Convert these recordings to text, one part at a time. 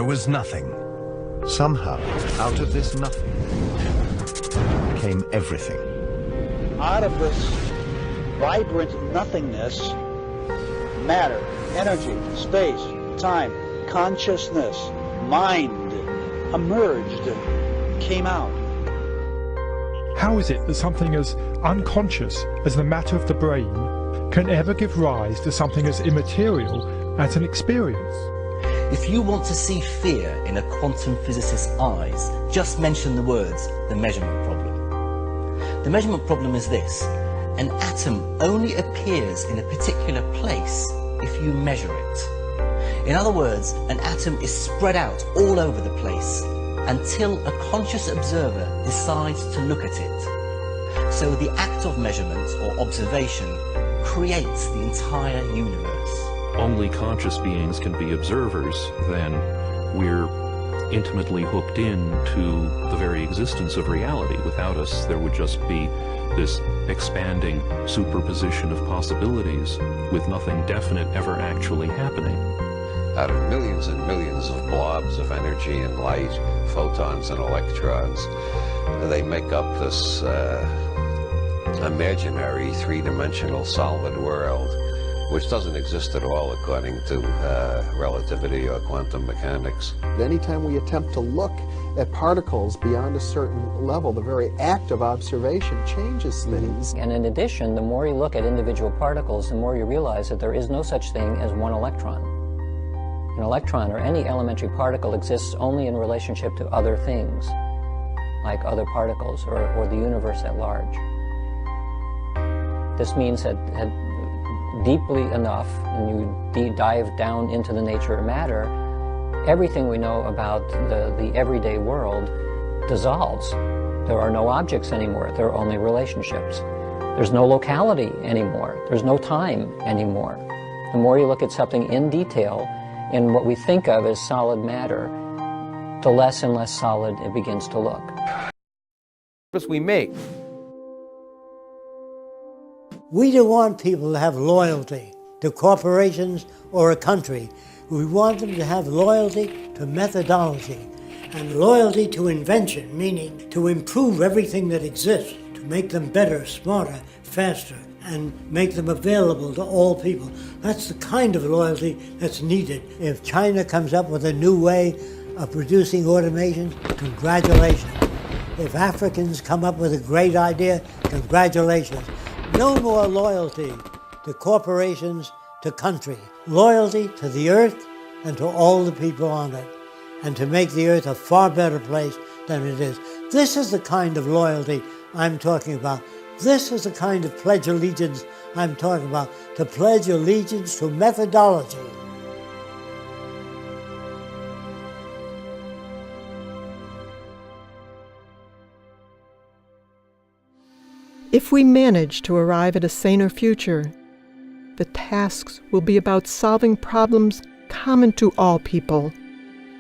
there was nothing. Somehow, out of this nothing came everything. Out of this vibrant nothingness, matter, energy, space, time, consciousness, mind emerged, came out. How is it that something as unconscious as the matter of the brain can ever give rise to something as immaterial as an experience? If you want to see fear in a quantum physicist's eyes, just mention the words, the measurement problem. The measurement problem is this: an atom only appears in a particular place if you measure it. In other words, an atom is spread out all over the place until a conscious observer decides to look at it. So the act of measurement or observation creates the entire universe. Only conscious beings can be observers, then we're intimately hooked into the very existence of reality. Without us, there would just be this expanding superposition of possibilities with nothing definite ever actually happening. Out of millions and millions of blobs of energy and light, photons and electrons, they make up this imaginary three-dimensional solid world, which doesn't exist at all according to relativity or quantum mechanics. Anytime we attempt to look at particles beyond a certain level, the very act of observation changes things. And in addition, the more you look at individual particles, the more you realize that there is no such thing as one electron. An electron, or any elementary particle, exists only in relationship to other things, like other particles or the universe at large. This means that deeply enough, and you dive down into the nature of matter, everything we know about the everyday world dissolves. There are no objects anymore. There are only relationships. There's no locality anymore. There's no time anymore. The more you look at something in detail, in what we think of as solid matter, the less and less solid it begins to look. We make. We don't want people to have loyalty to corporations or a country. We want them to have loyalty to methodology and loyalty to invention, meaning to improve everything that exists, to make them better, smarter, faster, and make them available to all people. That's the kind of loyalty that's needed. If China comes up with a new way of producing automation, congratulations. If Africans come up with a great idea, congratulations. No more loyalty to corporations, to country. Loyalty to the earth and to all the people on it, and to make the earth a far better place than it is. This is the kind of loyalty I'm talking about. This is the kind of pledge allegiance I'm talking about, to pledge allegiance to methodology. If we manage to arrive at a saner future, the tasks will be about solving problems common to all people.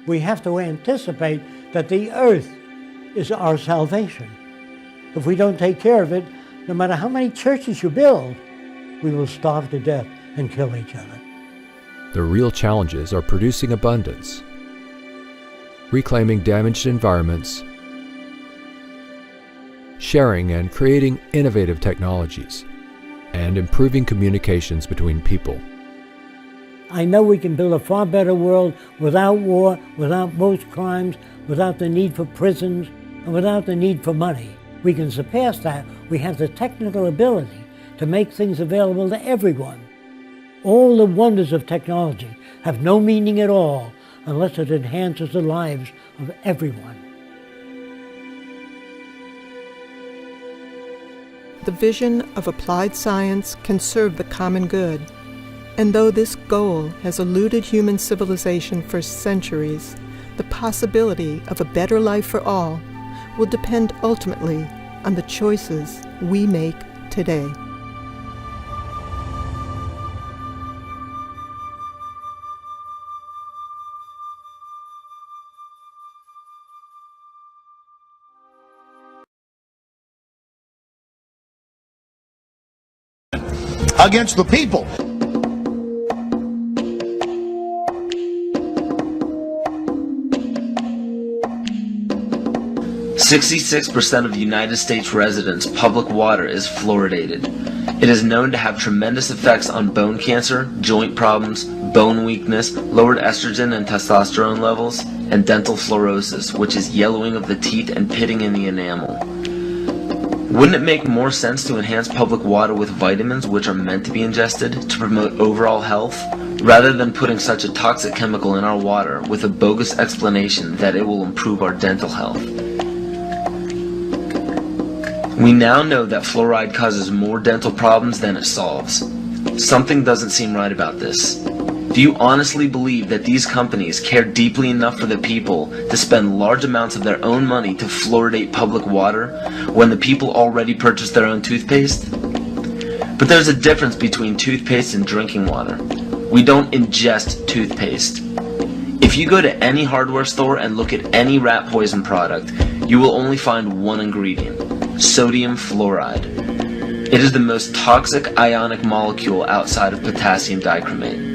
We have to anticipate that the earth is our salvation. If we don't take care of it, no matter how many churches you build, we will starve to death and kill each other. The real challenges are producing abundance, reclaiming damaged environments, sharing and creating innovative technologies, and improving communications between people. I know we can build a far better world without war, without most crimes, without the need for prisons, and without the need for money. We can surpass that. We have the technical ability to make things available to everyone. All the wonders of technology have no meaning at all unless it enhances the lives of everyone. The vision of applied science can serve the common good, and though this goal has eluded human civilization for centuries, the possibility of a better life for all will depend ultimately on the choices we make today. Against the people. 66% of the United States residents' public water is fluoridated. It is known to have tremendous effects on bone cancer, joint problems, bone weakness, lowered estrogen and testosterone levels, and dental fluorosis, which is yellowing of the teeth and pitting in the enamel. Wouldn't it make more sense to enhance public water with vitamins which are meant to be ingested to promote overall health, rather than putting such a toxic chemical in our water with a bogus explanation that it will improve our dental health? We now know that fluoride causes more dental problems than it solves. Something doesn't seem right about this. Do you honestly believe that these companies care deeply enough for the people to spend large amounts of their own money to fluoridate public water when the people already purchase their own toothpaste? But there's a difference between toothpaste and drinking water. We don't ingest toothpaste. If you go to any hardware store and look at any rat poison product, you will only find one ingredient: sodium fluoride. It is the most toxic ionic molecule outside of potassium dichromate.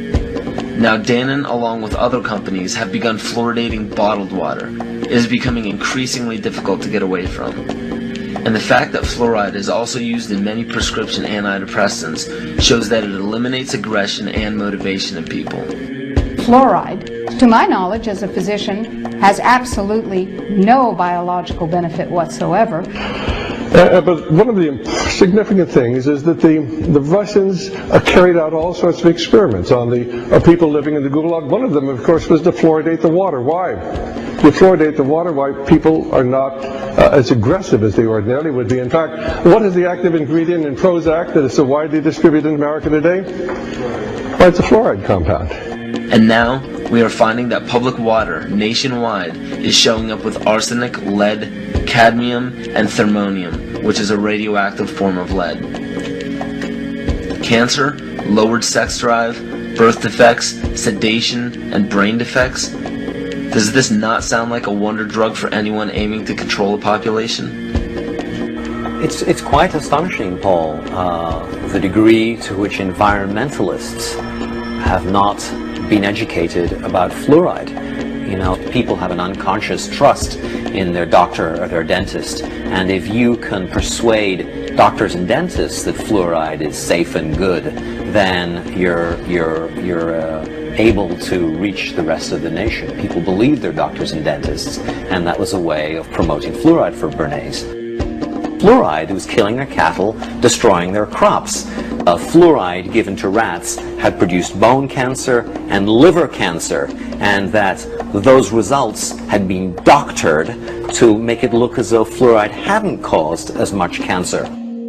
Now Dannon, along with other companies, have begun fluoridating bottled water. It is becoming increasingly difficult to get away from. And the fact that fluoride is also used in many prescription antidepressants shows that it eliminates aggression and motivation in people. Fluoride, to my knowledge as a physician, has absolutely no biological benefit whatsoever. But one of the significant things is that the Russians carried out all sorts of experiments on the people living in the Gulag. One of them, of course, was to fluoridate the water. Why? To fluoridate the water, why people are not as aggressive as they ordinarily would be. In fact, what is the active ingredient in Prozac that is so widely distributed in America today? Well, it's a fluoride compound. And now, we are finding that public water nationwide is showing up with arsenic, lead, cadmium, and thermonium, which is a radioactive form of lead. Cancer, lowered sex drive, birth defects, sedation, and brain defects. Does this not sound like a wonder drug for anyone aiming to control a population? It's quite astonishing, Paul, the degree to which environmentalists have not been educated about fluoride. You know, people have an unconscious trust in their doctor or their dentist, and if you can persuade doctors and dentists that fluoride is safe and good, then you're able to reach the rest of the nation. People believe their doctors and dentists, and that was a way of promoting fluoride for Bernays. Fluoride was killing their cattle, destroying their crops. Fluoride given to rats had produced bone cancer and liver cancer, and that those results had been doctored to make it look as though fluoride hadn't caused as much cancer.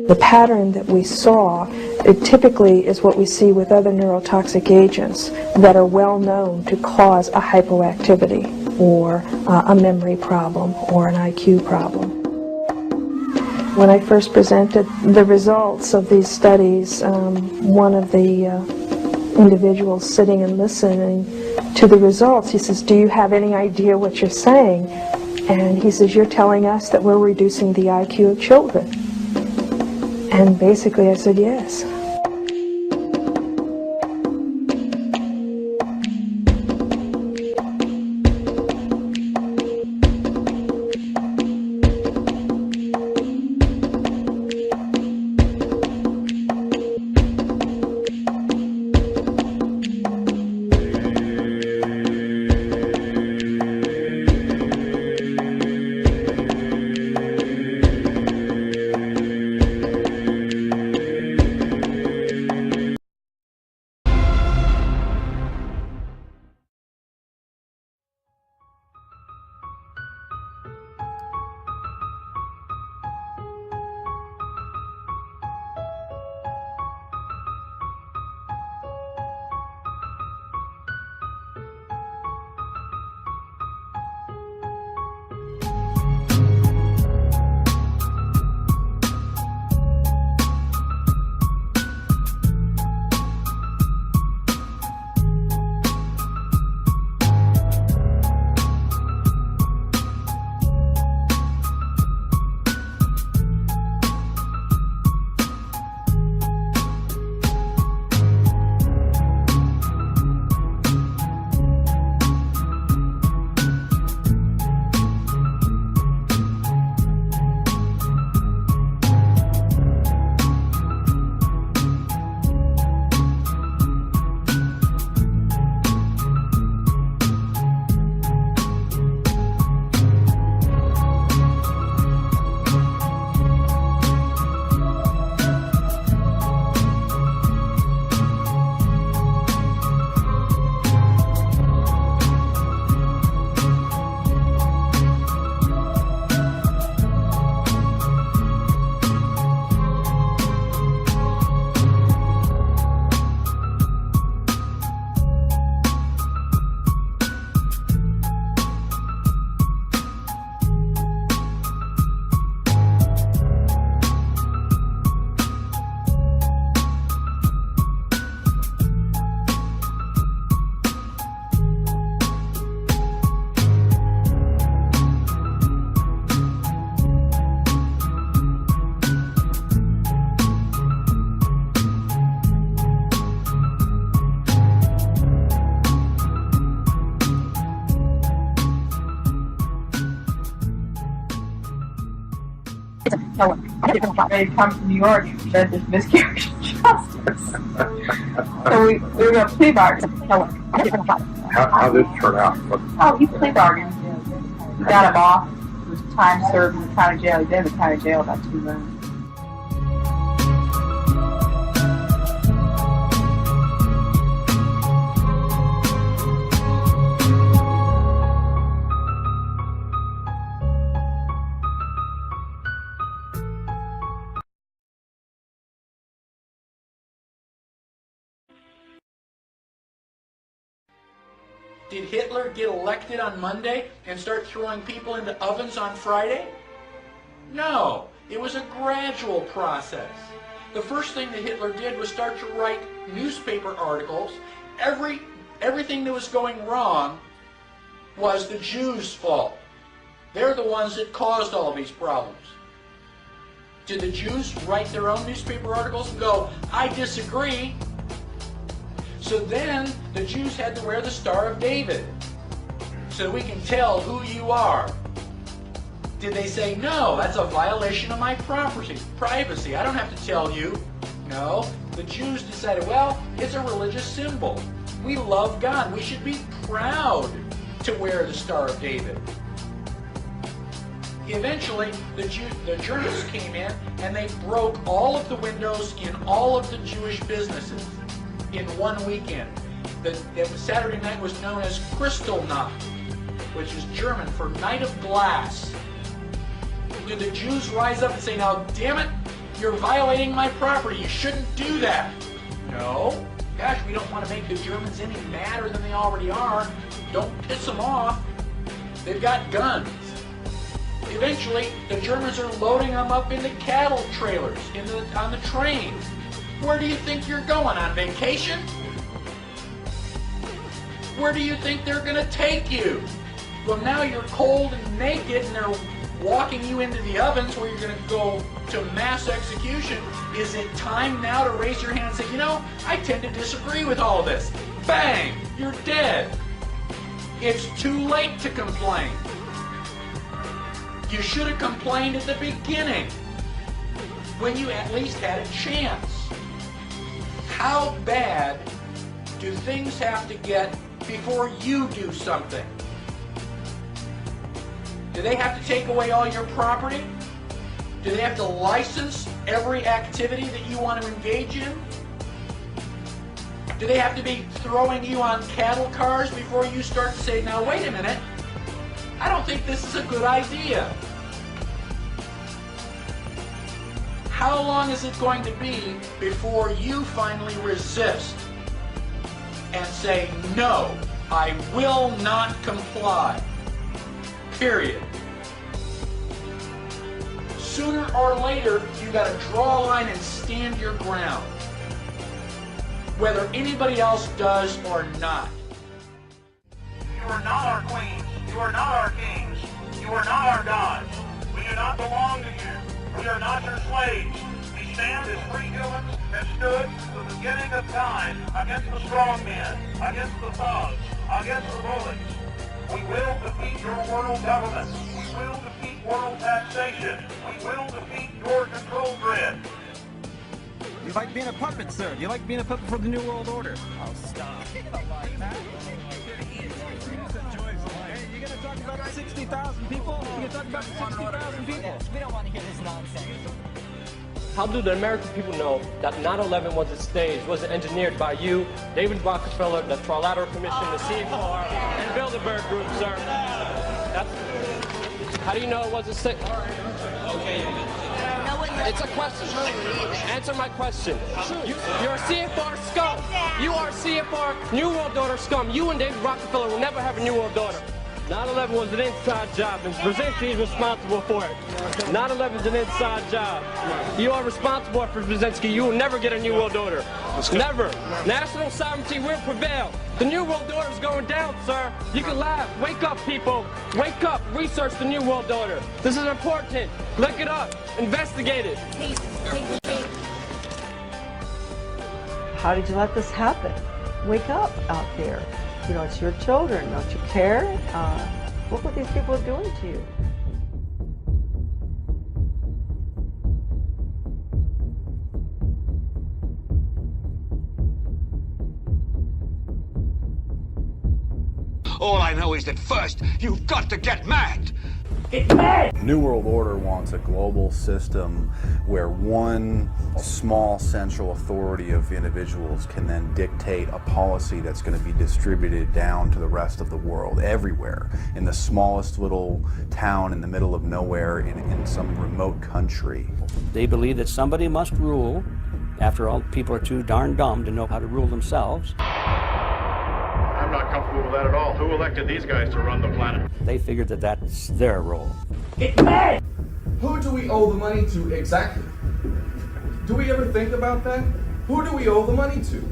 The pattern that we saw, it typically is what we see with other neurotoxic agents that are well known to cause a hypoactivity or a memory problem or an IQ problem. When I first presented the results of these studies, one of the individuals sitting and listening to the results, he says, "Do you have any idea what you're saying?" And he says, "You're telling us that we're reducing the IQ of children." And basically I said, yes. They come to New York and said this miscarriage of justice. So we were going to plea bargain. How did it turn out? Oh, he plea bargained. We got him off. It was time served in the county jail. He'd been in the county jail about 2 months. Did Hitler get elected on Monday and start throwing people into ovens on Friday? No, it was a gradual process. The first thing that Hitler did was start to write newspaper articles. Everything that was going wrong was the Jews' fault. They're the ones that caused all these problems. Did the Jews write their own newspaper articles and go, I disagree? So then the Jews had to wear the Star of David so we can tell who you are. Did they say, no, that's a violation of my privacy. I don't have to tell you. No, the Jews decided, well, it's a religious symbol. We love God. We should be proud to wear the Star of David. Eventually, the Germans came in and they broke all of the windows in all of the Jewish businesses in one weekend. The Saturday night was known as Kristallnacht, which is German for Night of Glass. Did the Jews rise up and say, now damn it, you're violating my property, you shouldn't do that? No. Gosh, we don't want to make the Germans any madder than they already are. Don't piss them off. They've got guns. Eventually, the Germans are loading them up into cattle trailers on the trains. Where do you think you're going, on vacation? Where do you think they're going to take you? Well, now you're cold and naked and they're walking you into the ovens where you're going to go to mass execution. Is it time now to raise your hand and say, you know, I tend to disagree with all of this? Bang! You're dead. It's too late to complain. You should have complained at the beginning when you at least had a chance. How bad do things have to get before you do something? Do they have to take away all your property? Do they have to license every activity that you want to engage in? Do they have to be throwing you on cattle cars before you start to say, now wait a minute, I don't think this is a good idea? How long is it going to be before you finally resist and say, no, I will not comply? Period. Sooner or later, you got to draw a line and stand your ground, whether anybody else does or not. You are not our queens. You are not our kings. You are not our gods. We do not belong to you. We are not your slaves. We stand as free humans that stood from the beginning of time against the strong men, against the thugs, against the bullies. We will defeat your world government. We will defeat world taxation. We will defeat your control grid. You like being a puppet, sir? You like being a puppet for the New World Order? Oh, stop. You're going to talk about 60,000 people? You're going to talk about 60,000 people? We don't want to hear this nonsense. How do the American people know that 9/11 was a stage, was engineered by you, David Rockefeller, the Trilateral Commission, the CFR, and Bilderberg Group, sir? How do you know it was a stage? Okay. It's a question. Answer my question. You're a CFR scum. You are CFR New World Order scum. You and David Rockefeller will never have a New World Order. 9/11 was an inside job, and Brzezinski is responsible for it. 9/11 is an inside job. You are responsible for Brzezinski. You will never get a New World Order. Never. National sovereignty will prevail. The New World Order is going down, sir. You can laugh. Wake up, people. Wake up. Research the New World Order. This is important. Look it up. Investigate it. How did you let this happen? Wake up out there. You know, it's your children. Don't you care? Look what these people are doing to you. All I know is that first, you've got to get mad. New World Order wants a global system where one small central authority of individuals can then dictate a policy that's going to be distributed down to the rest of the world, everywhere, in the smallest little town in the middle of nowhere in some remote country. They believe that somebody must rule. After all, people are too darn dumb to know how to rule themselves. I'm not comfortable with that at all. Who elected these guys to run the planet? They figured that that's their role. Who do we owe the money to exactly? Do we ever think about that? Who do we owe the money to?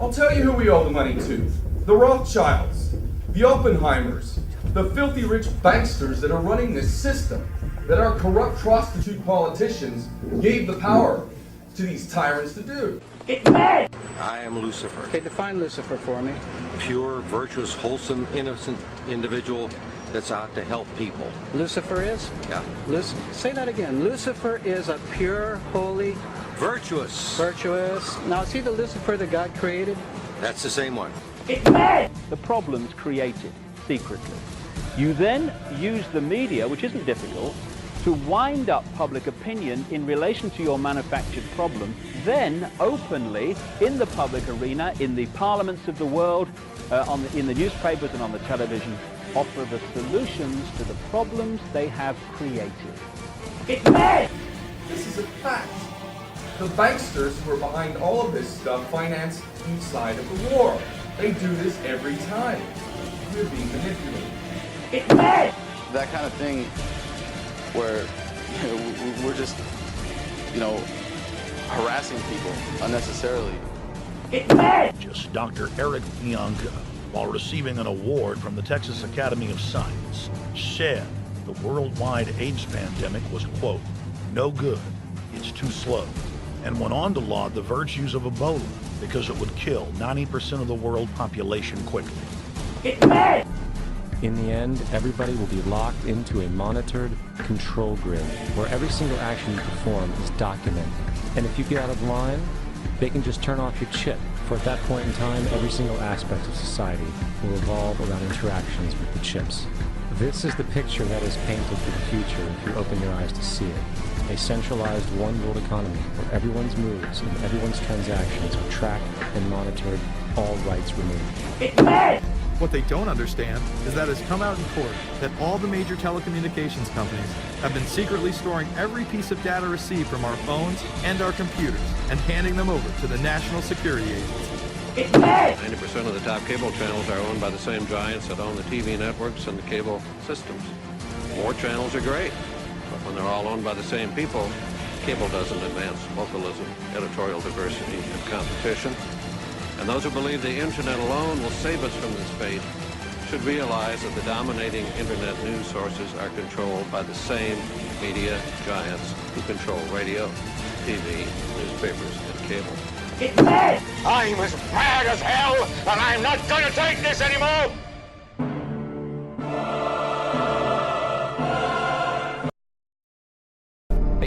I'll tell you who we owe the money to. The Rothschilds, the Oppenheimers, the filthy rich banksters that are running this system, that our corrupt prostitute politicians gave the power to these tyrants to do. I am Lucifer. Okay, define Lucifer for me. Pure, virtuous, wholesome, innocent individual that's out to help people. Lucifer is? Yeah. Say that again. Lucifer is a pure, holy... Virtuous. Virtuous. Now, is he the Lucifer that God created? That's the same one. The problem's created secretly. You then use the media, which isn't difficult, to wind up public opinion in relation to your manufactured problem, then openly in the public arena, in the parliaments of the world, in the newspapers and on the television, offer the solutions to the problems they have created. This is a fact. The banksters who are behind all of this stuff finance each side of the war. They do this every time. We're being manipulated. That kind of thing where we're just, harassing people unnecessarily. Just Dr. Eric Bianca, while receiving an award from the Texas Academy of Science, said the worldwide AIDS pandemic was, quote, no good, it's too slow, and went on to laud the virtues of Ebola because it would kill 90% of the world population quickly. In the end, everybody will be locked into a monitored control grid where every single action you perform is documented. And if you get out of line, they can just turn off your chip. For at that point in time, every single aspect of society will evolve around interactions with the chips. This is the picture that is painted for the future if you open your eyes to see it. A centralized one-world economy where everyone's moves and everyone's transactions are tracked and monitored, all rights removed. What they don't understand is that it's come out in court that all the major telecommunications companies have been secretly storing every piece of data received from our phones and our computers and handing them over to the National Security Agency. 90% of the top cable channels are owned by the same giants that own the TV networks and the cable systems. More channels are great, but when they're all owned by the same people, cable doesn't advance localism, editorial diversity, and competition. And those who believe the internet alone will save us from this fate should realize that the dominating internet news sources are controlled by the same media giants who control radio, TV, newspapers, and cable. I'm as mad as hell, and I'm not going to take this anymore!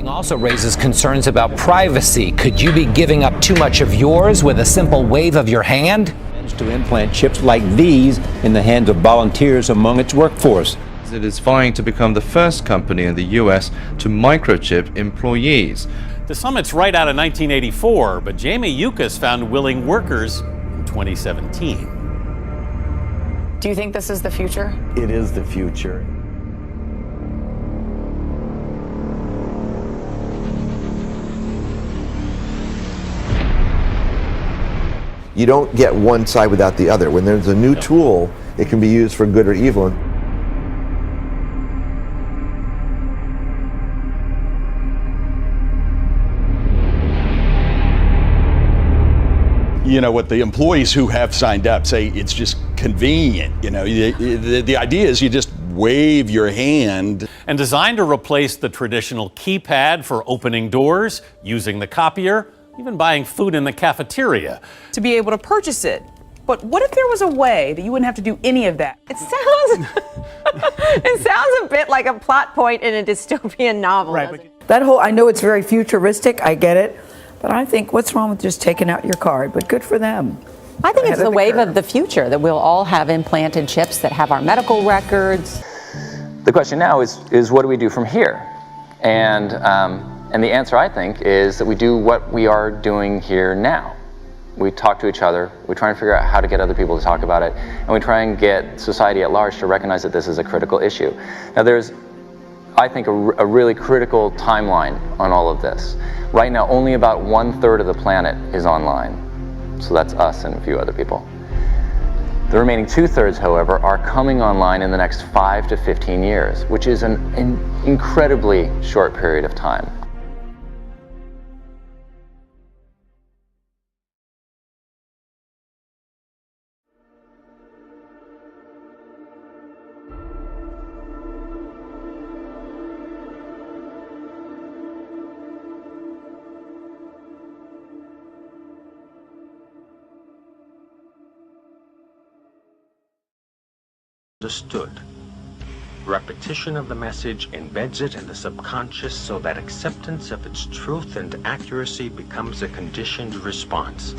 Also raises concerns about privacy. Could you be giving up too much of yours with a simple wave of your hand? To implant chips like these in the hands of volunteers among its workforce. It is vying to become the first company in the U.S. to microchip employees. The summit's right out of 1984, but Jamie Yuccas found willing workers in 2017. Do you think this is the future? It is the future. You don't get one side without the other. When there's a new tool, it can be used for good or evil. You know, what the employees who have signed up say, it's just convenient. You know, the idea is you just wave your hand. And designed to replace the traditional keypad for opening doors, using the copier, even buying food in the cafeteria. To be able to purchase it. But what if there was a way that you wouldn't have to do any of that? It sounds a bit like a plot point in a dystopian novel. Right. That whole, I know it's very futuristic, I get it, but I think what's wrong with just taking out your card? But good for them. I think it's ahead the of wave curve. of the future, that we'll all have implanted chips that have our medical records. The question now is what do we do from here? And the answer, I think, is that we do what we are doing here now. We talk to each other, we try and figure out how to get other people to talk about it, and we try and get society at large to recognize that this is a critical issue. Now there's, I think, a really critical timeline on all of this. Right now, only about 1/3 of the planet is online. So that's us and a few other people. The remaining 2/3, however, are coming online in the next 5 to 15 years, which is an incredibly short period of time. Understood. Repetition of the message embeds it in the subconscious so that acceptance of its truth and accuracy becomes a conditioned response.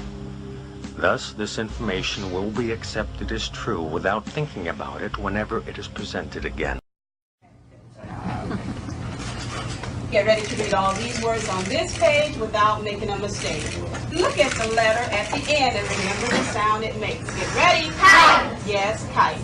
Thus, this information will be accepted as true without thinking about it whenever it is presented again. Get ready to read all these words on this page without making a mistake. Look at the letter at the end and remember the sound it makes. Get ready. Kite. Yes, kite.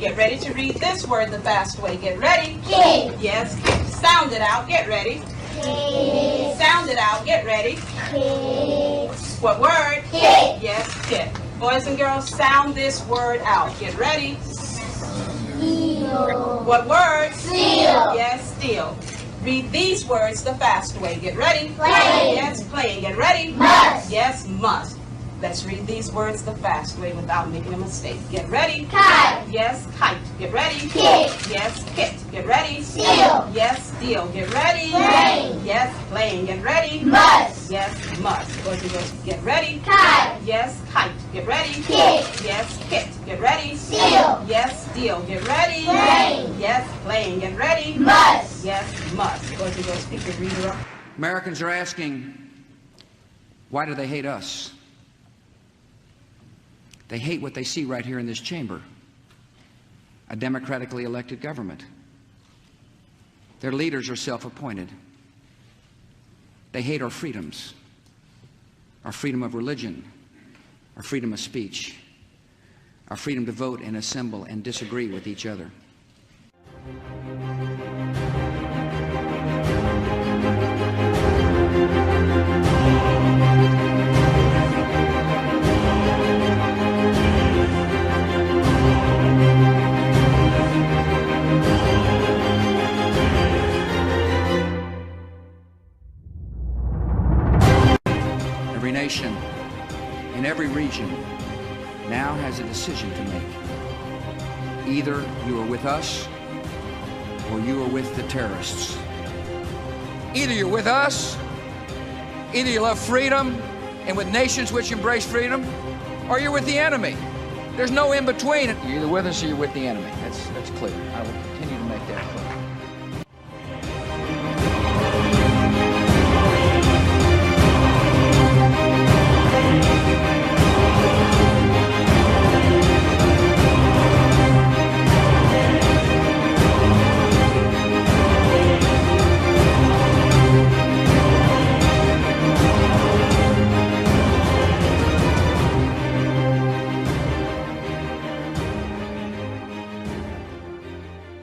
Get ready to read this word the fast way. Get ready. Kid. Yes, kid. Sound it out. Get ready. Kid. Sound it out. Get ready. Kid. What word? Kid. Yes, kid. Boys and girls, sound this word out. Get ready. Steel. What word? Steel. Yes, steel. Read these words the fast way. Get ready. Playing. Yes, playing. Get ready. Must. Yes, must. Let's read these words the fast way without making a mistake. Get ready. Kite. Yes, kite. Get ready. Kit. Yes, kit. Get ready. Steel. Yes, steel. Get ready. Playing. Yes, playing. Get ready. Must. Yes, must. Boys and girls, get ready. Kite. Yes, kite. Get ready. Kit. Yes, kit. Get ready. Steel. Yes, steel. Get ready. Playing. Yes, playing. Get ready. Must. Yes, must. Boys and girls, pick your reader up. Americans are asking, why do they hate us? They hate what they see right here in this chamber, a democratically elected government. Their leaders are self-appointed. They hate our freedoms, our freedom of religion, our freedom of speech, our freedom to vote and assemble and disagree with each other. Every nation in every region now has a decision to make. Either you are with us or you are with the terrorists. Either you're with us, either you love freedom and with nations which embrace freedom, or you're with the enemy. There's no in between. You're either with us or you're with the enemy. That's clear. I will continue to make that clear.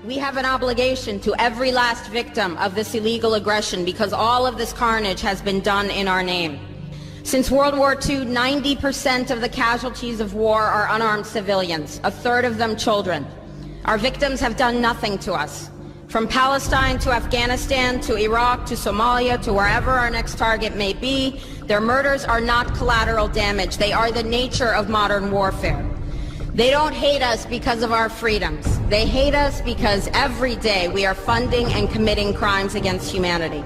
We have an obligation to every last victim of this illegal aggression because all of this carnage has been done in our name. Since World War II, 90% of the casualties of war are unarmed civilians, a third of them children. Our victims have done nothing to us. From Palestine to Afghanistan to Iraq to Somalia to wherever our next target may be, their murders are not collateral damage. They are the nature of modern warfare. They don't hate us because of our freedoms. They hate us because every day we are funding and committing crimes against humanity.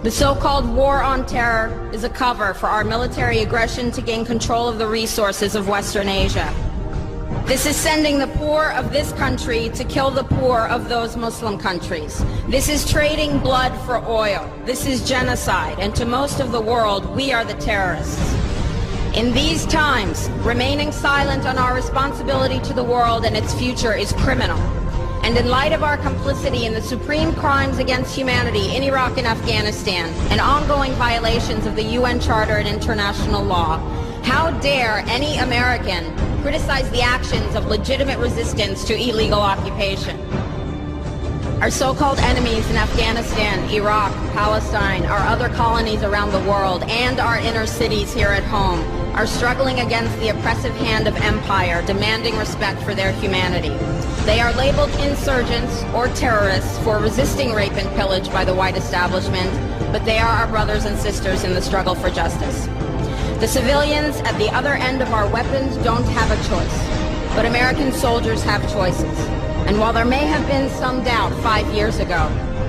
The so-called war on terror is a cover for our military aggression to gain control of the resources of Western Asia. This is sending the poor of this country to kill the poor of those Muslim countries. This is trading blood for oil. This is genocide, and to most of the world, we are the terrorists. In these times, remaining silent on our responsibility to the world and its future is criminal. And in light of our complicity in the supreme crimes against humanity in Iraq and Afghanistan and ongoing violations of the UN Charter and international law, how dare any American criticize the actions of legitimate resistance to illegal occupation? Our so-called enemies in Afghanistan, Iraq, Palestine, our other colonies around the world, and our inner cities here at home are struggling against the oppressive hand of empire, demanding respect for their humanity. They are labeled insurgents or terrorists for resisting rape and pillage by the white establishment, but they are our brothers and sisters in the struggle for justice. The civilians at the other end of our weapons don't have a choice, but American soldiers have choices. And while there may have been some doubt 5 years ago,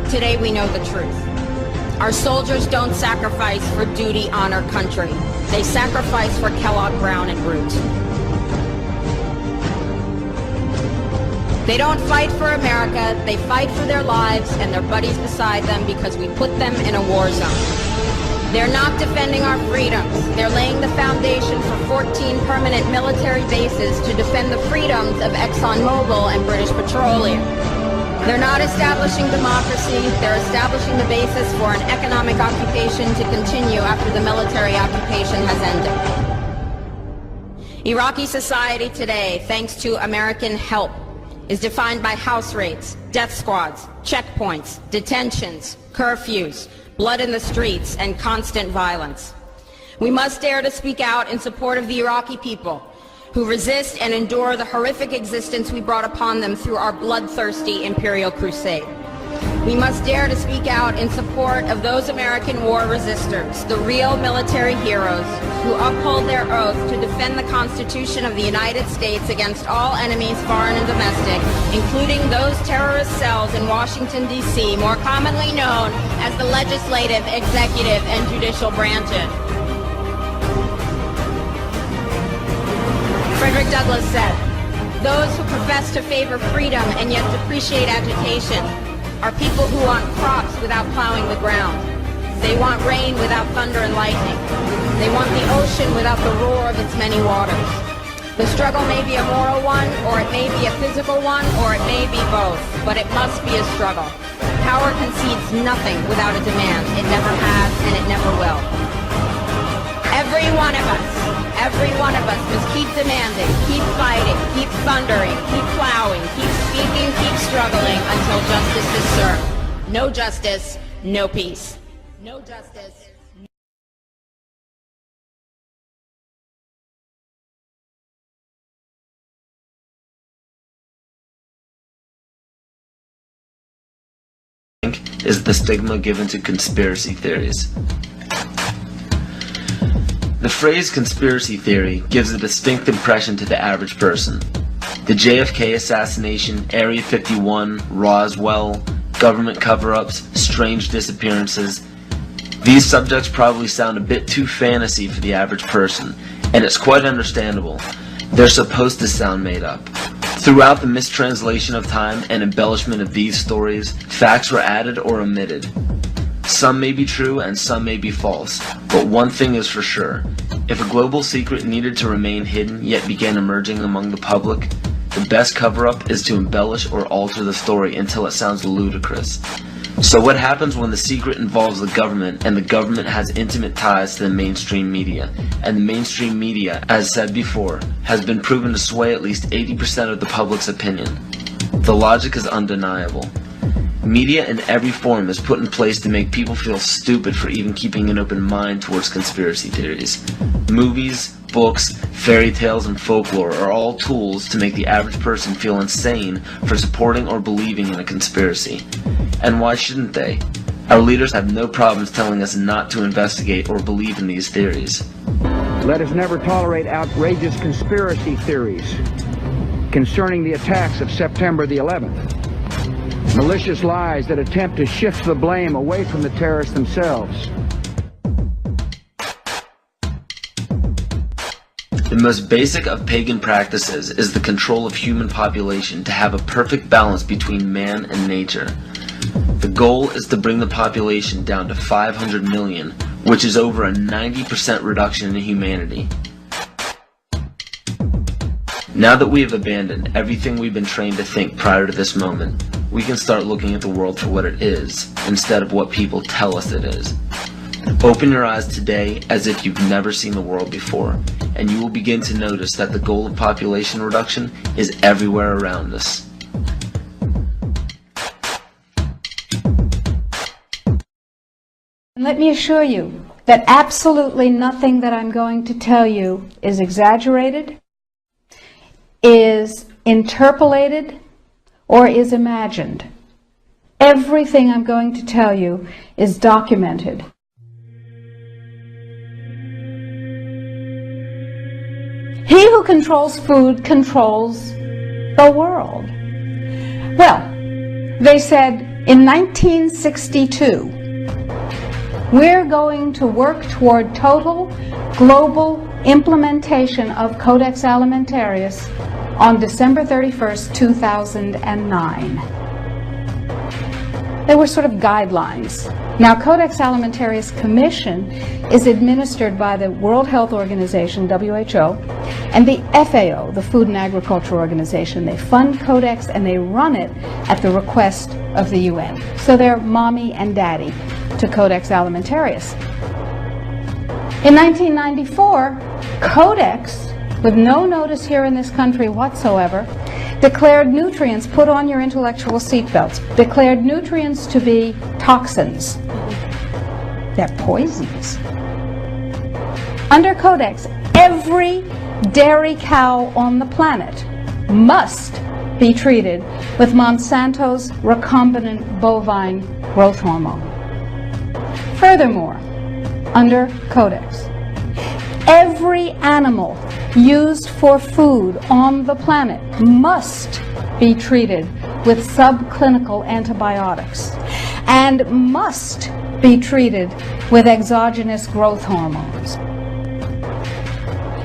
today we know the truth. Our soldiers don't sacrifice for duty, honor, country. They sacrifice for Kellogg, Brown, and Root. They don't fight for America, they fight for their lives and their buddies beside them because we put them in a war zone. They're not defending our freedoms. They're laying the foundation for 14 permanent military bases to defend the freedoms of ExxonMobil and British Petroleum. They're not establishing democracy. They're establishing the basis for an economic occupation to continue after the military occupation has ended. Iraqi society today, thanks to American help, is defined by house raids, death squads, checkpoints, detentions, curfews, blood in the streets, and constant violence. We must dare to speak out in support of the Iraqi people who resist and endure the horrific existence we brought upon them through our bloodthirsty imperial crusade. We must dare to speak out in support of those American war resistors, the real military heroes who uphold their oath to defend the Constitution of the United States against all enemies, foreign and domestic, including those terrorist cells in Washington, D.C., more commonly known as the legislative, executive, and judicial branches. Frederick Douglass said, "Those who profess to favor freedom and yet depreciate agitation are people who want crops without plowing the ground. They want rain without thunder and lightning. They want the ocean without the roar of its many waters." The struggle may be a moral one, or it may be a physical one, or it may be both, but it must be a struggle. Power concedes nothing without a demand. It never has, and it never will. Every one of us must keep demanding, keep fighting, keep thundering, keep plowing, keep speaking, keep struggling until justice is served. No justice, no peace. No justice. Is the stigma given to conspiracy theories. The phrase conspiracy theory gives a distinct impression to the average person. The JFK assassination, Area 51, Roswell, government cover-ups, strange disappearances. These subjects probably sound a bit too fantasy for the average person, and it's quite understandable. They're supposed to sound made up. Throughout the mistranslation of time and embellishment of these stories, facts were added or omitted. Some may be true and some may be false, but one thing is for sure. If a global secret needed to remain hidden yet began emerging among the public, the best cover-up is to embellish or alter the story until it sounds ludicrous. So what happens when the secret involves the government and the government has intimate ties to the mainstream media? And the mainstream media, as said before, has been proven to sway at least 80% of the public's opinion. The logic is undeniable. Media in every form is put in place to make people feel stupid for even keeping an open mind towards conspiracy theories. Movies, books, fairy tales, and folklore are all tools to make the average person feel insane for supporting or believing in a conspiracy. And why shouldn't they? Our leaders have no problems telling us not to investigate or believe in these theories. Let us never tolerate outrageous conspiracy theories concerning the attacks of September the 11th. Malicious lies that attempt to shift the blame away from the terrorists themselves. The most basic of pagan practices is the control of human population to have a perfect balance between man and nature. The goal is to bring the population down to 500 million, which is over a 90% reduction in humanity. Now that we have abandoned everything we've been trained to think prior to this moment, we can start looking at the world for what it is, instead of what people tell us it is. Open your eyes today as if you've never seen the world before, and you will begin to notice that the goal of population reduction is everywhere around us. Let me assure you that absolutely nothing that I'm going to tell you is exaggerated, is interpolated, or is imagined. Everything I'm going to tell you is documented. He who controls food controls the world. Well, they said in 1962, we're going to work toward total global implementation of Codex Alimentarius on December 31st, 2009. They were sort of guidelines. Now, Codex Alimentarius Commission is administered by the World Health Organization, WHO, and the FAO, the Food and Agriculture Organization. They fund Codex and they run it at the request of the UN. So they're mommy and daddy to Codex Alimentarius. In 1994, Codex, with no notice here in this country whatsoever, declared nutrients, put on your intellectual seatbelts, declared nutrients to be toxins. They're poisons. Under Codex, every dairy cow on the planet must be treated with Monsanto's recombinant bovine growth hormone. Furthermore, under Codex, every animal used for food on the planet must be treated with subclinical antibiotics and must be treated with exogenous growth hormones.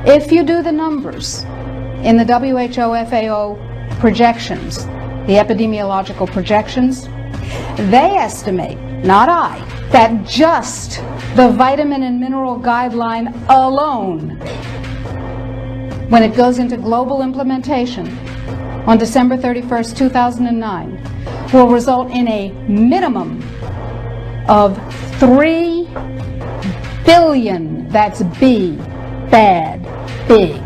If you do the numbers in the WHO FAO projections, the epidemiological projections, they estimate, not I, that just the vitamin and mineral guideline alone, when it goes into global implementation on December 31st, 2009, will result in a minimum of 3 billion, that's B, bad, big,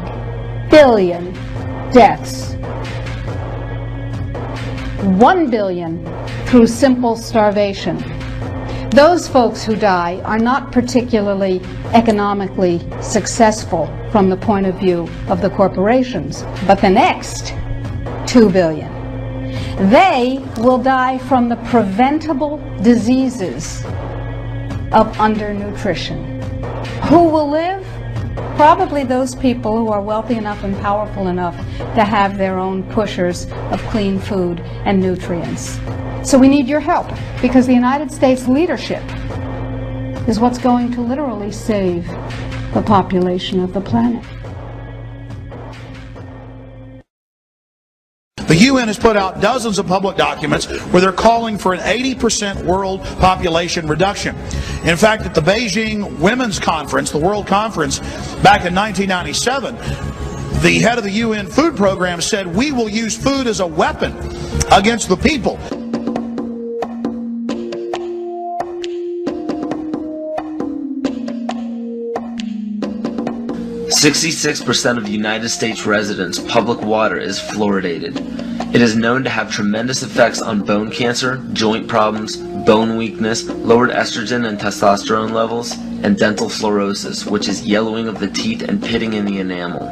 billion deaths. 1 billion through simple starvation. Those folks who die are not particularly economically successful from the point of view of the corporations, but the next 2 billion, they will die from the preventable diseases of undernutrition. Who will live? Probably those people who are wealthy enough and powerful enough to have their own pushers of clean food and nutrients. So we need your help, because the United States leadership is what's going to literally save the population of the planet. The UN has put out dozens of public documents where they're calling for an 80% world population reduction. In fact, at the Beijing Women's Conference, the World Conference, back in 1997, the head of the UN Food Program said, "We will use food as a weapon against the people." 66% of United States residents' public water is fluoridated. It is known to have tremendous effects on bone cancer, joint problems, bone weakness, lowered estrogen and testosterone levels, and dental fluorosis, which is yellowing of the teeth and pitting in the enamel.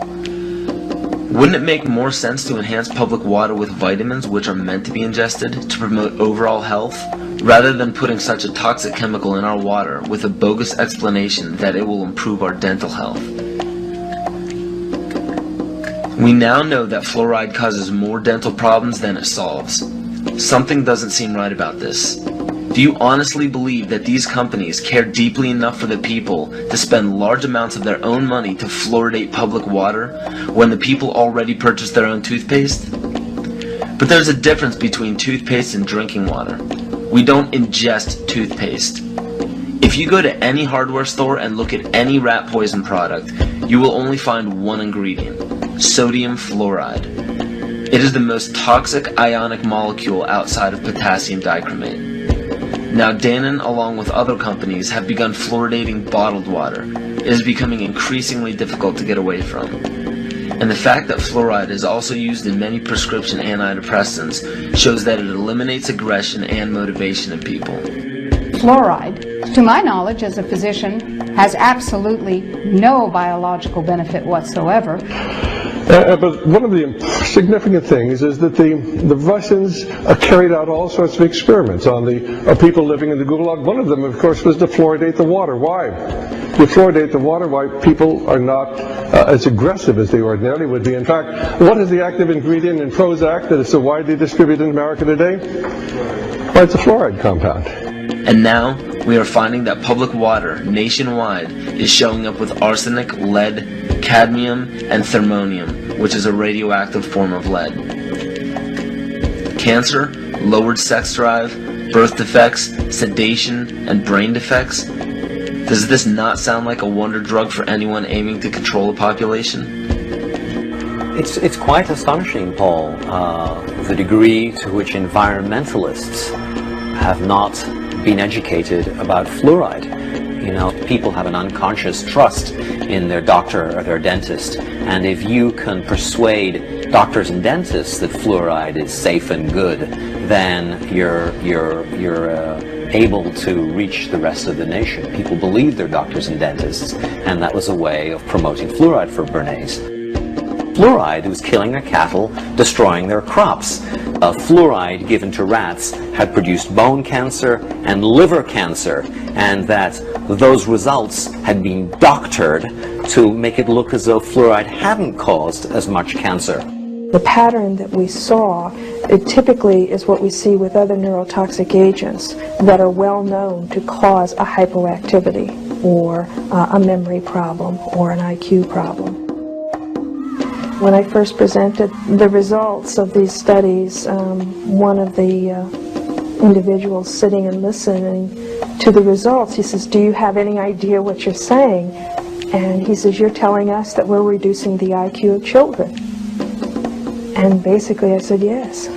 Wouldn't it make more sense to enhance public water with vitamins which are meant to be ingested to promote overall health, rather than putting such a toxic chemical in our water with a bogus explanation that it will improve our dental health? We now know that fluoride causes more dental problems than it solves. Something doesn't seem right about this. Do you honestly believe that these companies care deeply enough for the people to spend large amounts of their own money to fluoridate public water when the people already purchase their own toothpaste? But there's a difference between toothpaste and drinking water. We don't ingest toothpaste. If you go to any hardware store and look at any rat poison product, you will only find one ingredient: sodium fluoride. It is the most toxic ionic molecule outside of potassium dichromate. Now, Dannon, along with other companies, have begun fluoridating bottled water. It is becoming increasingly difficult to get away from. And the fact that fluoride is also used in many prescription antidepressants shows that it eliminates aggression and motivation in people. Fluoride, to my knowledge as a physician, has absolutely no biological benefit whatsoever. But one of the significant things is that the Russians carried out all sorts of experiments on the people living in the Gulag. One of them, of course, was to fluoridate the water. Why? You fluoridate the water, why people are not as aggressive as they ordinarily would be. In fact, what is the active ingredient in Prozac that is so widely distributed in America today? Well, it's a fluoride compound. And now, we are finding that public water nationwide is showing up with arsenic, lead, cadmium, and thermonium, which is a radioactive form of lead. Cancer, lowered sex drive, birth defects, sedation, and brain defects. Does this not sound like a wonder drug for anyone aiming to control a population? It's quite astonishing, Paul, the degree to which environmentalists have not been educated about fluoride. You know, people have an unconscious trust in their doctor or their dentist, and if you can persuade doctors and dentists that fluoride is safe and good, then you're able to reach the rest of the nation. People believe their doctors and dentists, and that was a way of promoting fluoride for Bernays. Fluoride was killing their cattle, destroying their crops. Fluoride given to rats had produced bone cancer and liver cancer, and that those results had been doctored to make it look as though fluoride hadn't caused as much cancer. The pattern that we saw, it typically is what we see with other neurotoxic agents that are well known to cause a hyperactivity or a memory problem or an IQ problem. When I first presented the results of these studies, one of the individuals sitting and listening to the results, he says, "Do you have any idea what you're saying?" And he says, "You're telling us that we're reducing the IQ of children." And basically I said, yes.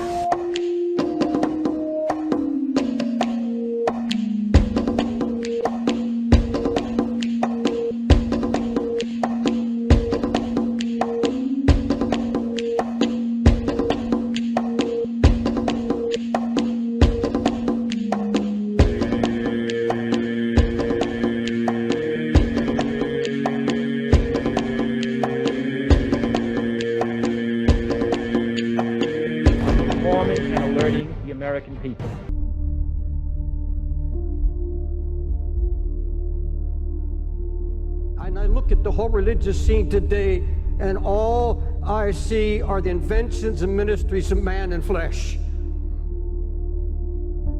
And I look at the whole religious scene today, and all I see are the inventions and ministries of man and flesh.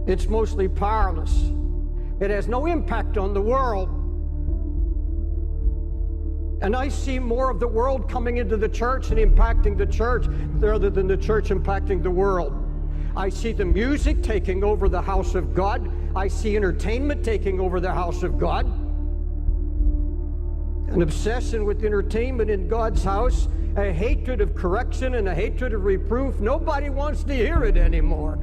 It's mostly powerless. It has no impact on the world. And I see more of the world coming into the church and impacting the church rather than the church impacting the world. I see the music taking over the house of God. I see entertainment taking over the house of God. An obsession with entertainment in God's house, a hatred of correction and a hatred of reproof. Nobody wants to hear it anymore.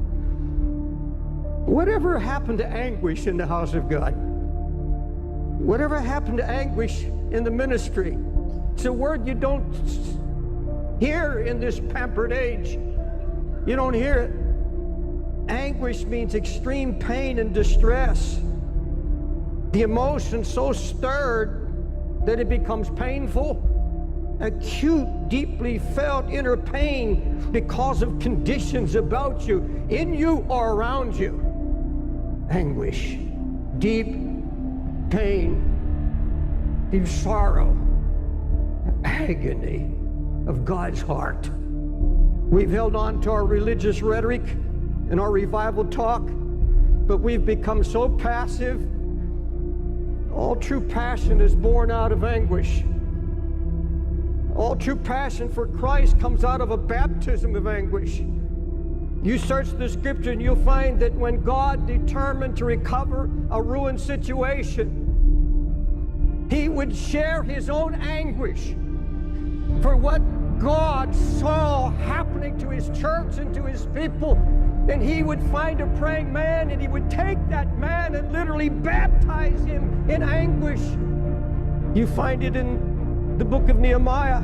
Whatever happened to anguish in the house of God? Whatever happened to anguish in the ministry? It's a word you don't hear in this pampered age. You don't hear it. Anguish means extreme pain and distress. The emotion so stirred that it becomes painful. Acute, deeply felt inner pain because of conditions about you, in you or around you. Anguish, deep pain, deep sorrow, agony of God's heart. We've held on to our religious rhetoric and our revival talk, but we've become so passive. All true passion is born out of anguish. All true passion for Christ comes out of a baptism of anguish. You search the scripture and you'll find that when God determined to recover a ruined situation, he would share his own anguish for what God saw happening to his church and to his people. And he would find a praying man, and he would take that man and literally baptize him in anguish. You find it in the book of Nehemiah.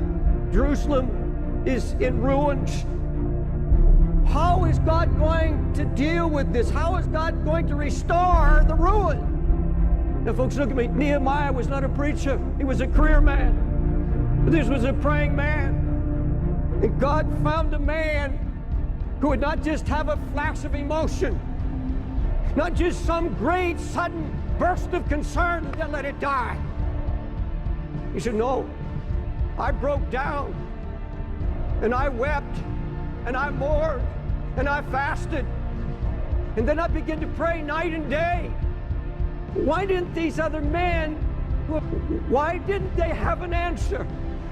Jerusalem is in ruins. How is God going to deal with this? How is God going to restore the ruin? Now, folks, look at me. Nehemiah was not a preacher. He was a career man. But this was a praying man. And God found a man who would not just have a flash of emotion, not just some great sudden burst of concern and then let it die. He said, no, I broke down and I wept and I mourned and I fasted. And then I began to pray night and day. Why didn't these other men, why didn't they have an answer?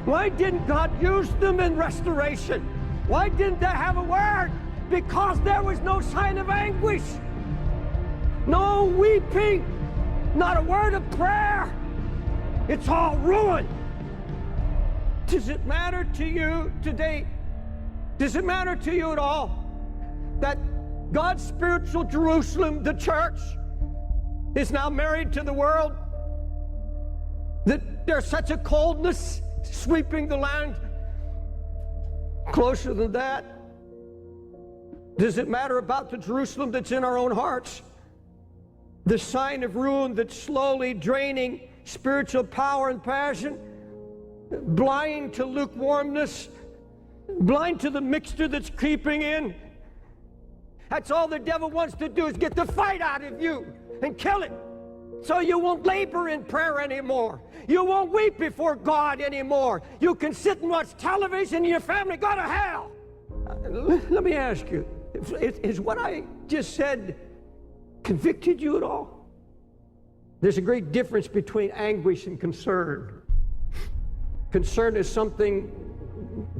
Why didn't God use them in restoration? Why didn't they have a word? Because there was no sign of anguish, no weeping, not a word of prayer. It's all ruin. Does it matter to you today? Does it matter to you at all that God's spiritual Jerusalem, the church, is now married to the world? That there's such a coldness sweeping the land? Closer than that, does it matter about the Jerusalem that's in our own hearts? The sign of ruin that's slowly draining spiritual power and passion, blind to lukewarmness, blind to the mixture that's creeping in. That's all the devil wants to do, is get the fight out of you and kill it. So you won't labor in prayer anymore. You won't weep before God anymore. You can sit and watch television and your family go to hell. Let me ask you, is what I just said convicted you at all? There's a great difference between anguish and concern. Concern is something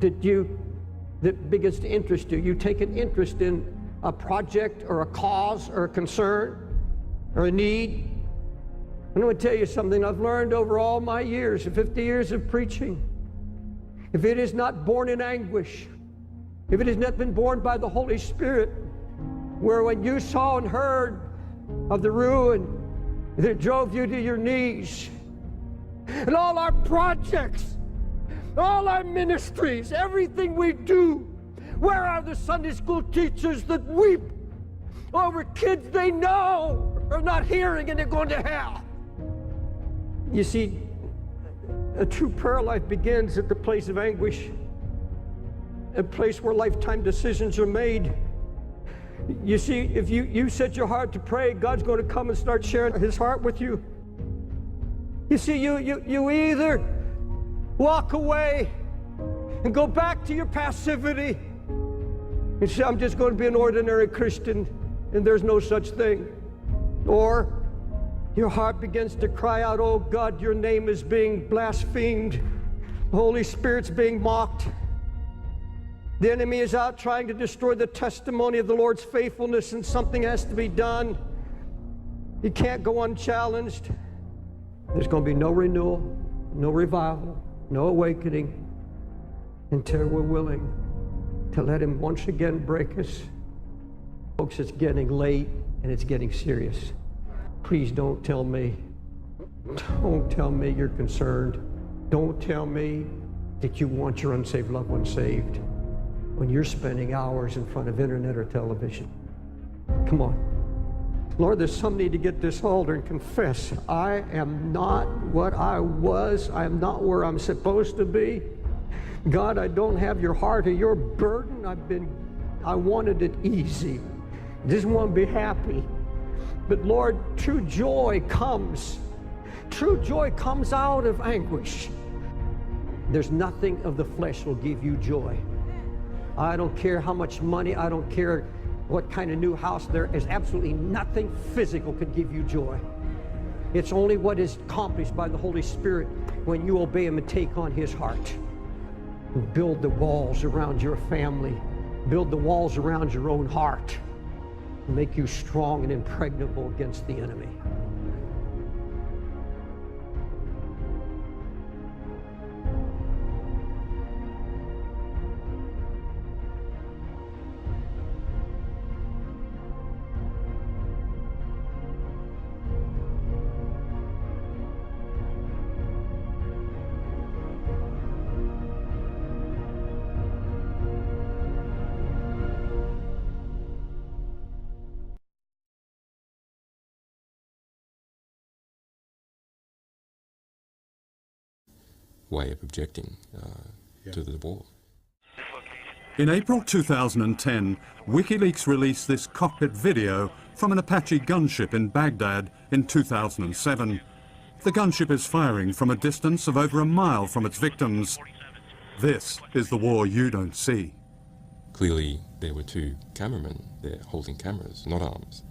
that begins to interest you. You take an interest in a project or a cause or a concern or a need. I'm going to tell you something I've learned over all my years, 50 years of preaching. If it is not born in anguish, if it has not been born by the Holy Spirit, where when you saw and heard of the ruin that drove you to your knees, and all our projects, all our ministries, everything we do, where are the Sunday school teachers that weep over kids they know are not hearing and they're going to hell? You see, a true prayer life begins at the place of anguish, a place where lifetime decisions are made. You see, if you set your heart to pray, God's going to come and start sharing his heart with you. You see, you either walk away and go back to your passivity and say, I'm just going to be an ordinary Christian, and there's no such thing. Or your heart begins to cry out, oh God, your name is being blasphemed. The Holy Spirit's being mocked. The enemy is out trying to destroy the testimony of the Lord's faithfulness, and something has to be done. You can't go unchallenged. There's going to be no renewal, no revival, no awakening until we're willing to let him once again break us. Folks, it's getting late and it's getting serious. Please don't tell me you're concerned. Don't tell me that you want your unsaved loved one saved when you're spending hours in front of internet or television. Come on. Lord, there's some need to get this altar and confess, I am not what I was. I am not where I'm supposed to be. God, I don't have your heart or your burden. I wanted it easy. Just want to be happy. But Lord, true joy comes. True joy comes out of anguish. There's nothing of the flesh will give you joy. I don't care how much money, I don't care what kind of new house. There is absolutely nothing physical could give you joy. It's only what is accomplished by the Holy Spirit when you obey him and take on his heart. Build the walls around your family. Build the walls around your own heart. Make you strong and impregnable against the enemy. way of objecting to the war. In April 2010, WikiLeaks released this cockpit video from an Apache gunship in Baghdad in 2007. The gunship is firing from a distance of over a mile from its victims. This is the war you don't see. Clearly, there were two cameramen there holding cameras, not arms.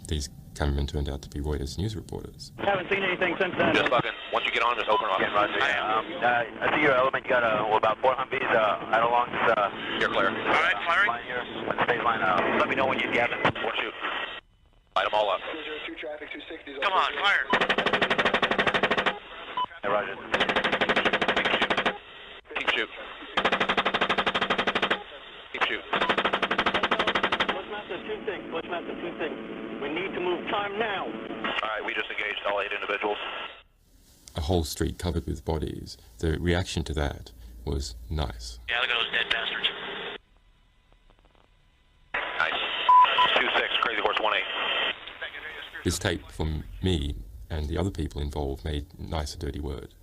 These cameramen turned out to be Reuters news reporters. Haven't seen anything since then. Just fucking, once you get on, just open them up. Yeah, Roger. I see your element. You got about 4 Humvees right along this. You're clear. All right, firing. Line here. Stage line. Let me know when you have it. We'll shoot. Light them all up. 202 traffic, 260. Come on, fire. Hey, Roger. Keep shooting. Keep shooting. Bushmaster 2-6. We need to move time now. All right, we just engaged all 8 individuals. A whole street covered with bodies. The reaction to that was nice. Yeah, look at those dead bastards. Nice. 2-6, Crazy Horse 1-8. This tape from me and the other people involved made nice a dirty word.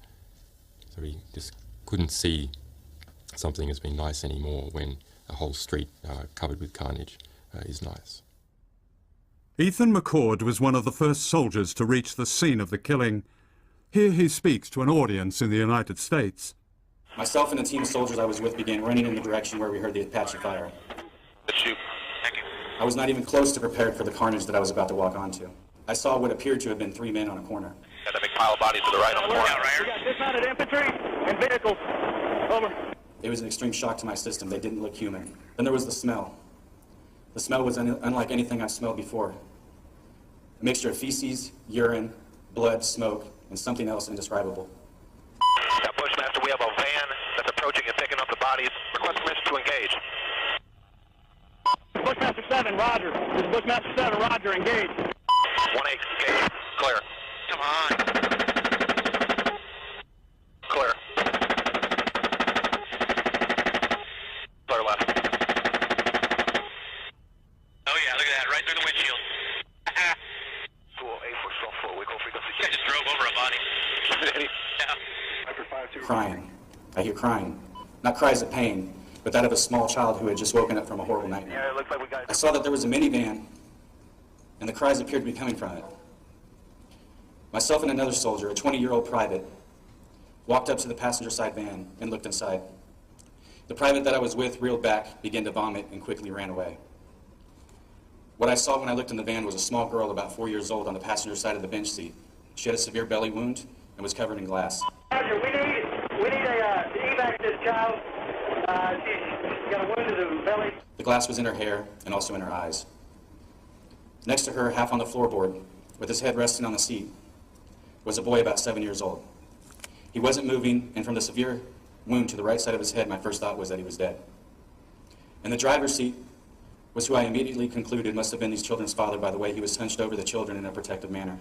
So we just couldn't see something as being nice anymore when a whole street covered with carnage is nice. Ethan McCord was one of the first soldiers to reach the scene of the killing. Here he speaks to an audience in the United States. Myself and the team of soldiers I was with began running in the direction where we heard the Apache fire. Let's shoot. Thank you. I was not even close to prepared for the carnage that I was about to walk onto. I saw what appeared to have been 3 men on a corner. Got that big pile of bodies to the right on the corner. We got dismounted infantry and vehicles. Over. It was an extreme shock to my system. They didn't look human. Then there was the smell. The smell was unlike anything I've smelled before. A mixture of feces, urine, blood, smoke, and something else indescribable. Now, Bushmaster, we have a van that's approaching and picking up the bodies. Request permission to engage. Bushmaster 7, Roger. This is Bushmaster 7, Roger, engage. 1-8, engage. Clear. Come on. Clear. Clear left. Oh yeah, look at that, right through the windshield. I just drove over a body. Yeah. Crying. I hear crying. Not cries of pain, but that of a small child who had just woken up from a horrible nightmare. Yeah, it looks like we got... I saw that there was a minivan, and the cries appeared to be coming from it. Myself and another soldier, a 20-year-old private, walked up to the passenger side van and looked inside. The private that I was with reeled back, began to vomit, and quickly ran away. What I saw when I looked in the van was a small girl about 4 years old on the passenger side of the bench seat. She had a severe belly wound and was covered in glass. Roger, we need to evac this child. She's got a wound to the belly. The glass was in her hair and also in her eyes. Next to her, half on the floorboard, with his head resting on the seat, was a boy about 7 years old. He wasn't moving, and from the severe wound to the right side of his head, my first thought was that he was dead. In the driver's seat was who I immediately concluded must have been these children's father by the way he was hunched over the children in a protective manner.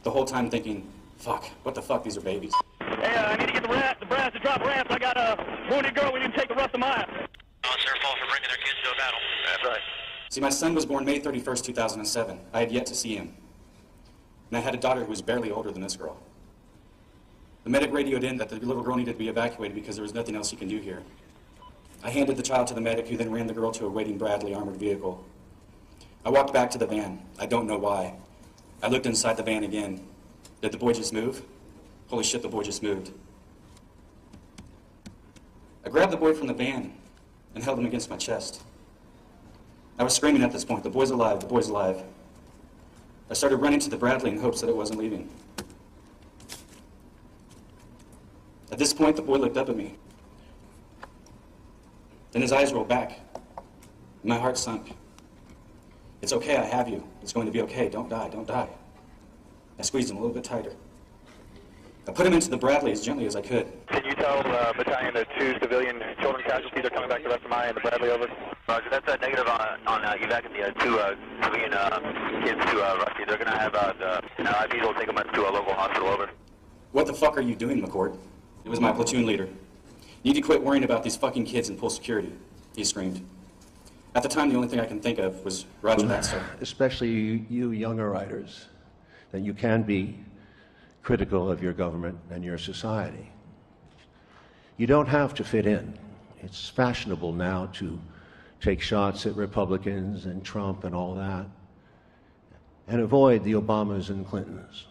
The whole time thinking, fuck, what the fuck, these are babies. Hey, I need to get the brass to drop ramps. I got a wounded girl. We need to take the rest of mile. Oh, it's their fault for bringing their kids to a battle. That's right. See, my son was born May 31st, 2007. I had yet to see him. And I had a daughter who was barely older than this girl. The medic radioed in that the little girl needed to be evacuated because there was nothing else he can do here. I handed the child to the medic, who then ran the girl to a waiting Bradley armored vehicle. I walked back to the van. I don't know why. I looked inside the van again. Did the boy just move? Holy shit, the boy just moved. I grabbed the boy from the van and held him against my chest. I was screaming at this point, the boy's alive, the boy's alive. I started running to the Bradley in hopes that it wasn't leaving. At this point, the boy looked up at me. Then his eyes rolled back. My heart sunk. It's okay, I have you. It's going to be okay. Don't die, don't die. I squeezed him a little bit tighter. I put him into the Bradley as gently as I could. Can you tell battalion that 2 civilian children casualties are coming back to Western Maya and the Bradley over? Roger, that's a negative on evac the 2 civilian kids to Rusty. They're going to have IVs will take them to a local hospital, over. What the fuck are you doing, McCord? It was my platoon leader. You need to quit worrying about these fucking kids and pull security, he screamed. At the time, the only thing I can think of was Roger, that's sir. Especially you younger riders, that you can be critical of your government and your society. You don't have to fit in. It's fashionable now to take shots at Republicans and Trump and all that, and avoid the Obamas and Clintons.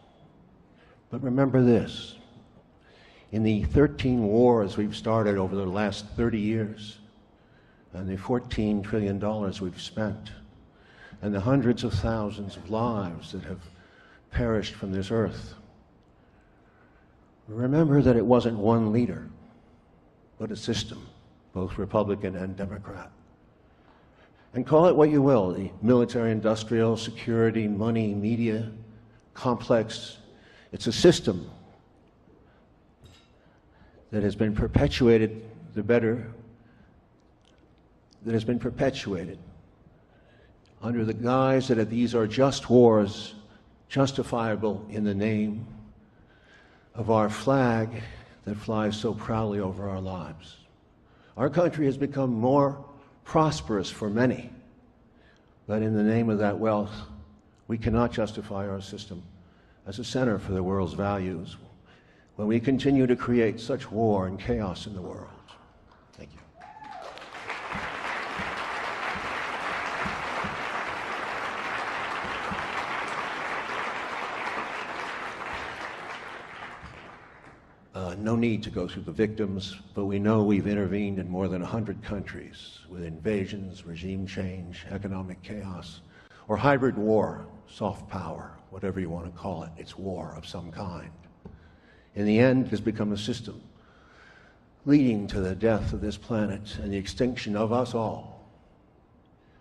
But remember this, in the 13 wars we've started over the last 30 years, and the $14 trillion we've spent, and the hundreds of thousands of lives that have perished from this earth, remember that it wasn't one leader, but a system, both Republican and Democrat. And call it what you will, the military, industrial, security, money, media, complex. It's a system that has been perpetuated, under the guise that these are just wars, justifiable in the name of our flag that flies so proudly over our lives. Our country has become more prosperous for many, but in the name of that wealth, we cannot justify our system as a center for the world's values when we continue to create such war and chaos in the world. Thank you. No need to go through the victims, but we know we've intervened in more than 100 countries with invasions, regime change, economic chaos, or hybrid war, soft power, whatever you want to call it. It's war of some kind. In the end, it has become a system leading to the death of this planet and the extinction of us all.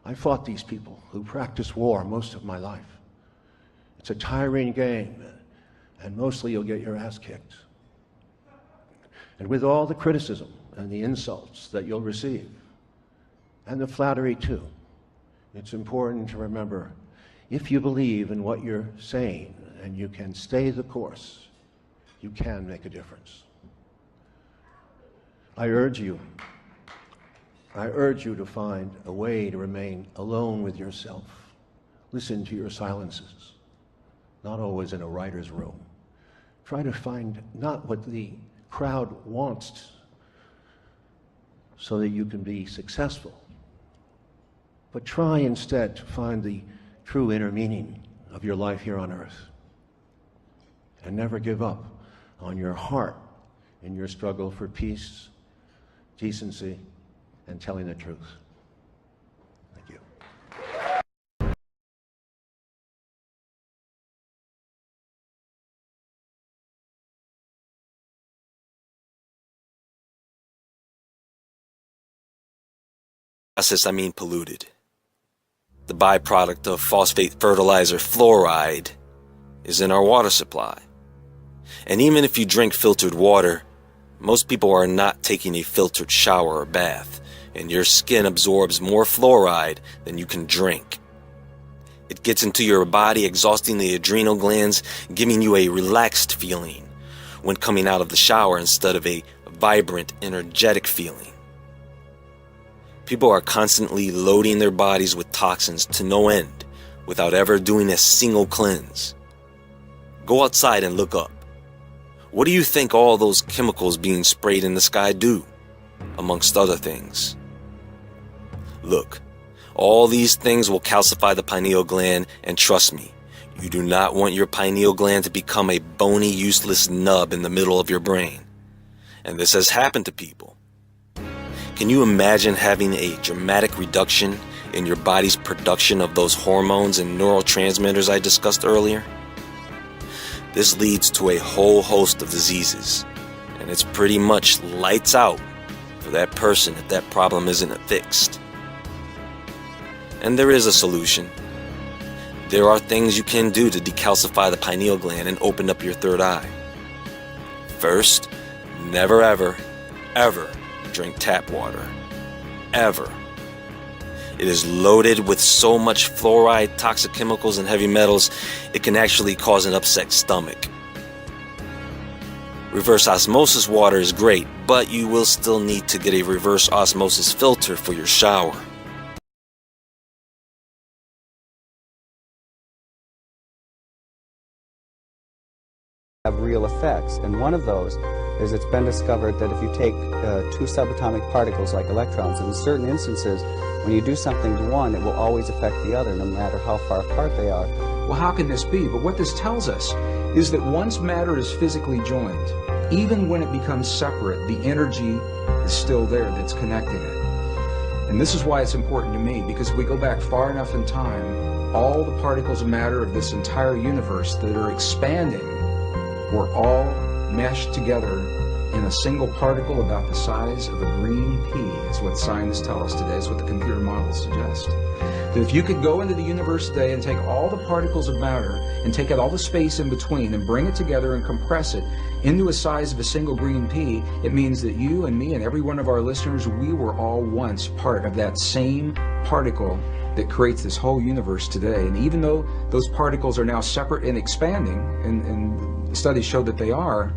I fought these people who practice war most of my life. It's a tiring game, and mostly you'll get your ass kicked. And with all the criticism and the insults that you'll receive, and the flattery too, it's important to remember, if you believe in what you're saying and you can stay the course, you can make a difference. I urge you to find a way to remain alone with yourself. Listen to your silences, not always in a writer's room. Try to find not what the crowd wants so that you can be successful, but try instead to find the true inner meaning of your life here on earth, and never give up on your heart in your struggle for peace, decency, and telling the truth. Thank you. Process, I mean polluted. The byproduct of phosphate fertilizer fluoride is in our water supply. And even if you drink filtered water, most people are not taking a filtered shower or bath, and your skin absorbs more fluoride than you can drink. It gets into your body, exhausting the adrenal glands, giving you a relaxed feeling when coming out of the shower instead of a vibrant, energetic feeling. People are constantly loading their bodies with toxins to no end without ever doing a single cleanse. Go outside and look up. What do you think all those chemicals being sprayed in the sky do, amongst other things? Look, all these things will calcify the pineal gland, and trust me, you do not want your pineal gland to become a bony, useless nub in the middle of your brain. And this has happened to people. Can you imagine having a dramatic reduction in your body's production of those hormones and neurotransmitters I discussed earlier? This leads to a whole host of diseases, and it's pretty much lights out for that person if that problem isn't fixed. And there is a solution. There are things you can do to decalcify the pineal gland and open up your third eye. First, never ever, ever drink tap water. Ever. It is loaded with so much fluoride, toxic chemicals, and heavy metals, it can actually cause an upset stomach. Reverse osmosis water is great, but you will still need to get a reverse osmosis filter for your shower. have real effects, and one of those is it's been discovered that if you take two subatomic particles like electrons, in certain instances, when you do something to one, it will always affect the other, no matter how far apart they are. Well, how can this be? But what this tells us is that once matter is physically joined, even when it becomes separate, the energy is still there that's connecting it. And this is why it's important to me, because if we go back far enough in time, all the particles of matter of this entire universe that are expanding were all meshed together in a single particle about the size of a green pea. Is what scientists tell us today. It's what the computer models suggest. That if you could go into the universe today and take all the particles of matter and take out all the space in between and bring it together and compress it into a size of a single green pea, it means that you and me and every one of our listeners, we were all once part of that same particle that creates this whole universe today. And even though those particles are now separate and expanding, and studies show that they are,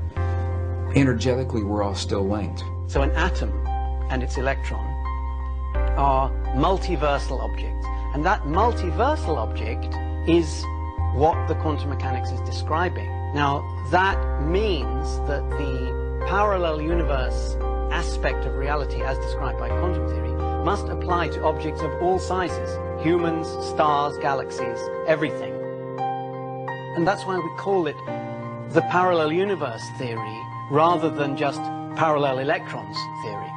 energetically we're all still linked. So an atom and its electron are multiversal objects. And that multiversal object is what the quantum mechanics is describing. Now, that means that the parallel universe aspect of reality as described by quantum theory must apply to objects of all sizes. Humans, stars, galaxies, everything. And that's why we call it the parallel universe theory rather than just parallel electrons theory.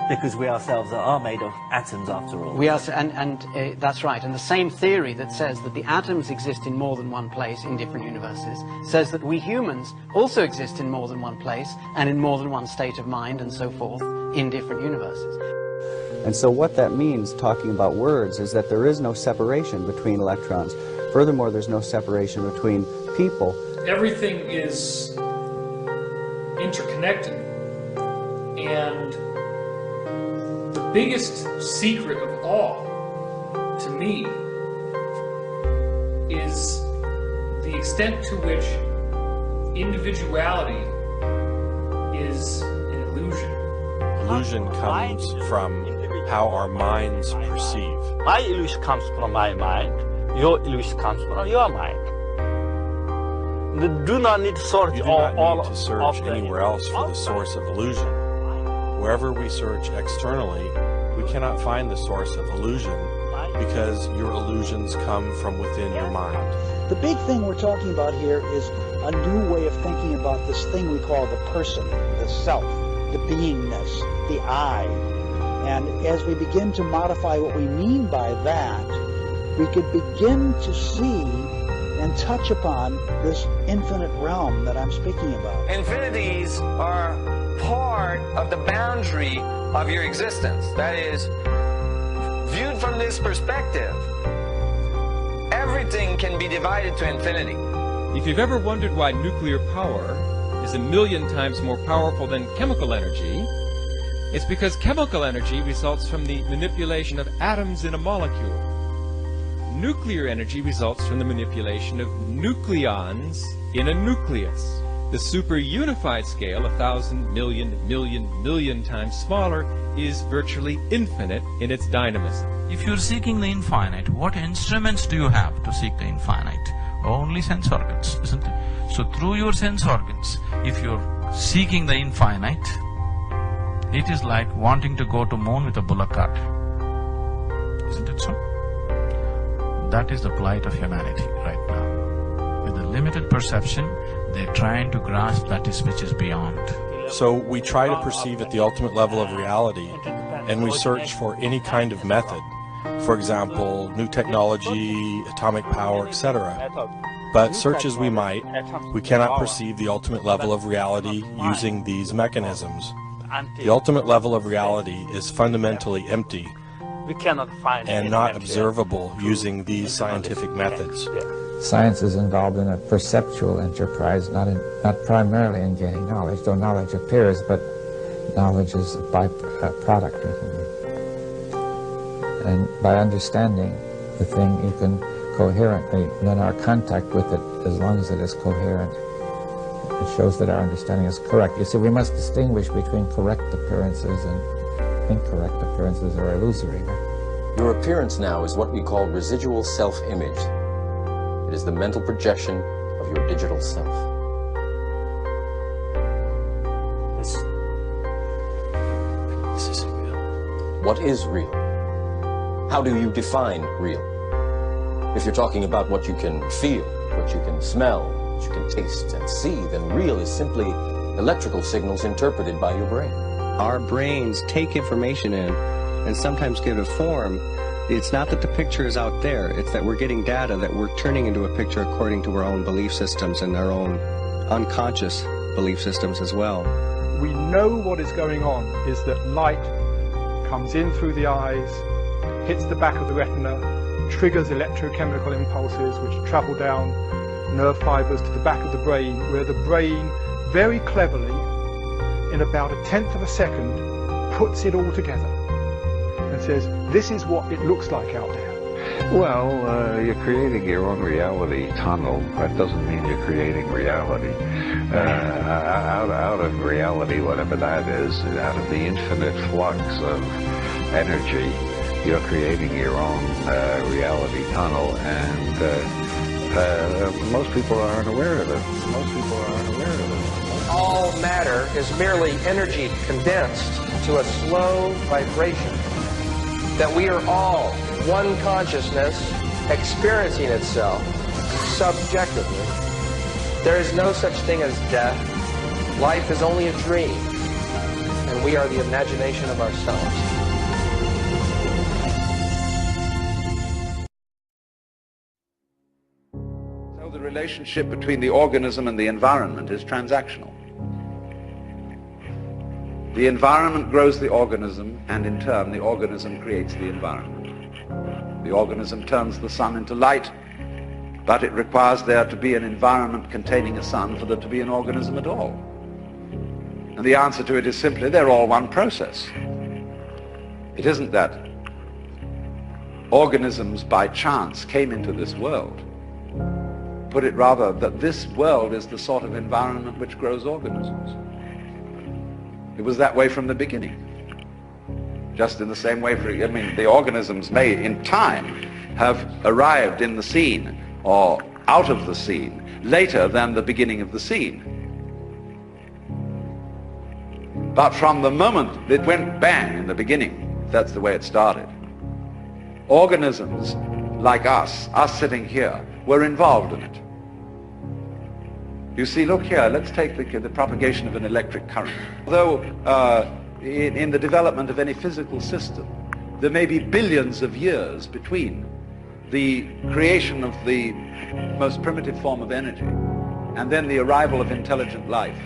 Because we ourselves are made of atoms after all. We are, that's right. And the same theory that says that the atoms exist in more than one place in different universes says that we humans also exist in more than one place and in more than one state of mind and so forth in different universes. And so what that means, talking about words, is that there is no separation between electrons. Furthermore, there's no separation between people. Everything is interconnected, and the biggest secret of all, to me, is the extent to which individuality is an illusion. Illusion comes from how our minds perceive. My illusion comes from my mind. Your illusion comes from your mind. You do not need to search anywhere else for the source of illusion. Wherever we search externally, we cannot find the source of illusion because your illusions come from within your mind. The big thing we're talking about here is a new way of thinking about this thing we call the person, the self, the beingness, the I. And as we begin to modify what we mean by that, we could begin to see and touch upon this infinite realm that I'm speaking about. Infinities are part of the boundary of your existence. That is, viewed from this perspective, everything can be divided to infinity. If you've ever wondered why nuclear power is 1,000,000 times more powerful than chemical energy, it's because chemical energy results from the manipulation of atoms in a molecule. Nuclear energy results from the manipulation of nucleons in a nucleus. The super-unified scale, 1,000 million times smaller, is virtually infinite in its dynamism. If you're seeking the infinite, what instruments do you have to seek the infinite? Only sense organs, isn't it? So through your sense organs, if you're seeking the infinite, it is like wanting to go to moon with a bullock cart. Isn't it so? That is the plight of humanity right now. With a limited perception, they're trying to grasp that which is beyond. So we try to perceive at the ultimate level of reality, and we search for any kind of method. For example, new technology, atomic power, etc. But search as we might, we cannot perceive the ultimate level of reality using these mechanisms. The ultimate level of reality is fundamentally empty and not observable using these scientific methods. Science is involved in a perceptual enterprise, not primarily in gaining knowledge, though knowledge appears, but knowledge is a byproduct. And by understanding the thing, you can coherently, then our contact with it, as long as it is coherent, it shows that our understanding is correct. You see, we must distinguish between correct appearances and incorrect appearances or illusory. Your appearance now is what we call residual self-image. It is the mental projection of your digital self. what is real? How do you define real? If you're talking about what you can feel, what you can smell, what you can taste and see, then real is simply electrical signals interpreted by your brain. Our brains take information in and sometimes give it a form. It's not that the picture is out there, it's that we're getting data that we're turning into a picture according to our own belief systems and our own unconscious belief systems as well. We know what is going on is that light comes in through the eyes, hits the back of the retina, triggers electrochemical impulses which travel down nerve fibers to the back of the brain, where the brain very cleverly, in about 1/10 of a second, puts it all together and says, this is what it looks like out there. Well, you're creating your own reality tunnel. That doesn't mean you're creating reality. Out of reality, whatever that is, out of the infinite flux of energy, you're creating your own reality tunnel, and most people aren't aware of it. Most people aren't aware of it. All matter is merely energy condensed to a slow vibration. That we are all one consciousness experiencing itself subjectively. There is no such thing as death. Life is only a dream, and we are the imagination of ourselves. So the relationship between the organism and the environment is transactional. The environment grows the organism, and in turn the organism creates the environment. The organism turns the sun into light, but it requires there to be an environment containing a sun for there to be an organism at all. And the answer to it is simply they're all one process. It isn't that organisms by chance came into this world. Put it rather that this world is the sort of environment which grows organisms. It was that way from the beginning. Just in the same way, the organisms may, in time, have arrived in the scene or out of the scene later than the beginning of the scene. But from the moment it went bang in the beginning, that's the way it started. Organisms like us sitting here, were involved in it. You see, look here, let's take the propagation of an electric current. Although in the development of any physical system, there may be billions of years between the creation of the most primitive form of energy and then the arrival of intelligent life.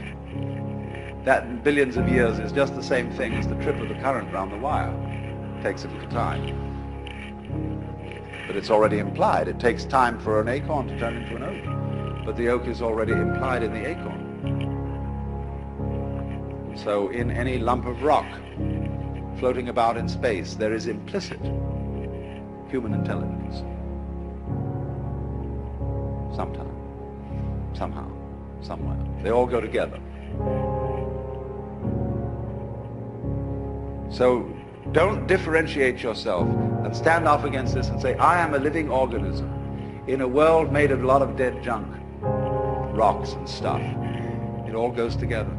That billions of years is just the same thing as the trip of the current round the wire. It takes a little time. But it's already implied. It takes time for an acorn to turn into an oak. But the oak is already implied in the acorn. So in any lump of rock floating about in space, there is implicit human intelligence. Sometime, somehow, somewhere. They all go together. So don't differentiate yourself and stand off against this and say, I am a living organism in a world made of a lot of dead junk, rocks and stuff. It all goes together.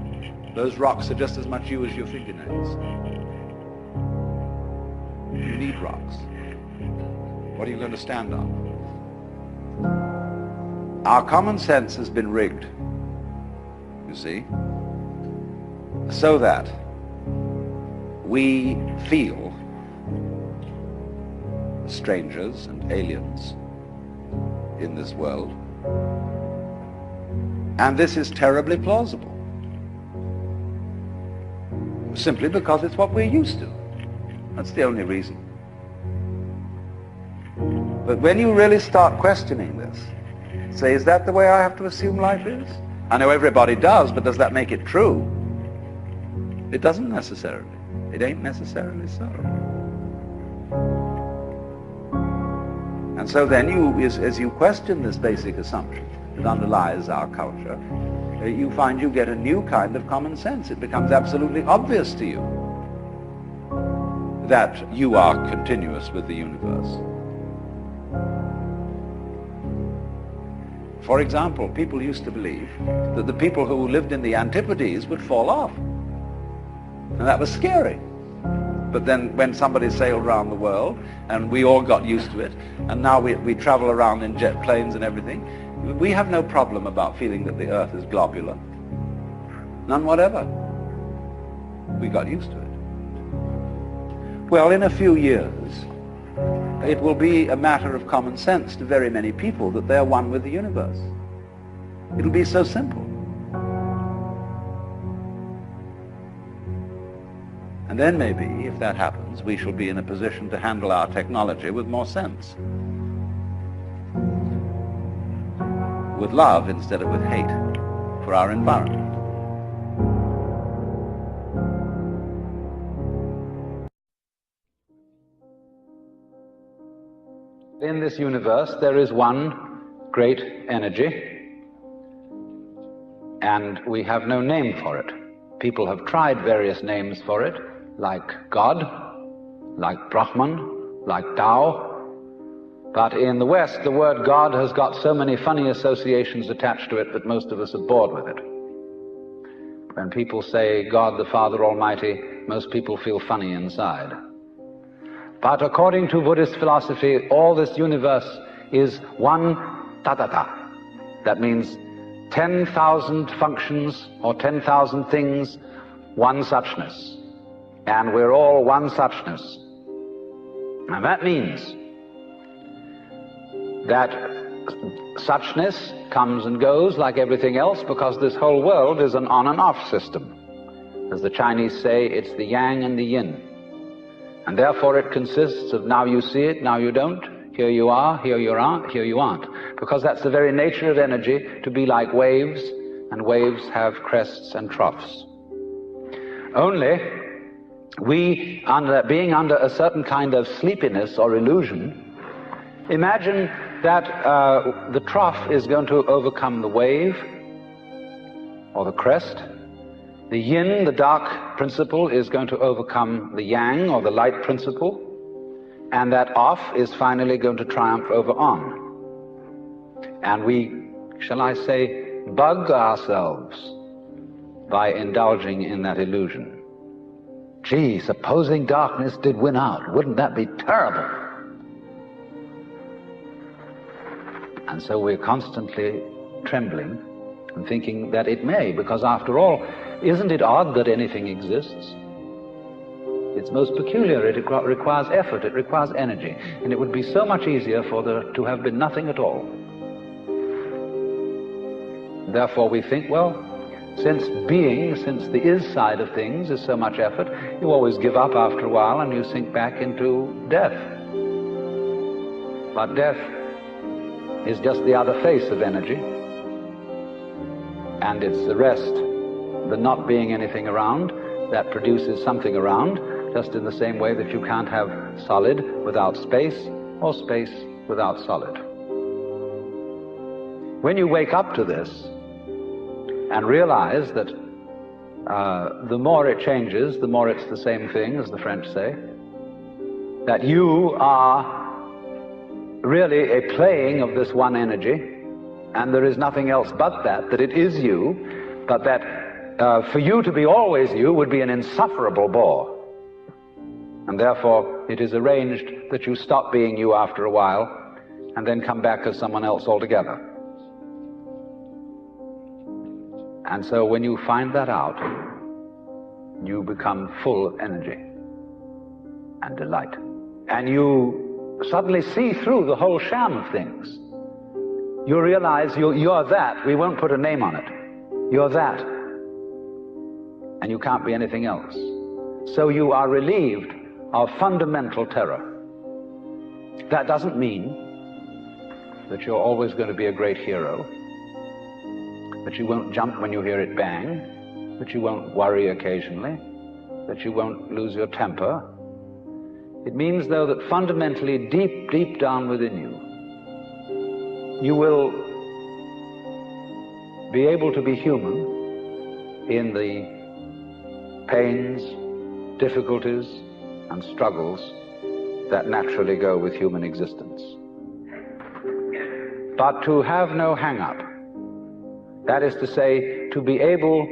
Those rocks are just as much you as your fingernails. You need rocks. What are you going to stand on? Our common sense has been rigged, you see, so that we feel strangers and aliens in this world. And this is terribly plausible, simply because it's what we're used to. That's the only reason. But when you really start questioning this, say, is that the way I have to assume life is? I know everybody does, but does that make it true? It doesn't necessarily. It ain't necessarily so. And so then as you question this basic assumption that underlies our culture, you find you get a new kind of common sense. It becomes absolutely obvious to you that you are continuous with the universe. For example, people used to believe that the people who lived in the Antipodes would fall off. And that was scary. But then when somebody sailed around the world, and we all got used to it, and now we travel around in jet planes and everything, we have no problem about feeling that the Earth is globular. None whatever. We got used to it. Well, in a few years, it will be a matter of common sense to very many people that they're one with the universe. It'll be so simple. And then maybe, if that happens, we shall be in a position to handle our technology with more sense. With love instead of with hate for our environment. In this universe, there is one great energy, and we have no name for it. People have tried various names for it, like God, like Brahman, like Tao. But in the West, the word God has got so many funny associations attached to it that most of us are bored with it. When people say God the Father Almighty, most people feel funny inside. But according to Buddhist philosophy, all this universe is one tathata. That means 10,000 functions or 10,000 things, one suchness. And we're all one suchness. And that means that suchness comes and goes like everything else, because this whole world is an on and off system. As the Chinese say, it's the yang and the yin. And therefore it consists of now you see it, now you don't, here you are, here you aren't, here you aren't. Because that's the very nature of energy, to be like waves, and waves have crests and troughs. Only we, being under a certain kind of sleepiness or illusion, imagine that the trough is going to overcome the wave or the crest. The yin, the dark principle, is going to overcome the yang or the light principle, and that off is finally going to triumph over on. And we, shall I say, bug ourselves by indulging in that illusion. Gee, supposing darkness did win out, wouldn't that be terrible? And so we're constantly trembling and thinking that it may, because after all, isn't it odd that anything exists? It's most peculiar. It requires effort, it requires energy, and it would be so much easier for there to have been nothing at all. Therefore we think, well, since the is side of things is so much effort, you always give up after a while and you sink back into death. But death is just the other face of energy, and it's the rest, the not being anything around, that produces something around, just in the same way that you can't have solid without space, or space without solid. When you wake up to this and realize that the more it changes, the more it's the same thing, as the French say, that you are really a playing of this one energy, and there is nothing else but that it is you, but that for you to be always you would be an insufferable bore. And therefore it is arranged that you stop being you after a while and then come back as someone else altogether. And so when you find that out, you become full of energy and delight. And you suddenly see through the whole sham of things. You realize you're that. We won't put a name on it. You're that. And you can't be anything else. So you are relieved of fundamental terror. That doesn't mean that you're always going to be a great hero, that you won't jump when you hear it bang, that you won't worry occasionally, that you won't lose your temper. It means, though, that fundamentally, deep, deep down within you, you will be able to be human in the pains, difficulties, and struggles that naturally go with human existence. But to have no hang-up, that is to say, to be able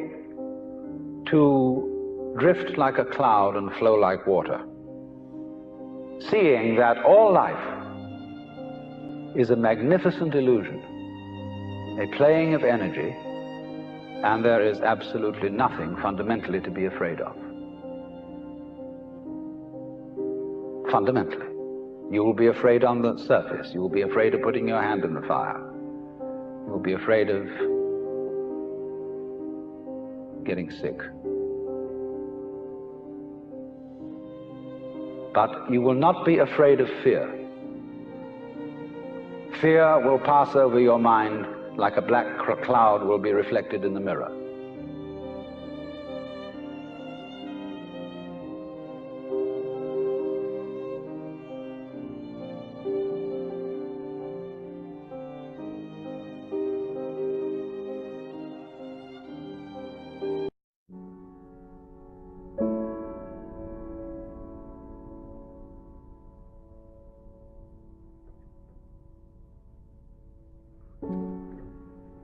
to drift like a cloud and flow like water, seeing that all life is a magnificent illusion, a playing of energy, and there is absolutely nothing fundamentally to be afraid of. Fundamentally. You will be afraid on the surface. You will be afraid of putting your hand in the fire. You will be afraid of getting sick. But you will not be afraid of fear. Fear will pass over your mind like a black cloud will be reflected in the mirror.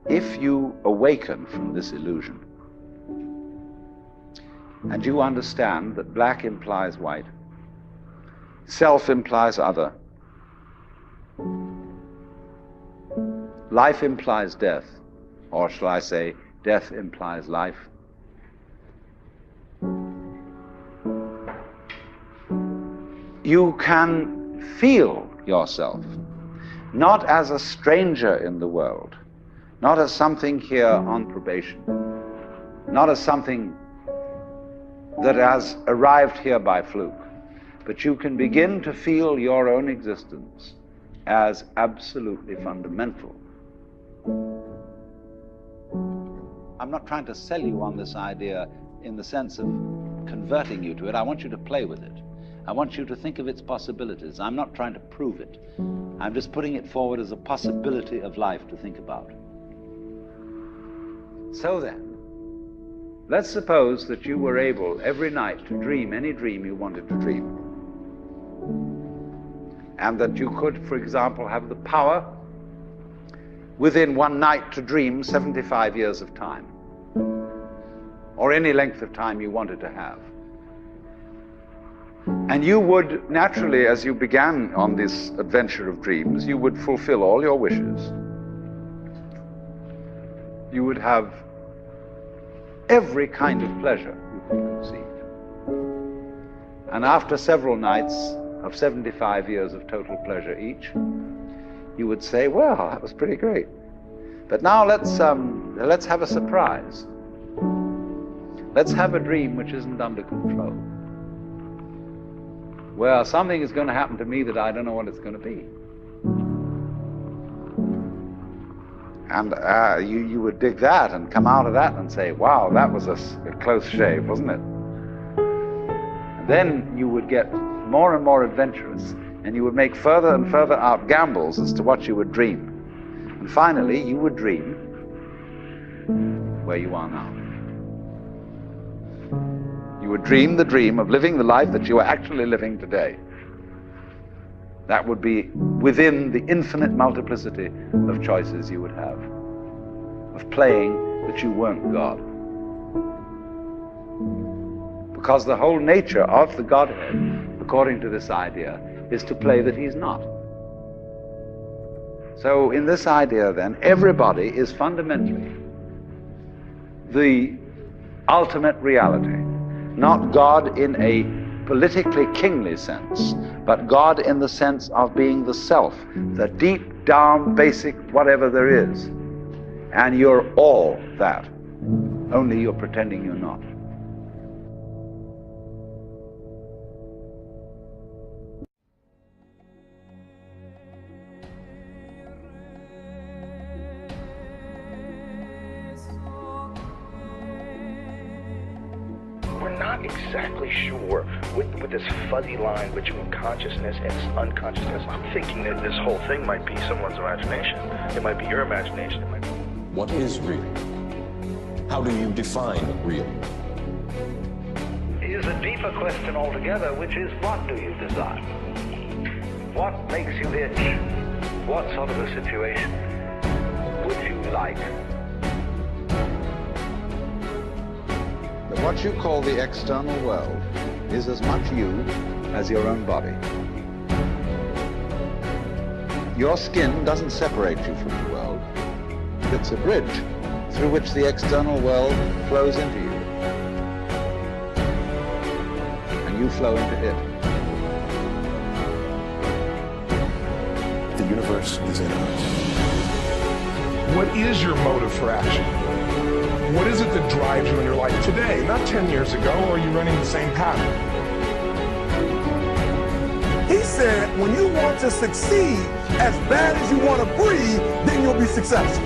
If you awaken from this illusion and you understand that black implies white, self implies other, life implies death, or shall I say, death implies life, you can feel yourself not as a stranger in the world, not as something here on probation, not as something that has arrived here by fluke, but you can begin to feel your own existence as absolutely fundamental. I'm not trying to sell you on this idea in the sense of converting you to it. I want you to play with it. I want you to think of its possibilities. I'm not trying to prove it. I'm just putting it forward as a possibility of life to think about. So then, let's suppose that you were able every night to dream any dream you wanted to dream. And that you could, for example, have the power within one night to dream 75 years of time, or any length of time you wanted to have. And you would naturally, as you began on this adventure of dreams, you would fulfill all your wishes. You would have every kind of pleasure you could conceive. And after several nights of 75 years of total pleasure each, you would say, well, that was pretty great. But now let's have a surprise. Let's have a dream which isn't under control. Well, something is going to happen to me that I don't know what it's going to be. And you would dig that and come out of that and say, wow, that was a close shave, wasn't it? And then you would get more and more adventurous, and you would make further and further out gambles as to what you would dream. And finally, you would dream where you are now. You would dream the dream of living the life that you are actually living today. That would be within the infinite multiplicity of choices you would have, of playing that you weren't God. Because the whole nature of the Godhead, according to this idea, is to play that he's not. So in this idea then, everybody is fundamentally the ultimate reality, not God in a politically kingly sense, but God in the sense of being the self, the deep down basic whatever there is. And you're all that, only you're pretending you're not. We're not exactly sure with this fuzzy line between consciousness and unconsciousness. I'm thinking that this whole thing might be someone's imagination. It might be your imagination. It might be... What is real? How do you define real? It is a deeper question altogether, which is, what do you desire? What makes you itch? What sort of a situation would you like? The What you call the external world is as much you as your own body. Your skin doesn't separate you from the world. It's a bridge through which the external world flows into you. And you flow into it. The universe is in us. What is your motive for action? What is it that drives you in your life today, not 10 years ago, or are you running the same pattern? He said, when you want to succeed as bad as you want to breathe, then you'll be successful.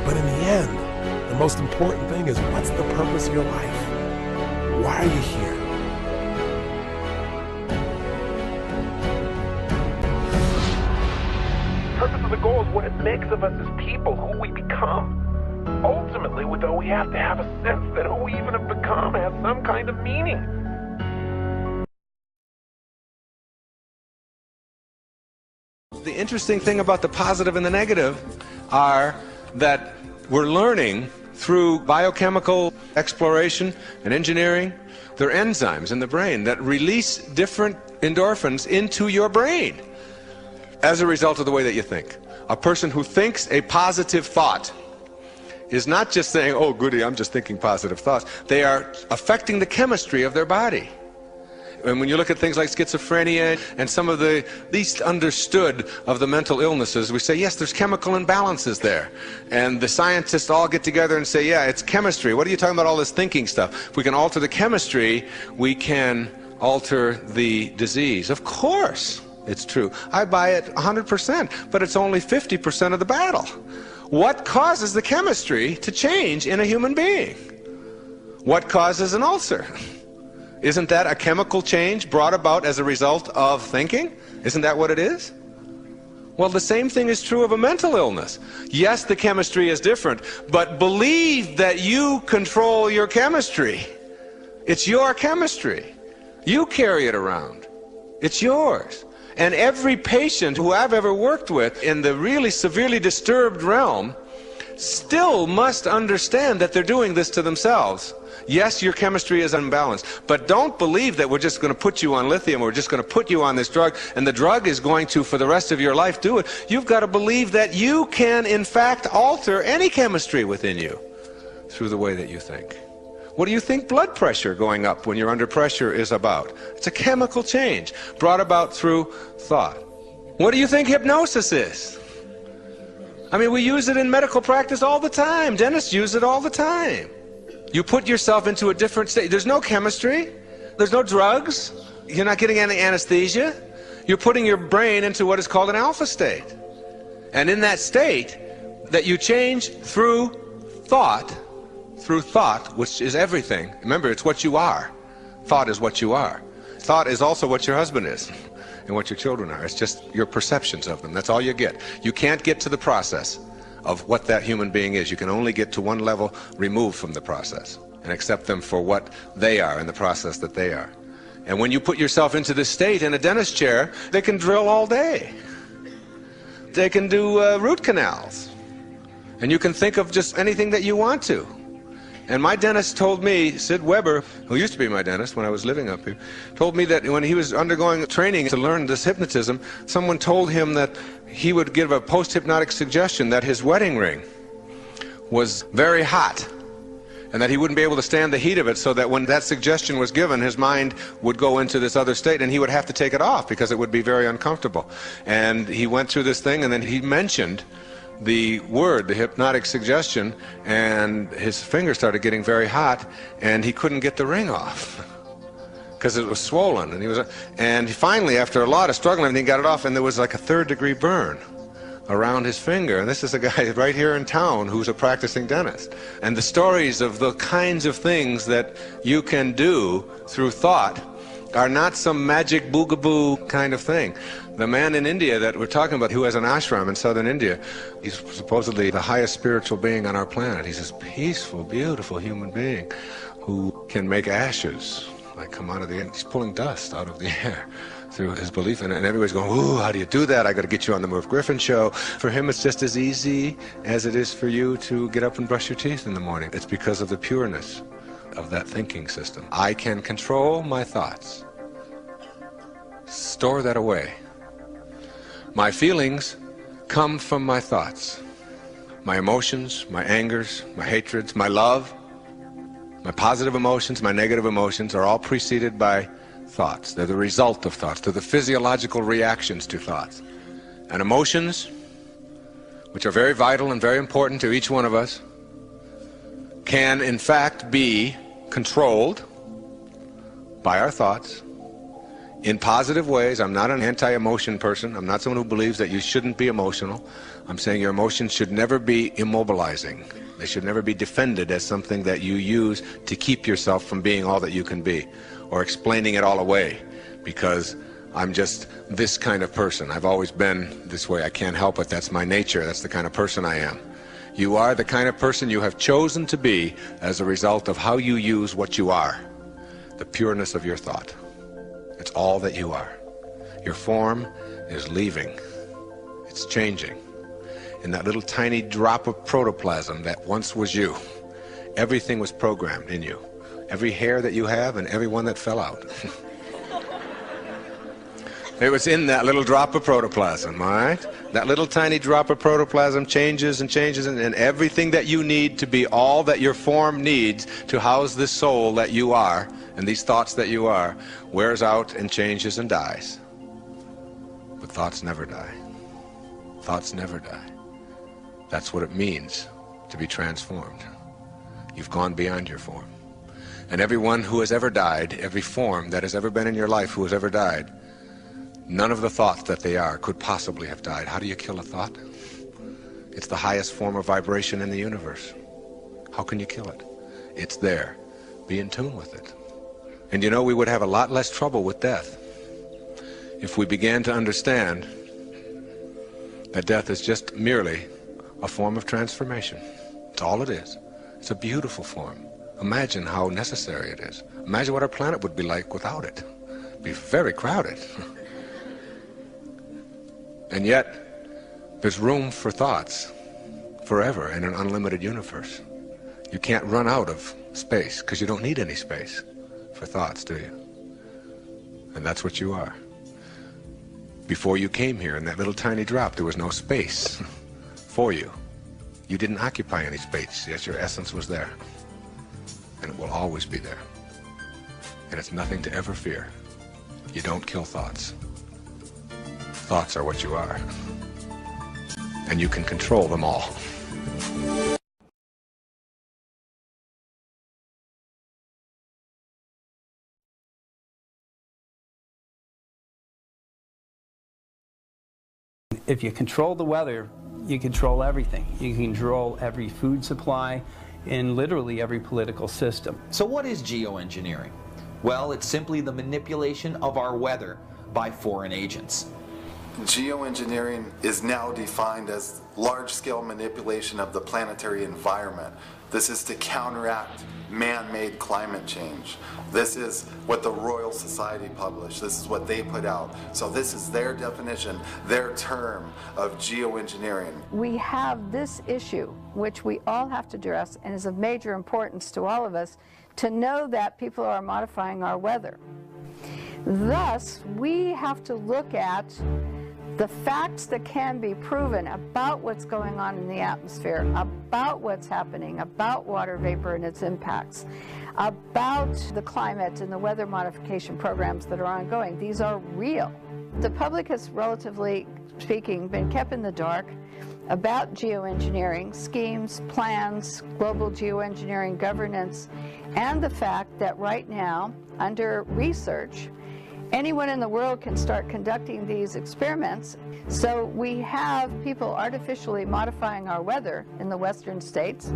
But in the end, the most important thing is, what's the purpose of your life? Why are you here? Purpose of the goal is what it makes of us as people, who we become. Ultimately, though, we have to have a sense that who we even have become has some kind of meaning. The interesting thing about the positive and the negative are that we're learning through biochemical exploration and engineering. There are enzymes in the brain that release different endorphins into your brain as a result of the way that you think. A person who thinks a positive thought is not just saying, oh goody, I'm just thinking positive thoughts. They are affecting the chemistry of their body. And when you look at things like schizophrenia and some of the least understood of the mental illnesses, we say, yes, there's chemical imbalances there. And the scientists all get together and say, yeah, it's chemistry. What are you talking about all this thinking stuff? If we can alter the chemistry, we can alter the disease. Of course, it's true. I buy it 100%, but it's only 50% of the battle. What causes the chemistry to change in a human being? What causes an ulcer? Isn't that a chemical change brought about as a result of thinking? Isn't that what it is? Well, the same thing is true of a mental illness. Yes, the chemistry is different, but believe that you control your chemistry. It's your chemistry. You carry it around. It's yours. And every patient who I've ever worked with in the really severely disturbed realm still must understand that they're doing this to themselves. Yes, your chemistry is unbalanced, but don't believe that we're just going to put you on lithium, or we're just going to put you on this drug, and the drug is going to, for the rest of your life, do it. You've got to believe that you can, in fact, alter any chemistry within you through the way that you think. What do you think blood pressure going up when you're under pressure is about? It's a chemical change brought about through thought. What do you think hypnosis is? I mean, we use it in medical practice all the time. Dentists use it all the time. You put yourself into a different state. There's no chemistry. There's no drugs. You're not getting any anesthesia. You're putting your brain into what is called an alpha state. And in that state, that you change through thought, which is everything. Remember, it's what you are. Thought is what you are. Thought is also what your husband is and what your children are. It's just your perceptions of them. That's all you get. You can't get to the process of what that human being is. You can only get to one level removed from the process and accept them for what they are in the process that they are. And when you put yourself into this state in a dentist chair, they can drill all day. They can do root canals. And you can think of just anything that you want to. And my dentist told me, Sid Weber, who used to be my dentist when I was living up here, told me that when he was undergoing training to learn this hypnotism, someone told him that he would give a post-hypnotic suggestion that his wedding ring was very hot and that he wouldn't be able to stand the heat of it, so that when that suggestion was given, his mind would go into this other state and he would have to take it off because it would be very uncomfortable. And he went through this thing, and then he mentioned the word, the hypnotic suggestion, and his finger started getting very hot, and he couldn't get the ring off because it was swollen. And he finally, after a lot of struggling, he got it off, and there was like a 3rd-degree burn around his finger. And this is a guy right here in town who's a practicing dentist. And the stories of the kinds of things that you can do through thought are not some magic boogaboo kind of thing. The man in India that we're talking about, who has an ashram in southern India, he's supposedly the highest spiritual being on our planet. He's this peaceful, beautiful human being who can make ashes like come out of the air. He's pulling dust out of the air. through his belief in it. And everybody's going, ooh, how do you do that? I got to get you on the Merv Griffin show. For him, it's just as easy as it is for you to get up and brush your teeth in the morning. It's because of the pureness of that thinking system. I can control my thoughts. Store that away. My feelings come from my thoughts. My emotions, my angers, my hatreds, my love, my positive emotions, my negative emotions are all preceded by thoughts. They're the result of thoughts. They're the physiological reactions to thoughts. And emotions, which are very vital and very important to each one of us, can in fact be controlled by our thoughts in positive ways. I'm not an anti-emotion person. I'm not someone who believes that you shouldn't be emotional. I'm saying your emotions should never be immobilizing. They should never be defended as something that you use to keep yourself from being all that you can be, or explaining it all away because I'm just this kind of person. I've always been this way. I can't help it. That's my nature. That's the kind of person I am. You are the kind of person you have chosen to be as a result of how you use what you are, the pureness of your thought. It's all that you are. Your form is leaving. It's changing. In that little tiny drop of protoplasm that once was you, everything was programmed in you. Every hair that you have and every one that fell out. It was in that little drop of protoplasm, all right? That little tiny drop of protoplasm changes and changes, and everything that you need to be all that your form needs to house this soul that you are, and these thoughts that you are, wears out and changes and dies. But thoughts never die. Thoughts never die. That's what it means to be transformed. You've gone beyond your form. And everyone who has ever died, every form that has ever been in your life who has ever died, none of the thoughts that they are could possibly have died. How do you kill a thought? It's the highest form of vibration in the universe. How can you kill it? It's there. Be in tune with it. And you know, we would have a lot less trouble with death if we began to understand that death is just merely a form of transformation. It's all it is. It's a beautiful form. Imagine how necessary it is. Imagine what our planet would be like without it. It'd be very crowded. And yet, there's room for thoughts forever in an unlimited universe. You can't run out of space because you don't need any space for thoughts, do you? And that's what you are. Before you came here in that little tiny drop, there was no space for you. You didn't occupy any space, yet your essence was there. And it will always be there. And it's nothing to ever fear. You don't kill thoughts. Thoughts are what you are. And you can control them all. If you control the weather, you control everything. You can control every food supply in literally every political system. So what is geoengineering? Well, it's simply the manipulation of our weather by foreign agents. Geoengineering is now defined as large-scale manipulation of the planetary environment. This is to counteract man-made climate change. This is what the Royal Society published. This is what they put out. So this is their definition, their term of geoengineering. We have this issue, which we all have to address and is of major importance to all of us, to know that people are modifying our weather. Thus, we have to look at the facts that can be proven about what's going on in the atmosphere, about what's happening, about water vapor and its impacts, about the climate and the weather modification programs that are ongoing. These are real. The public has, relatively speaking, been kept in the dark about geoengineering, schemes, plans, global geoengineering governance, and the fact that right now, under research, anyone in the world can start conducting these experiments. So we have people artificially modifying our weather in the western states.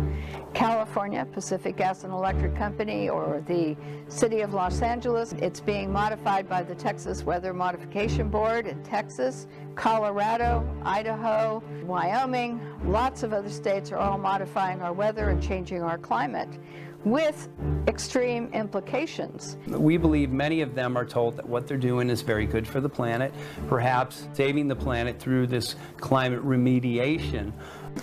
California, Pacific Gas and Electric Company, or the city of Los Angeles. It's being modified by the Texas Weather Modification Board in Texas. Colorado, Idaho, Wyoming, lots of other states are all modifying our weather and changing our climate. with extreme implications. We believe many of them are told that what they're doing is very good for the planet, perhaps saving the planet through this climate remediation.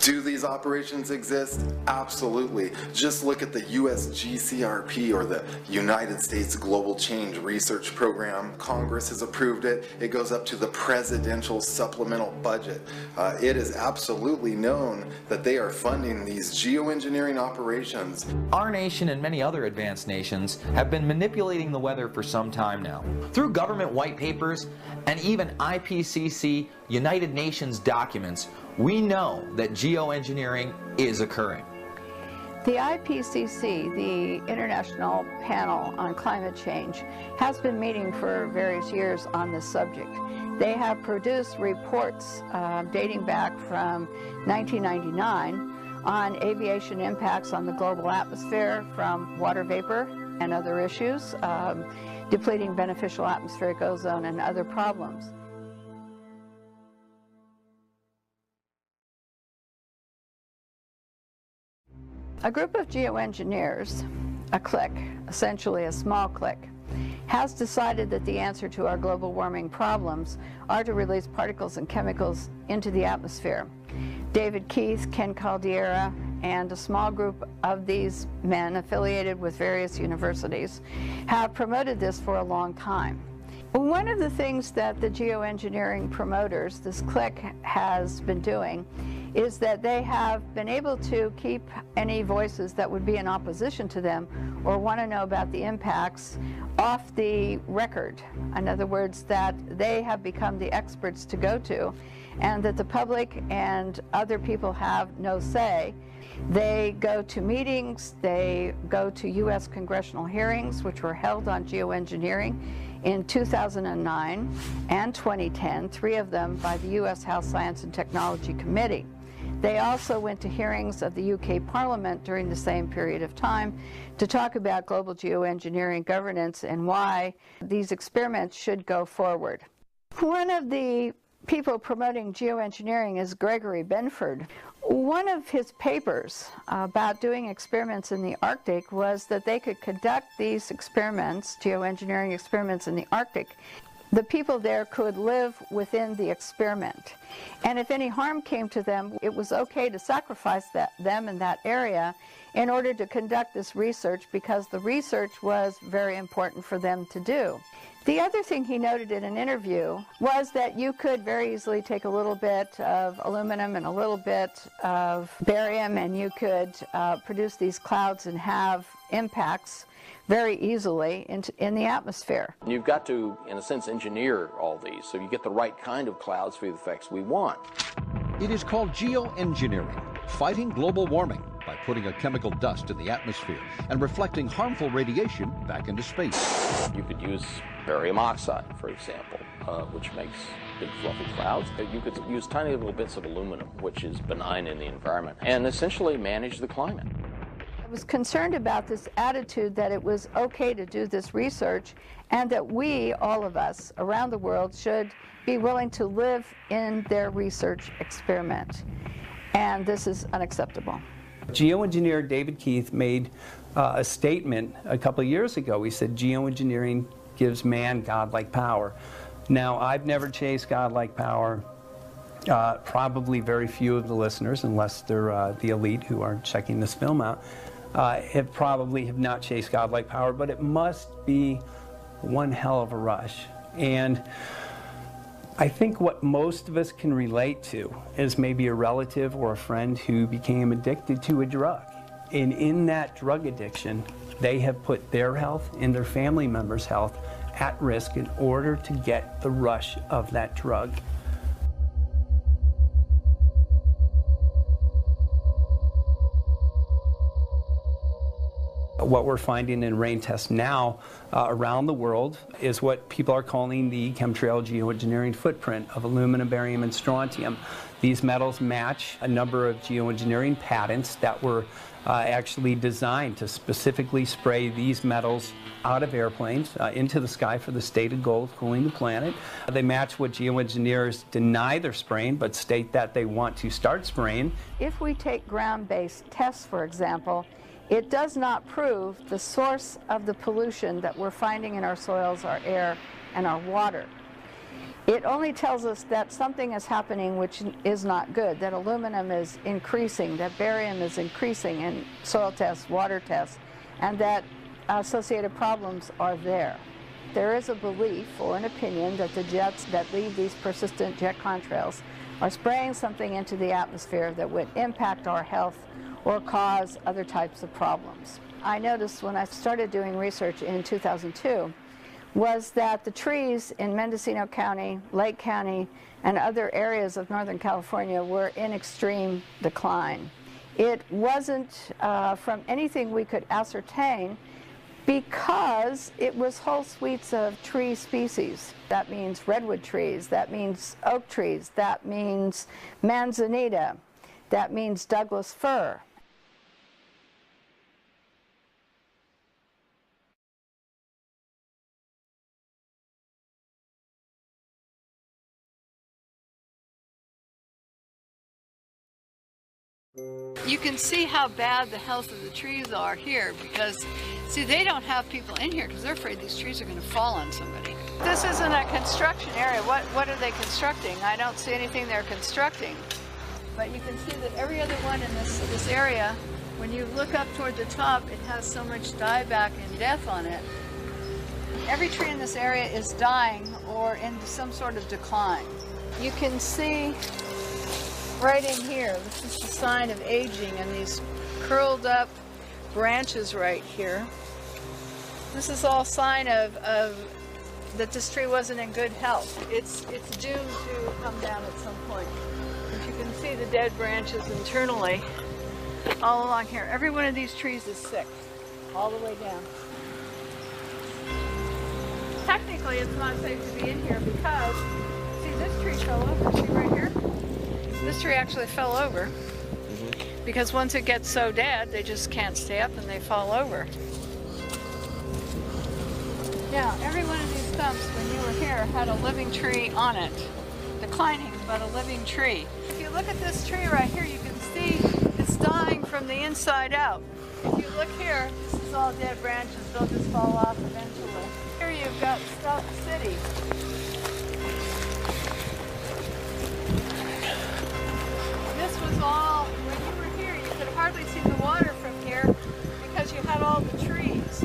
Do these operations exist? Absolutely. Just look at the US GCRP, or the United States Global Change Research Program. Congress has approved it. It goes up to the presidential supplemental budget. It is absolutely known that they are funding these geoengineering operations. Our nation and many other advanced nations have been manipulating the weather for some time now. Through government white papers and even IPCC United Nations documents, we know that geoengineering is occurring. The IPCC, the International Panel on Climate Change, has been meeting for various years on this subject. They have produced reports dating back from 1999 on aviation impacts on the global atmosphere from water vapor and other issues, depleting beneficial atmospheric ozone and other problems. A group of geoengineers, a clique, essentially a small clique, has decided that the answer to our global warming problems are to release particles and chemicals into the atmosphere. David Keith, Ken Caldeira, and a small group of these men affiliated with various universities have promoted this for a long time. One of the things that the geoengineering promoters, this clique, has been doing is that they have been able to keep any voices that would be in opposition to them or want to know about the impacts off the record. In other words, that they have become the experts to go to, and that the public and other people have no say. They go to meetings, they go to U.S. congressional hearings, which were held on geoengineering in 2009 and 2010, 3 of them by the U.S. House Science and Technology Committee. They also went to hearings of the UK Parliament during the same period of time to talk about global geoengineering governance and why these experiments should go forward. One of the people promoting geoengineering is Gregory Benford. One of his papers about doing experiments in the Arctic was that they could conduct these experiments, geoengineering experiments in the Arctic. The people there could live within the experiment. And if any harm came to them, it was okay to sacrifice them in that area in order to conduct this research, because the research was very important for them to do. The other thing he noted in an interview was that you could very easily take a little bit of aluminum and a little bit of barium, and you could produce these clouds and have impacts very easily in the atmosphere. You've got to, in a sense, engineer all these so you get the right kind of clouds for the effects we want. It is called geoengineering, fighting global warming by putting a chemical dust in the atmosphere and reflecting harmful radiation back into space. You could use barium oxide, for example, which makes big fluffy clouds. You could use tiny little bits of aluminum, which is benign in the environment, and essentially manage the climate. I was concerned about this attitude that it was okay to do this research, and that we, all of us around the world, should be willing to live in their research experiment. And this is unacceptable. Geoengineer David Keith made a statement a couple of years ago. He said geoengineering gives man godlike power. Now, I've never chased godlike power. Probably very few of the listeners, unless they're the elite who are checking this film out, have not chased godlike power, but it must be one hell of a rush. And I think what most of us can relate to is maybe a relative or a friend who became addicted to a drug. And in that drug addiction, they have put their health and their family members' health at risk in order to get the rush of that drug. What we're finding in rain tests now around the world is what people are calling the chemtrail geoengineering footprint of aluminum, barium, and strontium. These metals match a number of geoengineering patents that were actually designed to specifically spray these metals out of airplanes into the sky for the stated goal of cooling the planet. They match what geoengineers deny they're spraying, but state that they want to start spraying. If we take ground-based tests, for example, It does not prove the source of the pollution that we're finding in our soils, our air, and our water. It only tells us that something is happening which is not good, that aluminum is increasing, that barium is increasing in soil tests, water tests, and that associated problems are there. There is a belief or an opinion that the jets that leave these persistent jet contrails are spraying something into the atmosphere that would impact our health or cause other types of problems. I noticed when I started doing research in 2002 was that the trees in Mendocino County, Lake County, and other areas of Northern California were in extreme decline. It wasn't from anything we could ascertain because it was whole suites of tree species. That means redwood trees, that means oak trees, that means manzanita, that means Douglas fir. You can see how bad the health of the trees are here because, see, they don't have people in here because they're afraid these trees are going to fall on somebody. This isn't a construction area. What are they constructing? I don't see anything they're constructing. But you can see that every other one in this area, when you look up toward the top, it has so much dieback and death on it. Every tree in this area is dying or in some sort of decline. You can see right in here, this is the sign of aging and these curled up branches right here. This is all sign of that this tree wasn't in good health. It's doomed to come down at some point. As you can see the dead branches internally all along here. Every one of these trees is sick, all the way down. Technically it's not safe to be in here because, see, this tree fell over, see right here? This tree actually fell over because once it gets so dead, they just can't stay up and they fall over. Now, every one of these stumps, when you were here, had a living tree on it. Declining, but a living tree. If you look at this tree right here, you can see it's dying from the inside out. If you look here, this is all dead branches. They'll just fall off eventually. Here you've got Stuff City. This was all, when you were here, you could hardly see the water from here because you had all the trees.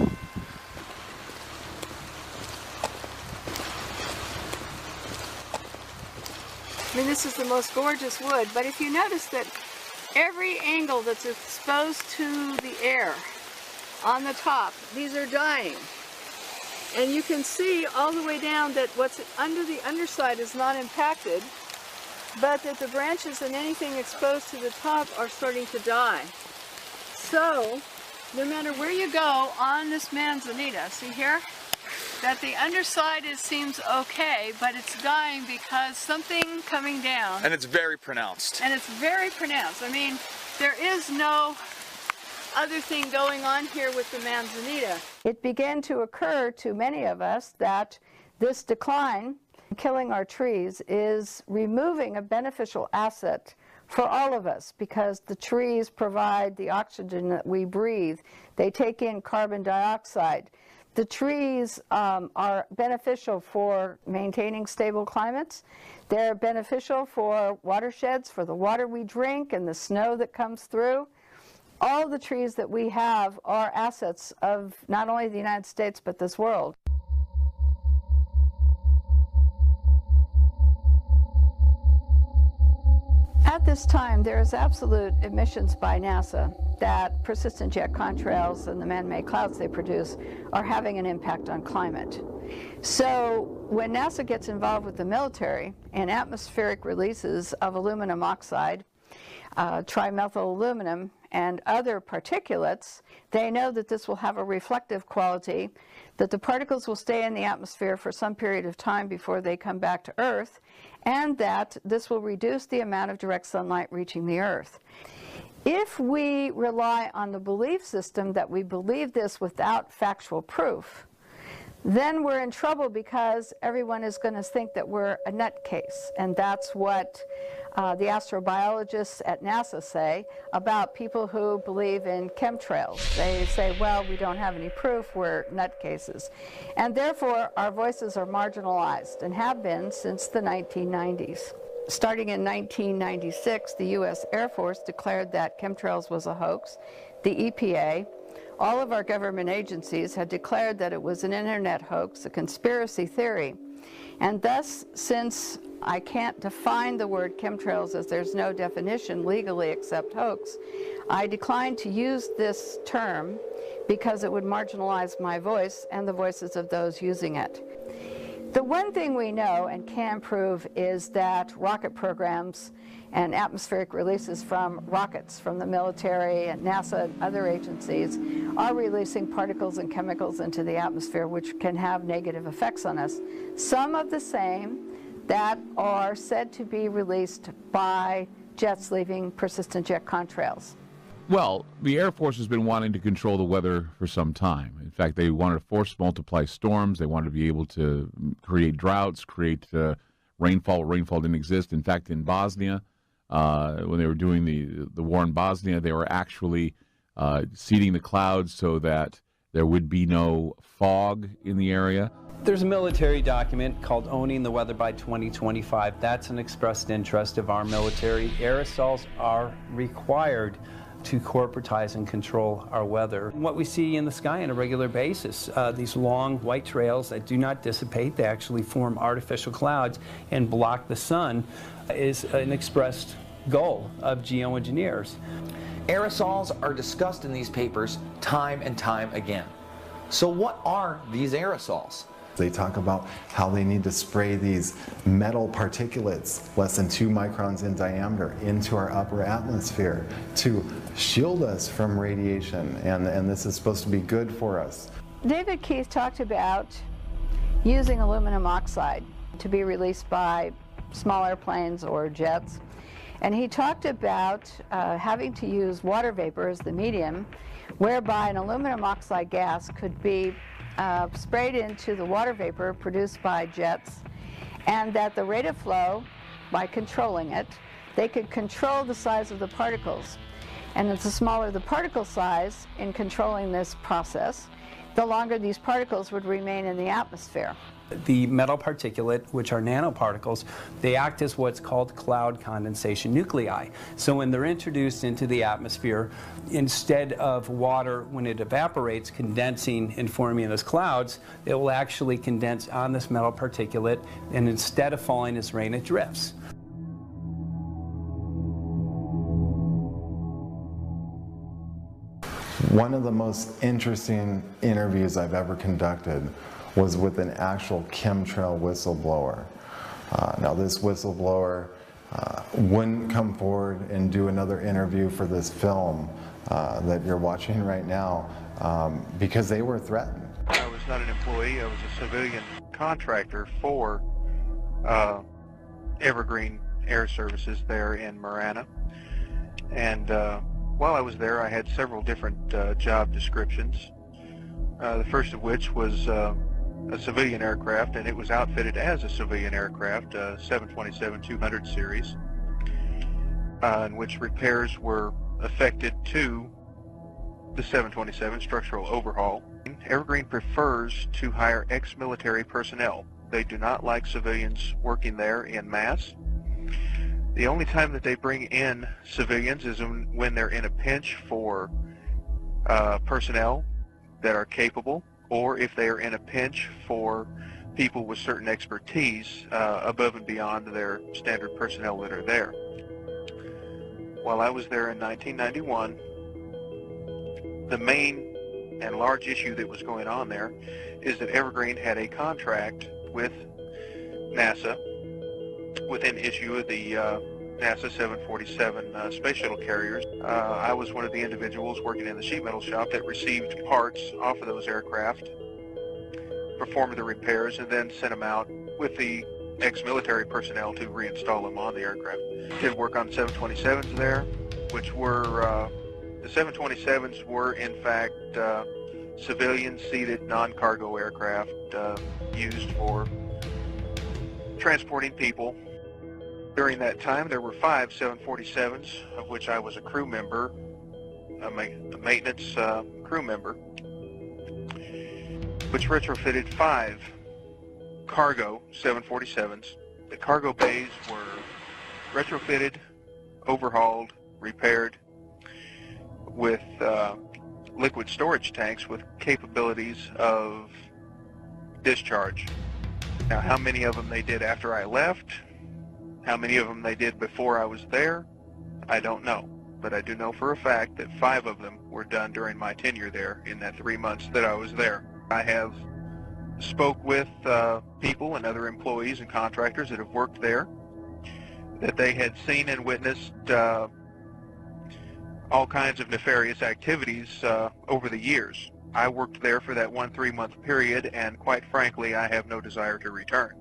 I mean, this is the most gorgeous wood, but if you notice that every angle that's exposed to the air on the top, these are dying. And you can see all the way down that what's under the underside is not impacted, but that the branches and anything exposed to the top are starting to die. So, no matter where you go on this manzanita, see here? That the underside seems okay, but it's dying because something coming down. And it's very pronounced. And it's very pronounced. I mean, there is no other thing going on here with the manzanita. It began to occur to many of us that this decline, killing our trees, is removing a beneficial asset for all of us because the trees provide the oxygen that we breathe. They take in carbon dioxide. The trees are beneficial for maintaining stable climates. They're beneficial for watersheds, for the water we drink and the snow that comes through. All the trees that we have are assets of not only the United States, but this world. At this time, there is absolute admissions by NASA that persistent jet contrails and the man-made clouds they produce are having an impact on climate. So when NASA gets involved with the military in atmospheric releases of aluminum oxide, trimethyl aluminum, and other particulates, they know that this will have a reflective quality, that the particles will stay in the atmosphere for some period of time before they come back to Earth, and that this will reduce the amount of direct sunlight reaching the Earth. If we rely on the belief system that we believe this without factual proof, then we're in trouble because everyone is going to think that we're a nutcase, and that's what the astrobiologists at NASA say about people who believe in chemtrails. They say, well, we don't have any proof, we're nutcases. And therefore, our voices are marginalized and have been since the 1990s. Starting in 1996, the U.S. Air Force declared that chemtrails was a hoax. The EPA, all of our government agencies had declared that it was an internet hoax, a conspiracy theory. And thus, since I can't define the word chemtrails as there's no definition legally except hoax, I declined to use this term because it would marginalize my voice and the voices of those using it. The one thing we know and can prove is that rocket programs and atmospheric releases from rockets from the military and NASA and other agencies are releasing particles and chemicals into the atmosphere which can have negative effects on us. Some of the same that are said to be released by jets leaving persistent jet contrails. Well, the Air Force has been wanting to control the weather for some time. In fact, they wanted to force multiply storms. They wanted to be able to create droughts, create rainfall. Rainfall didn't exist. In fact, in Bosnia, when they were doing the war in Bosnia, they were actually seeding the clouds so that there would be no fog in the area. There's a military document called Owning the Weather by 2025. That's an expressed interest of our military. Aerosols are required to corporatize and control our weather. What we see in the sky on a regular basis, these long white trails that do not dissipate, they actually form artificial clouds and block the sun, is an expressed goal of geoengineers. Aerosols are discussed in these papers time and time again. So what are these aerosols? They talk about how they need to spray these metal particulates less than 2 microns in diameter into our upper atmosphere to shield us from radiation, and this is supposed to be good for us. David Keith talked about using aluminum oxide to be released by small airplanes or jets, and he talked about having to use water vapor as the medium, whereby an aluminum oxide gas could be sprayed into the water vapor produced by jets, and that the rate of flow, by controlling it, they could control the size of the particles. And the smaller the particle size in controlling this process, the longer these particles would remain in the atmosphere. The metal particulate, which are nanoparticles, they act as what's called cloud condensation nuclei. So when they're introduced into the atmosphere, instead of water, when it evaporates, condensing and forming as clouds, it will actually condense on this metal particulate, and instead of falling as rain, it drifts. One of the most interesting interviews I've ever conducted was with an actual chemtrail whistleblower. Now this whistleblower wouldn't come forward and do another interview for this film that you're watching right now because they were threatened. I was not an employee, I was a civilian contractor for Evergreen Air Services there in Marana. And while I was there, I had several different job descriptions. The first of which was a civilian aircraft, and it was outfitted as a civilian aircraft, 727-200 series, in which repairs were effected to the 727 structural overhaul. Evergreen prefers to hire ex-military personnel. They do not like civilians working there en masse. The only time that they bring in civilians is when they're in a pinch for personnel that are capable, or if they are in a pinch for people with certain expertise above and beyond their standard personnel that are there. While I was there in 1991, the main and large issue that was going on there is that Evergreen had a contract with NASA with an issue of the NASA 747 space shuttle carriers. I was one of the individuals working in the sheet metal shop that received parts off of those aircraft, performed the repairs, and then sent them out with the ex-military personnel to reinstall them on the aircraft. Did work on 727s there, which were, the 727s were in fact civilian-seated non-cargo aircraft used for transporting people During that time, there were 5 747s, of which I was a crew member, a maintenance crew member, which retrofitted 5 cargo 747s. The cargo bays were retrofitted, overhauled, repaired with liquid storage tanks with capabilities of discharge. Now, how many of them they did after I left, how many of them they did before I was there, I don't know. But I do know for a fact that 5 of them were done during my tenure there in that 3 months that I was there. I have spoke with people and other employees and contractors that have worked there, that they had seen and witnessed all kinds of nefarious activities over the years. I worked there for that 1 3-month period, and quite frankly, I have no desire to return.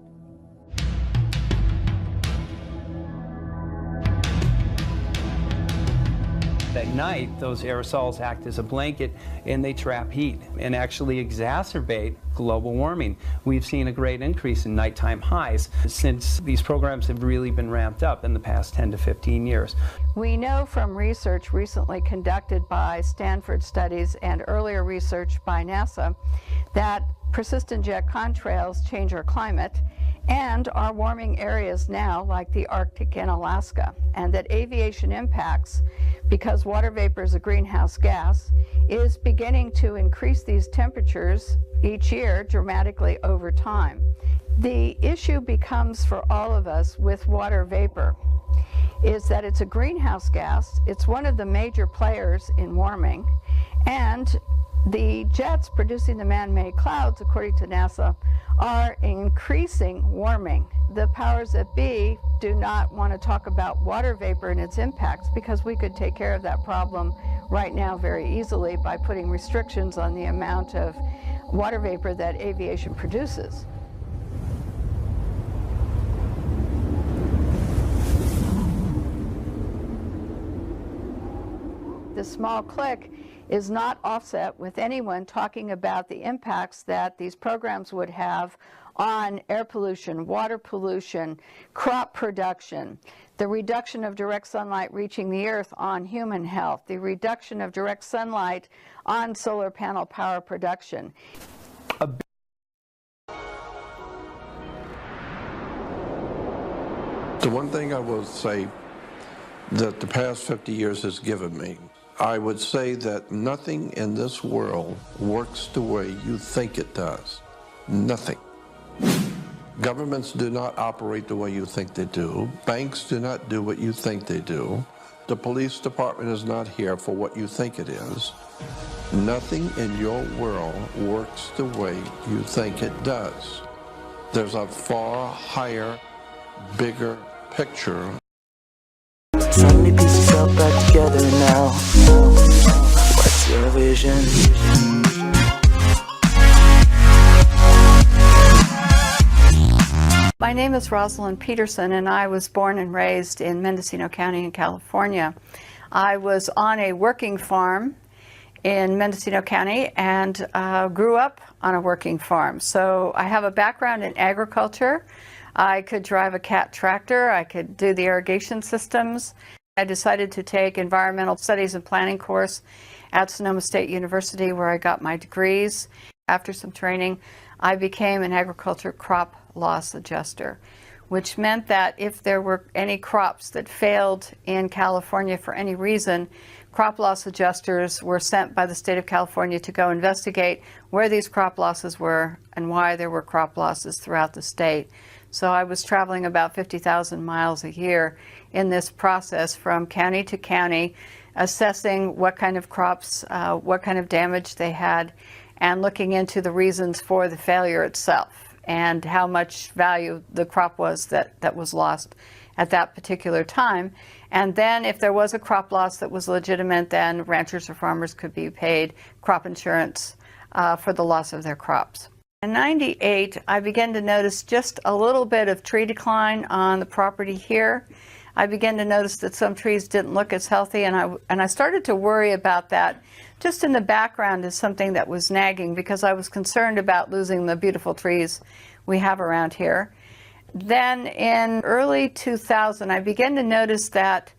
At night, those aerosols act as a blanket and they trap heat and actually exacerbate global warming. We've seen a great increase in nighttime highs since these programs have really been ramped up in the past 10 to 15 years. We know from research recently conducted by Stanford Studies and earlier research by NASA that persistent jet contrails change our climate and are warming areas now like the Arctic and Alaska, and that aviation impacts, because water vapor is a greenhouse gas, is beginning to increase these temperatures each year dramatically over time. The issue becomes for all of us with water vapor is that it's a greenhouse gas, it's one of the major players in warming, and the jets producing the man-made clouds, according to NASA, are increasing warming. The powers that be do not want to talk about water vapor and its impacts because we could take care of that problem right now very easily by putting restrictions on the amount of water vapor that aviation produces. This small click is not offset with anyone talking about the impacts that these programs would have on air pollution, water pollution, crop production, the reduction of direct sunlight reaching the earth on human health, the reduction of direct sunlight on solar panel power production. The one thing I will say that the past 50 years has given me, I would say that nothing in this world works the way you think it does. Nothing. Governments do not operate the way you think they do. Banks do not do what you think they do. The police department is not here for what you think it is. Nothing in your world works the way you think it does. There's a far higher, bigger picture. So many pieces all back together now. What's your vision? My name is Rosalind Peterson, and I was born and raised in Mendocino County in California. I was on a working farm in Mendocino County and grew up on a working farm. So I have a background in agriculture. I could drive a Cat tractor. I could do the irrigation systems. I decided to take environmental studies and planning course at Sonoma State University, where I got my degrees. After some training, I became an agriculture crop loss adjuster, which meant that if there were any crops that failed in California for any reason, crop loss adjusters were sent by the state of California to go investigate where these crop losses were and why there were crop losses throughout the state. So I was traveling about 50,000 miles a year in this process from county to county, assessing what kind of crops, what kind of damage they had, and looking into the reasons for the failure itself and how much value the crop was that was lost at that particular time. And then if there was a crop loss that was legitimate, then ranchers or farmers could be paid crop insurance for the loss of their crops. In '98, I began to notice just a little bit of tree decline on the property here. I began to notice that some trees didn't look as healthy, and I started to worry about that just in the background as something that was nagging, because I was concerned about losing the beautiful trees we have around here. Then in early 2000, I began to notice that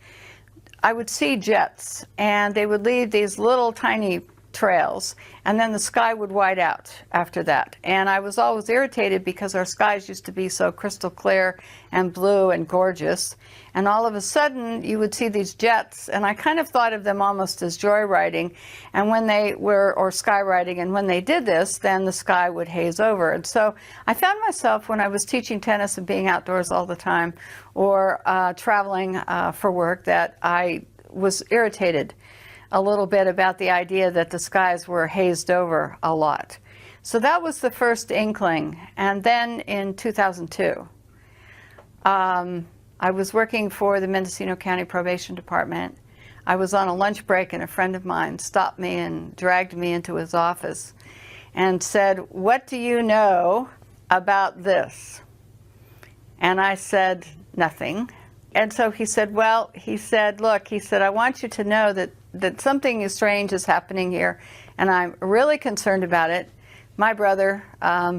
I would see jets, and they would leave these little tiny trails, and then the sky would white out after that. And I was always irritated because our skies used to be so crystal clear and blue and gorgeous, and all of a sudden you would see these jets, and I kind of thought of them almost as joyriding, and when they were, or skywriting, and when they did this, then the sky would haze over. And so I found myself, when I was teaching tennis and being outdoors all the time, or traveling for work, that I was irritated a little bit about the idea that the skies were hazed over a lot. So that was the first inkling. And then in 2002, I was working for the Mendocino County Probation Department. I was on a lunch break, and a friend of mine stopped me and dragged me into his office and said, "What do you know about this?" And I said, "Nothing." And so he said, "Well," he said, "look," he said, "I want you to know that something strange is happening here, and I'm really concerned about it. My brother,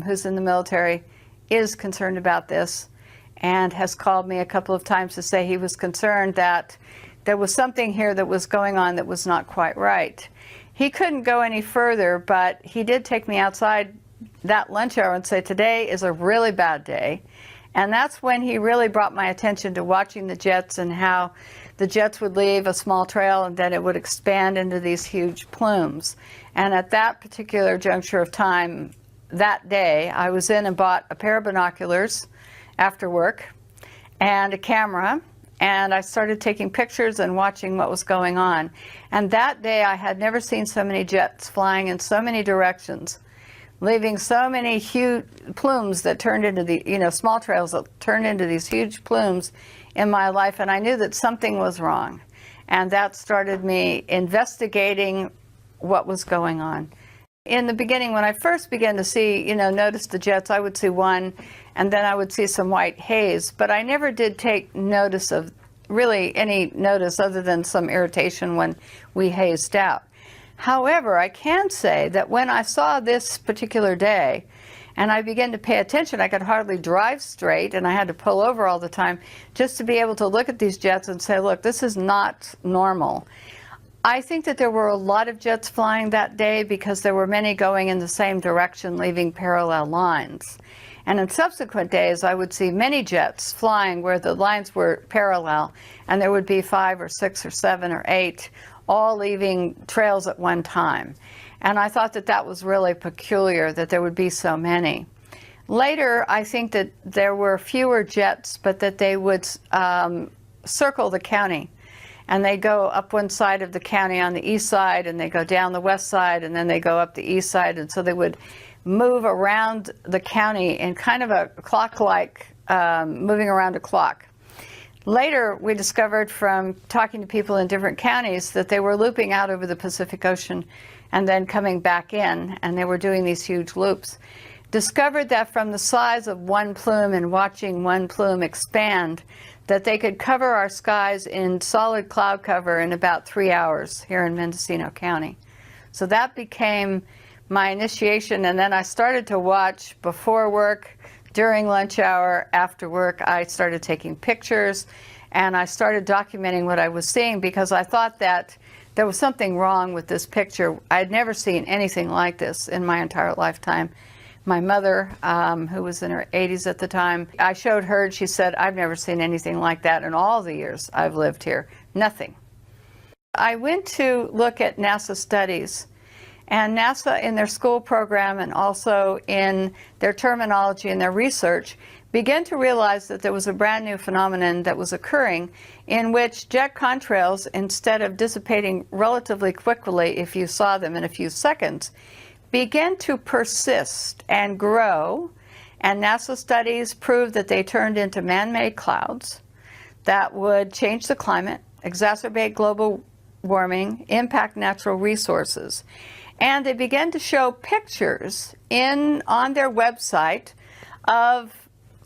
who's in the military, is concerned about this and has called me a couple of times to say he was concerned that there was something here that was going on that was not quite right." He couldn't go any further, but he did take me outside that lunch hour and say, "Today is a really bad day." And that's when he really brought my attention to watching the jets, and how the jets would leave a small trail and then it would expand into these huge plumes. And at that particular juncture of time, that day, I was in and bought a pair of binoculars after work and a camera, and I started taking pictures and watching what was going on. And that day I had never seen so many jets flying in so many directions, leaving so many huge plumes that turned into the, small trails that turned into these huge plumes in my life. And I knew that something was wrong. And that started me investigating what was going on. In the beginning, when I first began to see, notice the jets, I would see one, and then I would see some white haze. But I never did take notice of, really any notice other than some irritation when we hazed out. However, I can say that when I saw this particular day and I began to pay attention, I could hardly drive straight, and I had to pull over all the time just to be able to look at these jets and say, look, this is not normal. I think that there were a lot of jets flying that day because there were many going in the same direction, leaving parallel lines. And in subsequent days, I would see many jets flying where the lines were parallel, and there would be 5 or 6 or 7 or 8 all leaving trails at one time. And I thought that that was really peculiar, that there would be so many. Later, I think that there were fewer jets, but that they would circle the county. And they go up one side of the county on the east side, and they go down the west side, and then they go up the east side. And so they would move around the county in kind of a clock-like, moving around a clock. Later, we discovered from talking to people in different counties that they were looping out over the Pacific Ocean and then coming back in, and they were doing these huge loops. Discovered that from the size of one plume and watching one plume expand, that they could cover our skies in solid cloud cover in about 3 hours here in Mendocino County. So that became my initiation, and then I started to watch before work, during lunch hour, after work. I started taking pictures, and I started documenting what I was seeing because I thought that there was something wrong with this picture. I had never seen anything like this in my entire lifetime. My mother, who was in her 80s at the time, I showed her, and she said, "I've never seen anything like that in all the years I've lived here. Nothing." I went to look at NASA studies. And NASA, in their school program and also in their terminology and their research, began to realize that there was a brand new phenomenon that was occurring in which jet contrails, instead of dissipating relatively quickly if you saw them in a few seconds, began to persist and grow. And NASA studies proved that they turned into man-made clouds that would change the climate, exacerbate global warming, impact natural resources. And they began to show pictures on their website of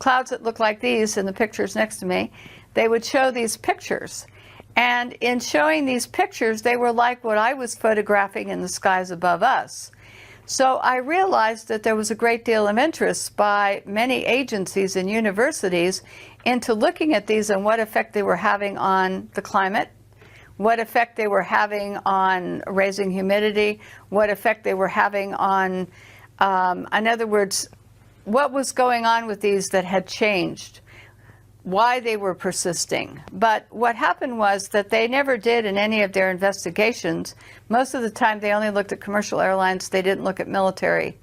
clouds that look like these in the pictures next to me. They would show these pictures. And in showing these pictures, they were like what I was photographing in the skies above us. So I realized that there was a great deal of interest by many agencies and universities into looking at these and what effect they were having on the climate, what effect they were having on raising humidity, what effect they were having on, in other words, what was going on with these that had changed, why they were persisting. But what happened was that they never did in any of their investigations. Most of the time they only looked at commercial airlines. They didn't look at military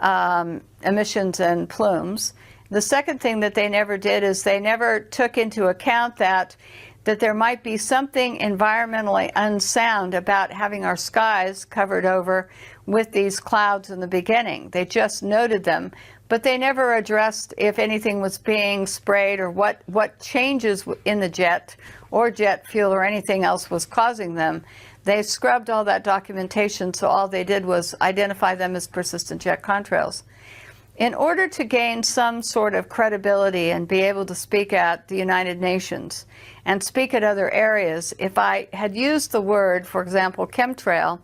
emissions and plumes. The second thing that they never did is they never took into account that there might be something environmentally unsound about having our skies covered over with these clouds in the beginning. They just noted them, but they never addressed if anything was being sprayed or what changes in the jet or jet fuel or anything else was causing them. They scrubbed all that documentation, so all they did was identify them as persistent jet contrails. In order to gain some sort of credibility and be able to speak at the United Nations and speak at other areas, if I had used the word, for example, chemtrail,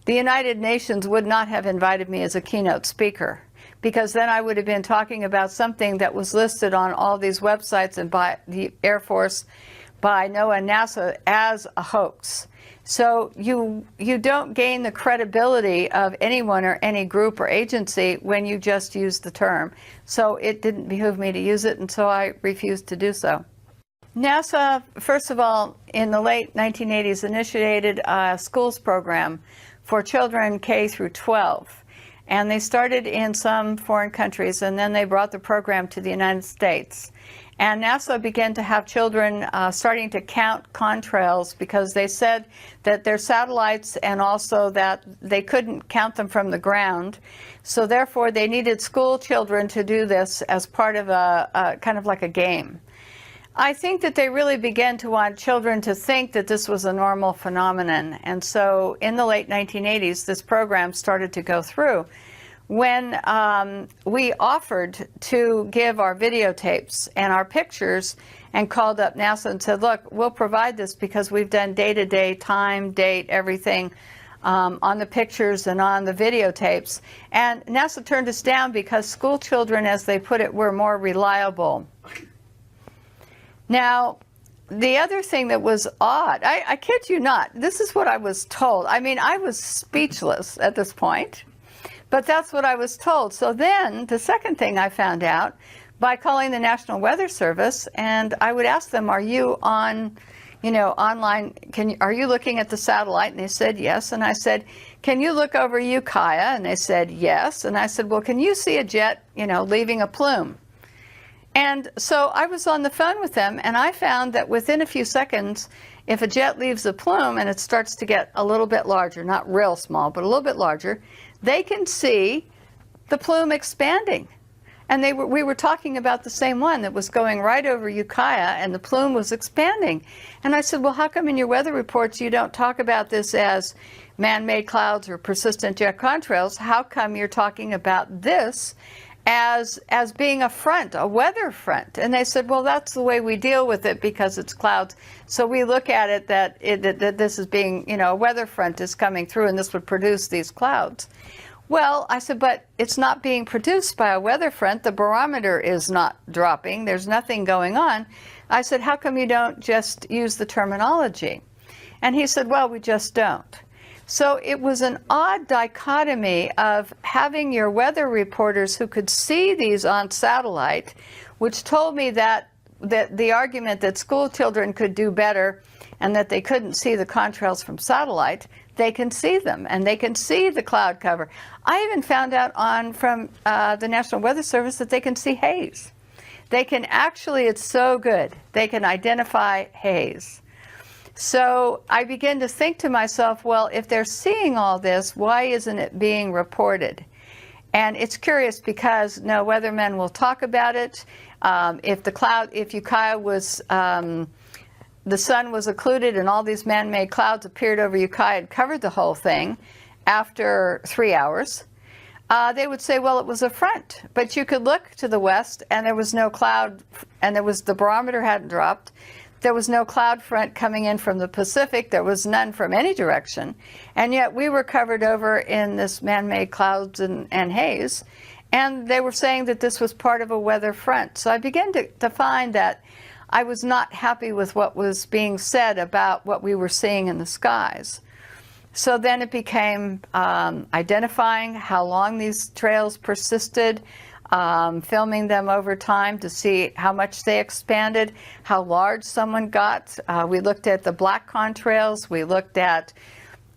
the United Nations would not have invited me as a keynote speaker, because then I would have been talking about something that was listed on all these websites and by the Air Force, by NOAA and NASA as a hoax. So you don't gain the credibility of anyone or any group or agency when you just use the term. So it didn't behoove me to use it, and so I refused to do so. NASA, first of all, in the late 1980s, initiated a schools program for children K through 12. And they started in some foreign countries, and then they brought the program to the United States. And NASA began to have children starting to count contrails because they said that their satellites and also that they couldn't count them from the ground. So therefore, they needed school children to do this as part of a kind of like a game. I think that they really began to want children to think that this was a normal phenomenon. And so in the late 1980s, this program started to go through. When we offered to give our videotapes and our pictures and called up NASA and said, look, we'll provide this because we've done day-to-day, time, date, everything on the pictures and on the videotapes. And NASA turned us down because school children, as they put it, were more reliable. Now, the other thing that was odd, I kid you not, this is what I was told. I mean, I was speechless at this point. But that's what I was told. So then the second thing I found out by calling the National Weather Service, and I would ask them, are you on, online, are you looking at the satellite? And they said yes. And I said, can you look over Ukiah? And they said yes. And I said, well, can you see a jet, leaving a plume? And so I was on the phone with them, and I found that within a few seconds, if a jet leaves a plume and it starts to get a little bit larger, not real small, but a little bit larger, they can see the plume expanding. And we were talking about the same one that was going right over Ukiah, and the plume was expanding. And I said, well, how come in your weather reports you don't talk about this as man-made clouds or persistent jet contrails? How come you're talking about this as being a front, a weather front? And they said, well, that's the way we deal with it because it's clouds. So we look at it that this is being, a weather front is coming through and this would produce these clouds. Well, I said, but it's not being produced by a weather front. The barometer is not dropping. There's nothing going on. I said, how come you don't just use the terminology? And he said, well, we just don't. So it was an odd dichotomy of having your weather reporters who could see these on satellite, which told me that the argument that school children could do better and that they couldn't see the contrails from satellite, they can see them and they can see the cloud cover. I even found out from the National Weather Service that they can see haze. They can actually, it's so good, they can identify haze. So I began to think to myself, well, if they're seeing all this, why isn't it being reported? And it's curious because no weathermen will talk about it. If Ukiah was, the sun was occluded and all these man-made clouds appeared over Ukiah and covered the whole thing after 3 hours, they would say, well, it was a front. But you could look to the west and there was no cloud, and the barometer hadn't dropped. There was no cloud front coming in from the Pacific. There was none from any direction. And yet we were covered over in this man-made clouds and haze. And they were saying that this was part of a weather front. So I began to find that I was not happy with what was being said about what we were seeing in the skies. So then it became identifying how long these trails persisted, filming them over time to see how much they expanded, how large someone got. We looked at the black contrails. We looked at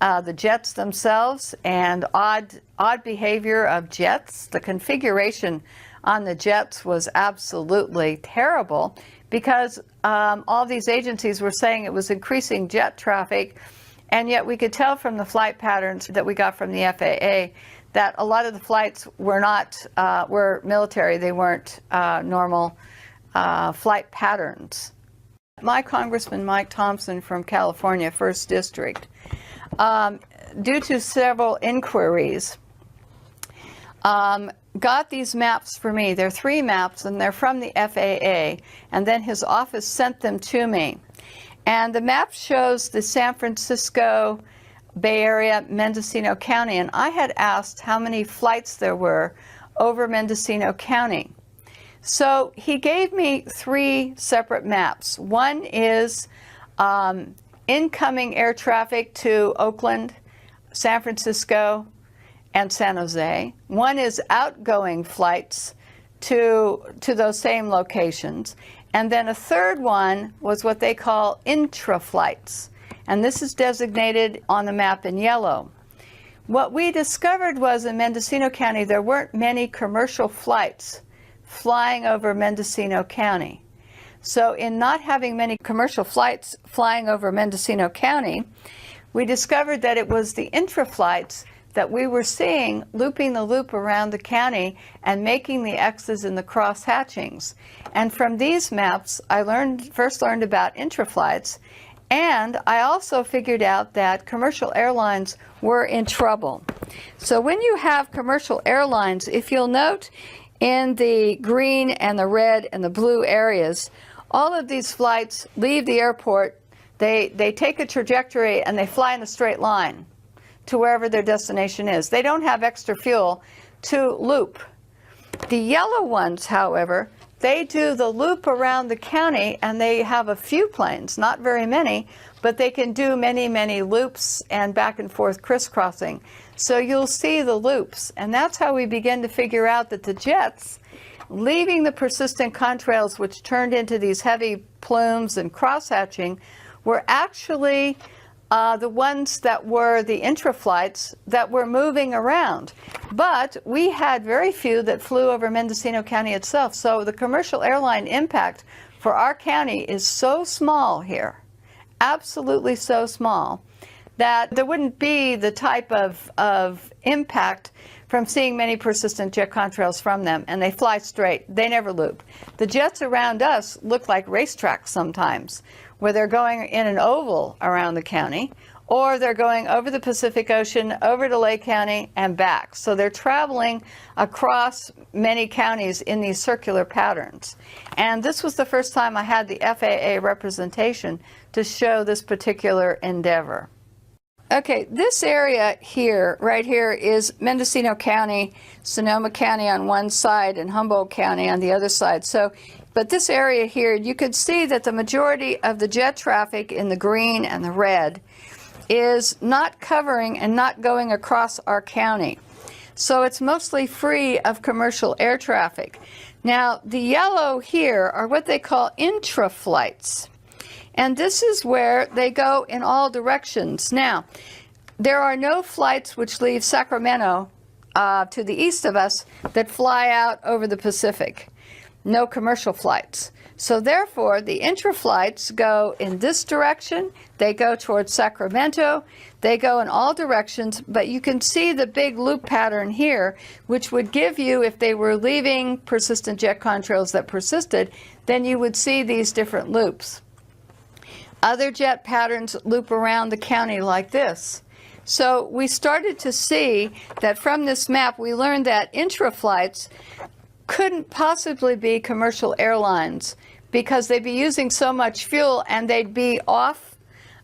the jets themselves and odd behavior of jets. The configuration on the jets was absolutely terrible because all these agencies were saying it was increasing jet traffic, and yet we could tell from the flight patterns that we got from the FAA that a lot of the flights were military. They weren't normal flight patterns. My Congressman Mike Thompson from California, 1st District, due to several inquiries, got these maps for me. They're 3 maps, and they're from the FAA, and then his office sent them to me. And the map shows the San Francisco Bay Area, Mendocino County, and I had asked how many flights there were over Mendocino County. So he gave me 3 separate maps. One is incoming air traffic to Oakland, San Francisco, and San Jose. One is outgoing flights to those same locations. And then a third one was what they call intra-flights. And this is designated on the map in yellow. What we discovered was in Mendocino County, there weren't many commercial flights flying over Mendocino County. So in not having many commercial flights flying over Mendocino County, we discovered that it was the intra-flights that we were seeing looping the loop around the county and making the X's in the cross hatchings. And from these maps, I first learned about intra-flights, and I also figured out that commercial airlines were in trouble. So when you have commercial airlines, if you'll note in the green and the red and the blue areas, all of these flights leave the airport, they take a trajectory and they fly in a straight line to wherever their destination is. They don't have extra fuel to loop. The yellow ones, however, they do the loop around the county, and they have a few planes, not very many, but they can do many, many loops and back and forth crisscrossing. So you'll see the loops, and that's how we begin to figure out that the jets, leaving the persistent contrails, which turned into these heavy plumes and cross-hatching, were actually the ones that were the intra-flights that were moving around. But we had very few that flew over Mendocino County itself. So the commercial airline impact for our county is so small here, absolutely so small, that there wouldn't be the type of impact from seeing many persistent jet contrails from them. And they fly straight. They never loop. The jets around us look like racetracks sometimes, where they're going in an oval around the county, or they're going over the Pacific Ocean, over to Lake County, and back. So they're traveling across many counties in these circular patterns. And this was the first time I had the FAA representation to show this particular endeavor. Okay, this area here, right here, is Mendocino County, Sonoma County on one side, and Humboldt County on the other side. But this area here, you could see that the majority of the jet traffic in the green and the red is not covering and not going across our county. So it's mostly free of commercial air traffic. Now, the yellow here are what they call intra-flights. And this is where they go in all directions. Now, there are no flights which leave Sacramento to the east of us that fly out over the Pacific. No commercial flights. So therefore, the intra-flights go in this direction. They go towards Sacramento. They go in all directions, but you can see the big loop pattern here, which would give you, if they were leaving persistent jet contrails that persisted, then you would see these different loops. Other jet patterns loop around the county like this. So we started to see that from this map, we learned that intra-flights couldn't possibly be commercial airlines because they'd be using so much fuel and they'd be off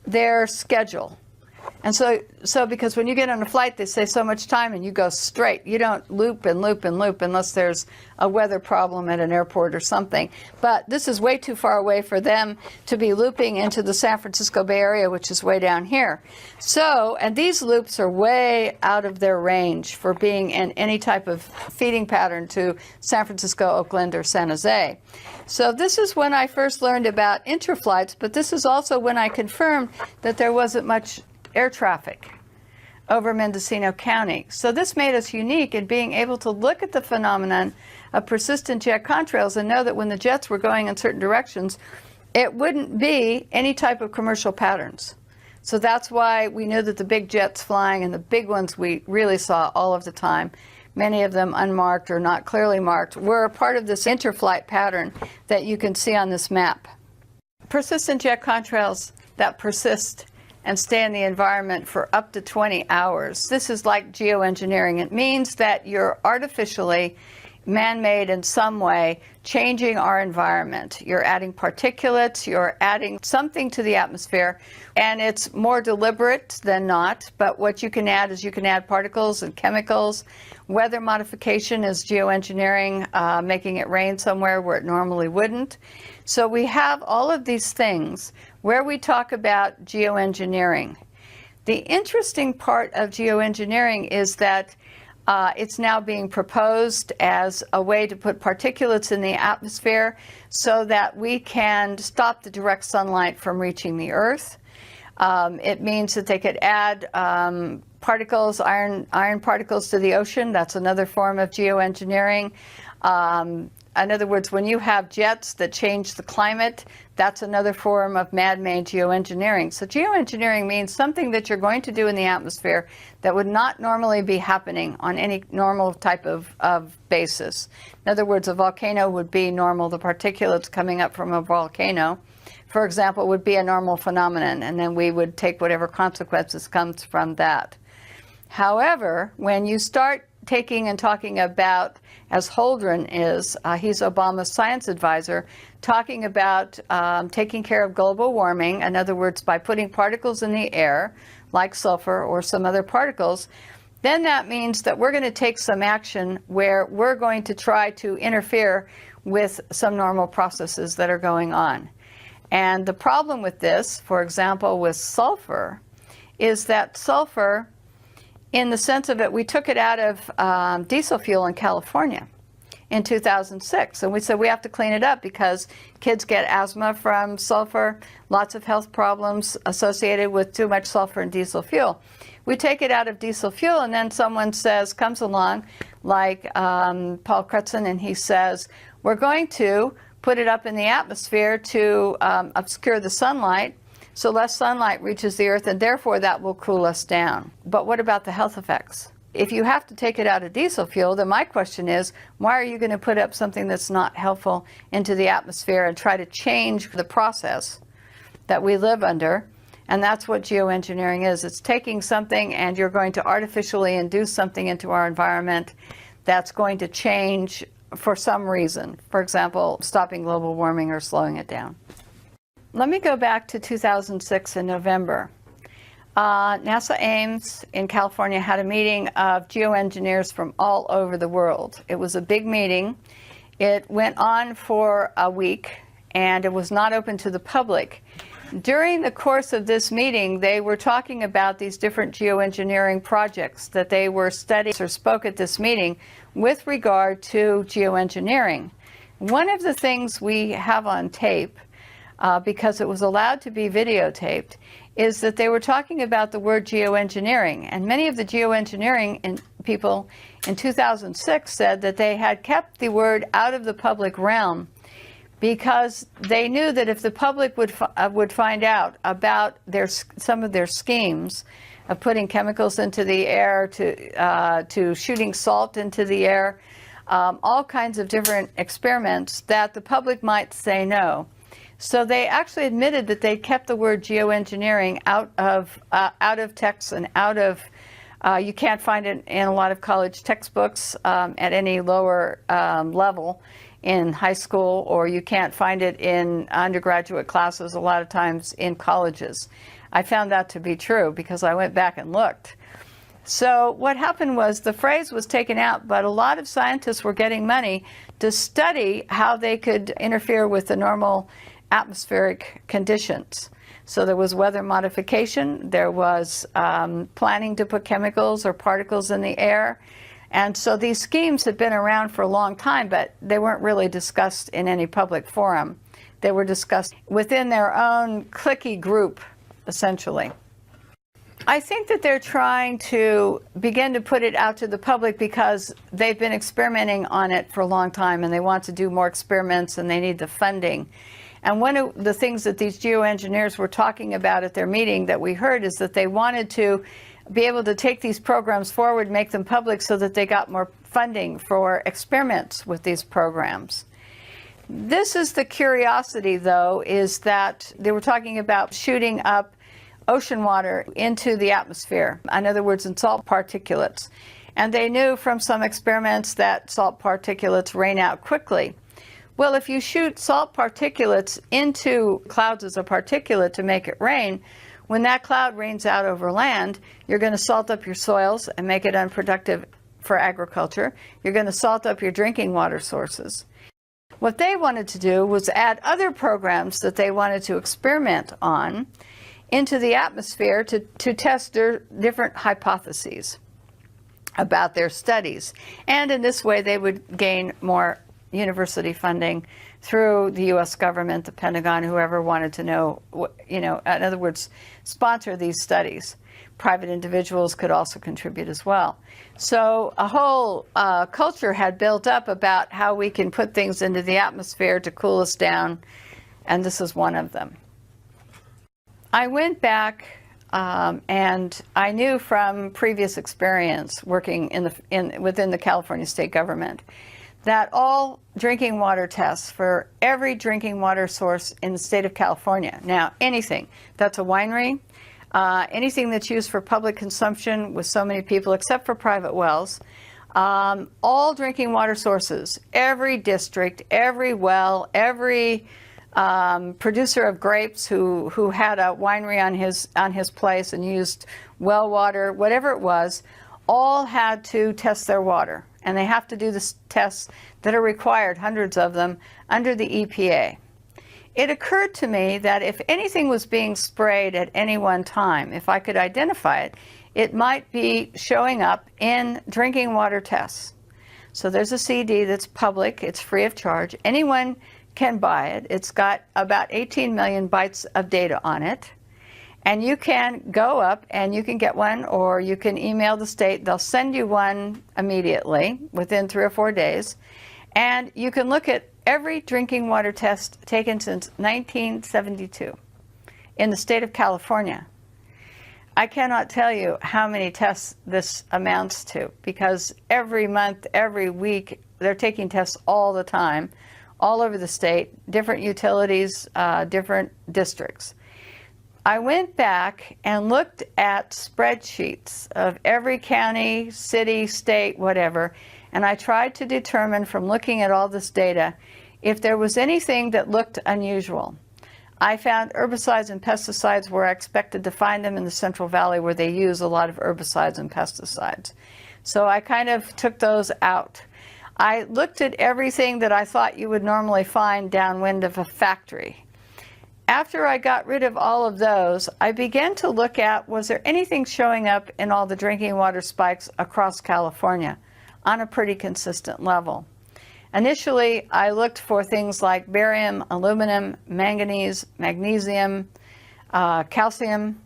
their schedule. And so because when you get on a flight, they say so much time and you go straight. You don't loop and loop and loop unless there's a weather problem at an airport or something. But this is way too far away for them to be looping into the San Francisco Bay Area, which is way down here. So, and these loops are way out of their range for being in any type of feeding pattern to San Francisco, Oakland, or San Jose. So this is when I first learned about interflights, but this is also when I confirmed that there wasn't much air traffic over Mendocino County. So this made us unique in being able to look at the phenomenon of persistent jet contrails and know that when the jets were going in certain directions, it wouldn't be any type of commercial patterns. So that's why we knew that the big jets flying, and the big ones we really saw all of the time, many of them unmarked or not clearly marked, were a part of this interflight pattern that you can see on this map. Persistent jet contrails that persist and stay in the environment for up to 20 hours. This is like geoengineering. It means that you're artificially, man-made in some way, changing our environment. You're adding particulates, you're adding something to the atmosphere, and it's more deliberate than not, but what you can add is you can add particles and chemicals. Weather modification is geoengineering, making it rain somewhere where it normally wouldn't. So we have all of these things where we talk about geoengineering. The interesting part of geoengineering is that it's now being proposed as a way to put particulates in the atmosphere so that we can stop the direct sunlight from reaching the Earth. It means that they could add particles, iron particles to the ocean. That's another form of geoengineering. In other words, when you have jets that change the climate, that's another form of man-made geoengineering. So geoengineering means something that you're going to do in the atmosphere that would not normally be happening on any normal type of basis. In other words, a volcano would be normal. The particulates coming up from a volcano, for example, would be a normal phenomenon, and then we would take whatever consequences comes from that. However, when you start taking and talking about, as Holdren is, he's Obama's science advisor, talking about taking care of global warming, in other words, by putting particles in the air, like sulfur or some other particles, then that means that we're going to take some action where we're going to try to interfere with some normal processes that are going on. And the problem with this, for example, with sulfur, is that sulfur, in the sense of it, we took it out of diesel fuel in California in 2006. And we said we have to clean it up because kids get asthma from sulfur, lots of health problems associated with too much sulfur in diesel fuel. We take it out of diesel fuel, and then someone comes along, like Paul Crutzen, and he says, we're going to put it up in the atmosphere to obscure the sunlight, so less sunlight reaches the Earth, and therefore that will cool us down. But what about the health effects? If you have to take it out of diesel fuel, then my question is, why are you going to put up something that's not helpful into the atmosphere and try to change the process that we live under? And that's what geoengineering is. It's taking something and you're going to artificially induce something into our environment that's going to change for some reason. For example, stopping global warming or slowing it down. Let me go back to 2006 in November. NASA Ames in California had a meeting of geoengineers from all over the world. It was a big meeting. It went on for a week, and it was not open to the public. During the course of this meeting, they were talking about these different geoengineering projects that they were studying or spoke at this meeting with regard to geoengineering. One of the things we have on tape, because it was allowed to be videotaped, is that they were talking about the word geoengineering. And many of the geoengineering people in 2006 said that they had kept the word out of the public realm because they knew that if the public would find out about some of their schemes of putting chemicals into the air, to shooting salt into the air, all kinds of different experiments, that the public might say no. So they actually admitted that they kept the word geoengineering out of texts and out of, you can't find it in a lot of college textbooks at any lower level in high school, or you can't find it in undergraduate classes a lot of times in colleges. I found that to be true because I went back and looked. So what happened was the phrase was taken out, but a lot of scientists were getting money to study how they could interfere with the normal atmospheric conditions. So there was weather modification, there was planning to put chemicals or particles in the air. And so these schemes had been around for a long time, but they weren't really discussed in any public forum. They were discussed within their own cliquey group, essentially. I think that they're trying to begin to put it out to the public because they've been experimenting on it for a long time and they want to do more experiments and they need the funding. And one of the things that these geoengineers were talking about at their meeting that we heard is that they wanted to be able to take these programs forward, make them public so that they got more funding for experiments with these programs. This is the curiosity, though, is that they were talking about shooting up ocean water into the atmosphere, in other words, in salt particulates. And they knew from some experiments that salt particulates rain out quickly. Well, if you shoot salt particulates into clouds as a particulate to make it rain, when that cloud rains out over land, you're going to salt up your soils and make it unproductive for agriculture. You're going to salt up your drinking water sources. What they wanted to do was add other programs that they wanted to experiment on into the atmosphere to test their different hypotheses about their studies. And in this way, they would gain more university funding through the U.S. government, the Pentagon, whoever wanted to know, in other words, sponsor these studies. Private individuals could also contribute as well. So a whole culture had built up about how we can put things into the atmosphere to cool us down, and this is one of them. I went back and I knew from previous experience working within the California state government that all drinking water tests for every drinking water source in the state of California, now anything that's a winery, anything that's used for public consumption with so many people except for private wells, all drinking water sources, every district, every well, every producer of grapes who had a winery on his place and used well water, whatever it was, all had to test their water. And they have to do the tests that are required, hundreds of them, under the EPA. It occurred to me that if anything was being sprayed at any one time, if I could identify it, it might be showing up in drinking water tests. So there's a CD that's public, it's free of charge. Anyone can buy it. It's got about 18 million bytes of data on it. And you can go up and you can get one, or you can email the state. They'll send you one immediately within 3 or 4 days. And you can look at every drinking water test taken since 1972 in the state of California. I cannot tell you how many tests this amounts to, because every month, every week, they're taking tests all the time, all over the state, different utilities, different districts. I went back and looked at spreadsheets of every county, city, state, whatever, and I tried to determine from looking at all this data if there was anything that looked unusual. I found herbicides and pesticides where I expected to find them in the Central Valley, where they use a lot of herbicides and pesticides. So I kind of took those out. I looked at everything that I thought you would normally find downwind of a factory. After I got rid of all of those, I began to look at, was there anything showing up in all the drinking water spikes across California on a pretty consistent level? Initially, I looked for things like barium, aluminum, manganese, magnesium, calcium.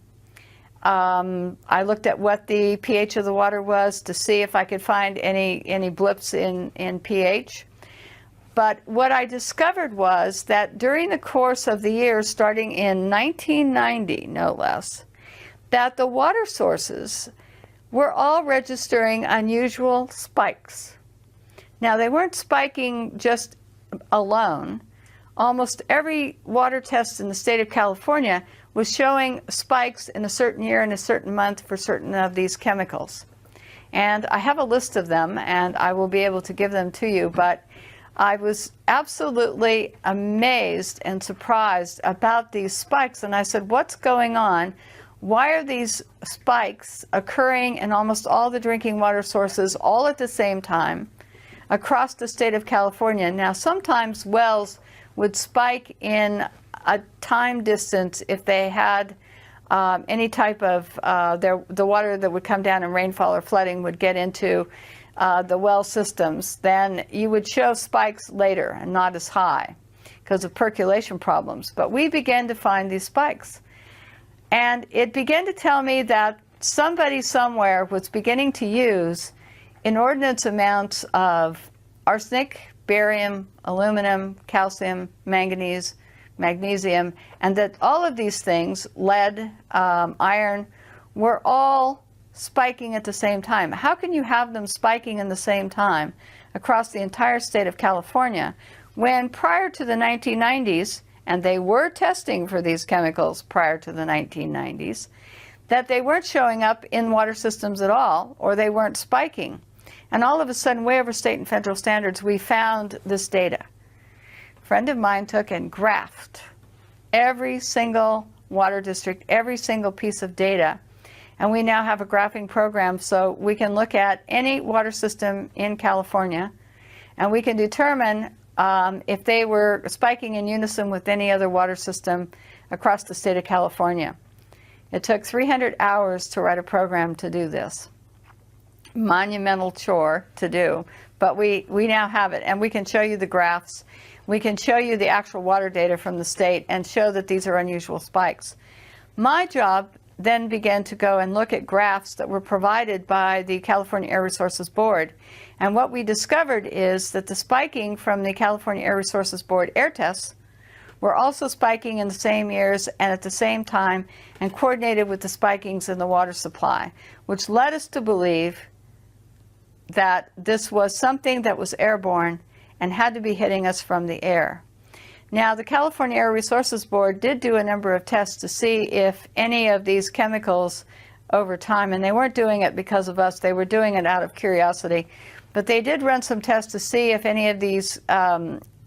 I looked at what the pH of the water was to see if I could find any blips in pH. But what I discovered was that during the course of the year, starting in 1990, no less, that the water sources were all registering unusual spikes. Now, they weren't spiking just alone. Almost every water test in the state of California was showing spikes in a certain year and a certain month for certain of these chemicals. And I have a list of them, and I will be able to give them to you, but I was absolutely amazed and surprised about these spikes. And I said, what's going on? Why are these spikes occurring in almost all the drinking water sources all at the same time across the state of California? Now, sometimes wells would spike in a time distance if they had any type of, the water that would come down in rainfall or flooding would get into the well systems. Then you would show spikes later and not as high because of percolation problems. But we began to find these spikes. And it began to tell me that somebody somewhere was beginning to use inordinate amounts of arsenic, barium, aluminum, calcium, manganese, magnesium, and that all of these things, lead, iron, were all spiking at the same time. How can you have them spiking in the same time across the entire state of California when prior to the 1990s, and they were testing for these chemicals prior to the 1990s, that they weren't showing up in water systems at all, or they weren't spiking. And all of a sudden, way over state and federal standards, we found this data. A friend of mine took and graphed every single water district, every single piece of data, and we now have a graphing program so we can look at any water system in California, and we can determine if they were spiking in unison with any other water system across the state of California. It took 300 hours to write a program to do this. Monumental chore to do, but we now have it, and we can show you the graphs. We can show you the actual water data from the state and show that these are unusual spikes. My job then began to go and look at graphs that were provided by the California Air Resources Board. And what we discovered is that the spiking from the California Air Resources Board air tests were also spiking in the same years and at the same time and coordinated with the spikings in the water supply, which led us to believe that this was something that was airborne and had to be hitting us from the air. Now, the California Air Resources Board did do a number of tests to see if any of these chemicals over time, and they weren't doing it because of us, they were doing it out of curiosity, but they did run some tests to see if any of these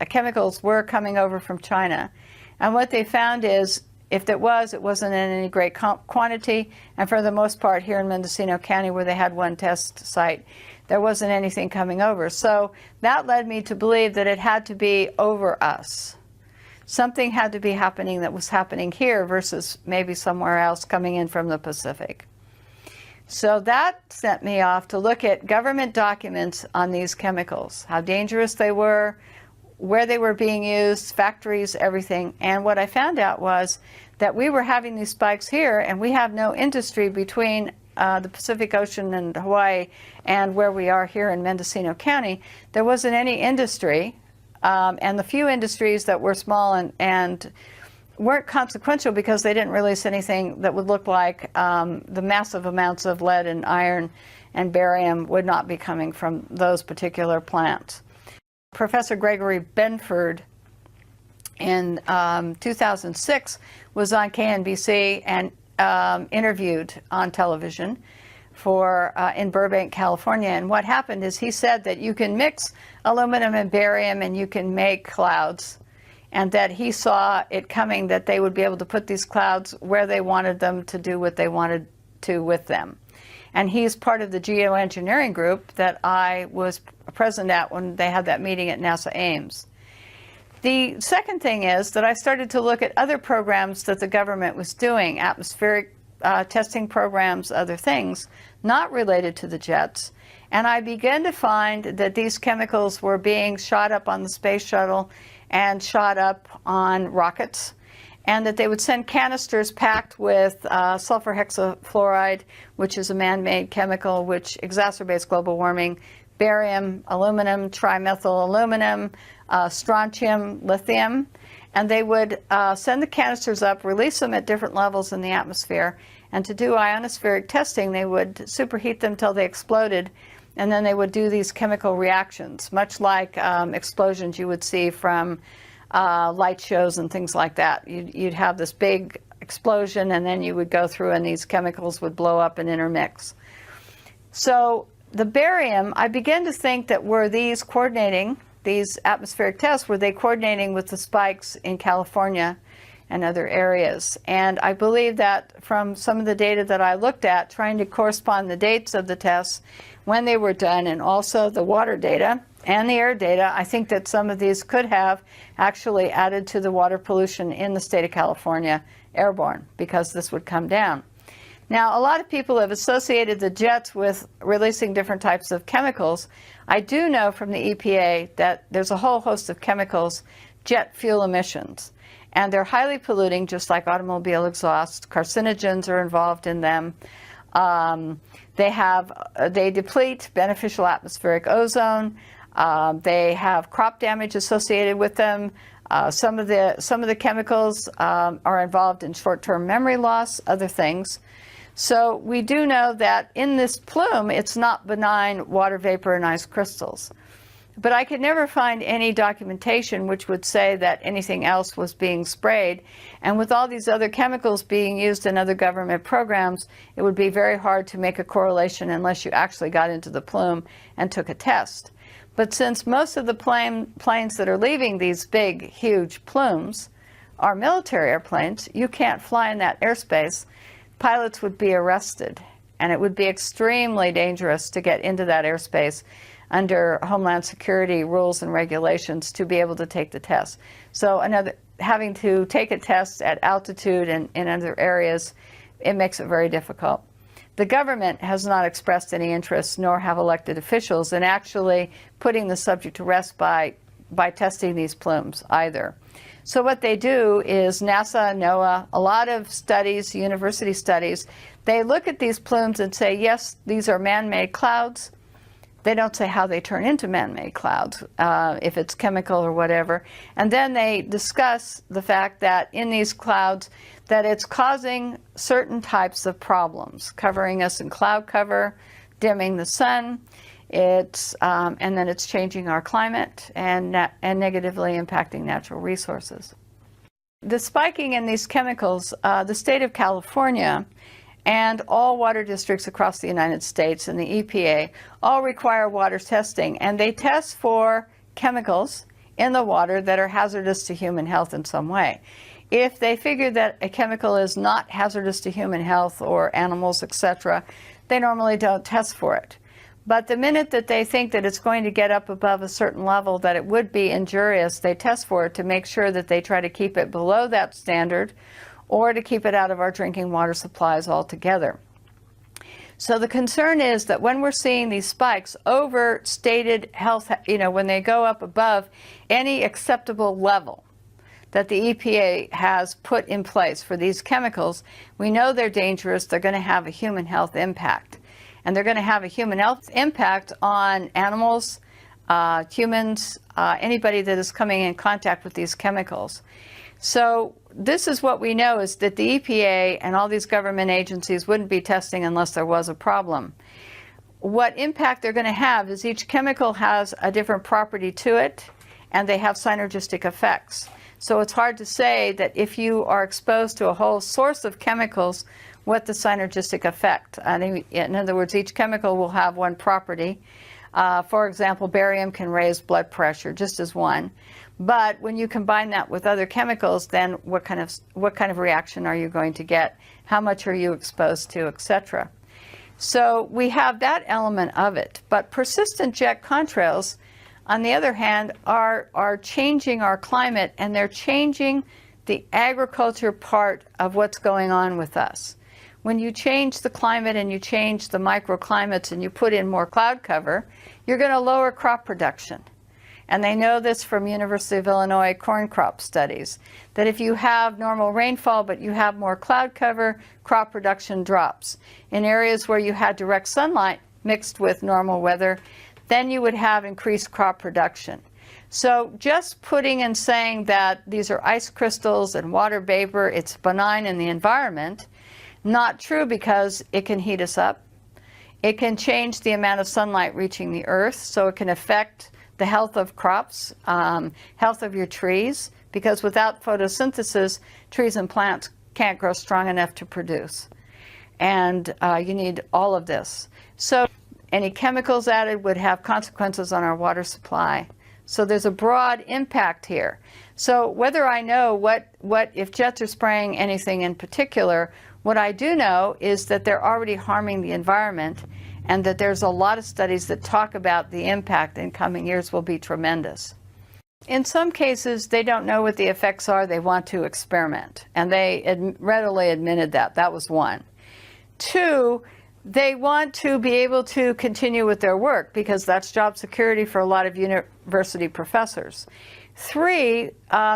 chemicals were coming over from China. And what they found is, if it wasn't in any great quantity, and for the most part here in Mendocino County, where they had one test site, there wasn't anything coming over. So that led me to believe that it had to be over us. Something had to be happening that was happening here versus maybe somewhere else coming in from the Pacific. So that sent me off to look at government documents on these chemicals, how dangerous they were, where they were being used, factories, everything. And what I found out was that we were having these spikes here, and we have no industry between the Pacific Ocean and Hawaii and where we are here in Mendocino County. There wasn't any industry. And the few industries that were small and weren't consequential because they didn't release anything that would look like the massive amounts of lead and iron and barium would not be coming from those particular plants. Professor Gregory Benford in 2006 was on KNBC and interviewed on television in Burbank, California. And what happened is he said that you can mix aluminum and barium and you can make clouds, and that he saw it coming that they would be able to put these clouds where they wanted them to do what they wanted to with them. And he's part of the geoengineering group that I was present at when they had that meeting at NASA Ames. The second thing is that I started to look at other programs that the government was doing, atmospheric testing programs, other things, not related to the jets. And I began to find that these chemicals were being shot up on the space shuttle and shot up on rockets, and that they would send canisters packed with sulfur hexafluoride, which is a man-made chemical which exacerbates global warming, barium, aluminum, trimethyl aluminum, strontium, lithium, and they would send the canisters up, release them at different levels in the atmosphere, and to do ionospheric testing, they would superheat them till they exploded, and then they would do these chemical reactions, much like explosions you would see from light shows and things like that. You'd have this big explosion, and then you would go through, and these chemicals would blow up and intermix. So the barium, I began to think that were these coordinating these atmospheric tests, were they coordinating with the spikes in California and other areas? And I believe that from some of the data that I looked at, trying to correspond the dates of the tests, when they were done, and also the water data and the air data, I think that some of these could have actually added to the water pollution in the state of California airborne, because this would come down. Now, a lot of people have associated the jets with releasing different types of chemicals. I do know from the EPA that there's a whole host of chemicals, jet fuel emissions, and they're highly polluting, just like automobile exhaust. Carcinogens are involved in them. They deplete beneficial atmospheric ozone. They have crop damage associated with them. Some of the chemicals are involved in short-term memory loss, other things. So we do know that in this plume, it's not benign water vapor and ice crystals. But I could never find any documentation which would say that anything else was being sprayed. And with all these other chemicals being used in other government programs, it would be very hard to make a correlation unless you actually got into the plume and took a test. But since most of the planes that are leaving these big, huge plumes are military airplanes, you can't fly in that airspace. Pilots would be arrested, and it would be extremely dangerous to get into that airspace under Homeland Security rules and regulations to be able to take the test. So having to take a test at altitude and in other areas, it makes it very difficult. The government has not expressed any interest, nor have elected officials, in actually putting the subject to rest by testing these plumes either. So what they do is NASA, NOAA, a lot of studies, university studies, they look at these plumes and say, yes, these are man-made clouds. They don't say how they turn into man-made clouds, if it's chemical or whatever. And then they discuss the fact that in these clouds, that it's causing certain types of problems, covering us in cloud cover, dimming the sun, and then it's changing our climate and negatively impacting natural resources. The spiking in these chemicals, the state of California and all water districts across the United States and the EPA all require water testing, and they test for chemicals in the water that are hazardous to human health in some way. If they figure that a chemical is not hazardous to human health or animals, etc., they normally don't test for it. But the minute that they think that it's going to get up above a certain level that it would be injurious, they test for it to make sure that they try to keep it below that standard or to keep it out of our drinking water supplies altogether. So the concern is that when we're seeing these spikes over stated health, when they go up above any acceptable level that the EPA has put in place for these chemicals, we know they're dangerous, they're going to have a human health impact. And they're going to have a human health impact on animals, humans, anybody that is coming in contact with these chemicals. So this is what we know, is that the EPA and all these government agencies wouldn't be testing unless there was a problem. What impact they're going to have is each chemical has a different property to it, and they have synergistic effects. So it's hard to say that if you are exposed to a whole source of chemicals, what the synergistic effect. In other words, each chemical will have one property. For example, barium can raise blood pressure, just as one. But when you combine that with other chemicals, then what kind of reaction are you going to get? How much are you exposed to, etc. So we have that element of it. But persistent jet contrails, on the other hand, are changing our climate, and they're changing the agriculture part of what's going on with us. When you change the climate and you change the microclimates and you put in more cloud cover, you're going to lower crop production. And they know this from University of Illinois corn crop studies, that if you have normal rainfall but you have more cloud cover, crop production drops. In areas where you had direct sunlight mixed with normal weather, then you would have increased crop production. So just putting and saying that these are ice crystals and water vapor, it's benign in the environment, not true, because it can heat us up. It can change the amount of sunlight reaching the earth, so it can affect the health of crops, health of your trees, because without photosynthesis, trees and plants can't grow strong enough to produce. And you need all of this. So any chemicals added would have consequences on our water supply, So there's a broad impact here. So whether I know what if jets are spraying anything in particular, what I do know is that they're already harming the environment, and that there's a lot of studies that talk about the impact in coming years will be tremendous. In some cases, they don't know what the effects are. They want to experiment, and they readily admitted that. That was one. Two, they want to be able to continue with their work because that's job security for a lot of university professors. Three,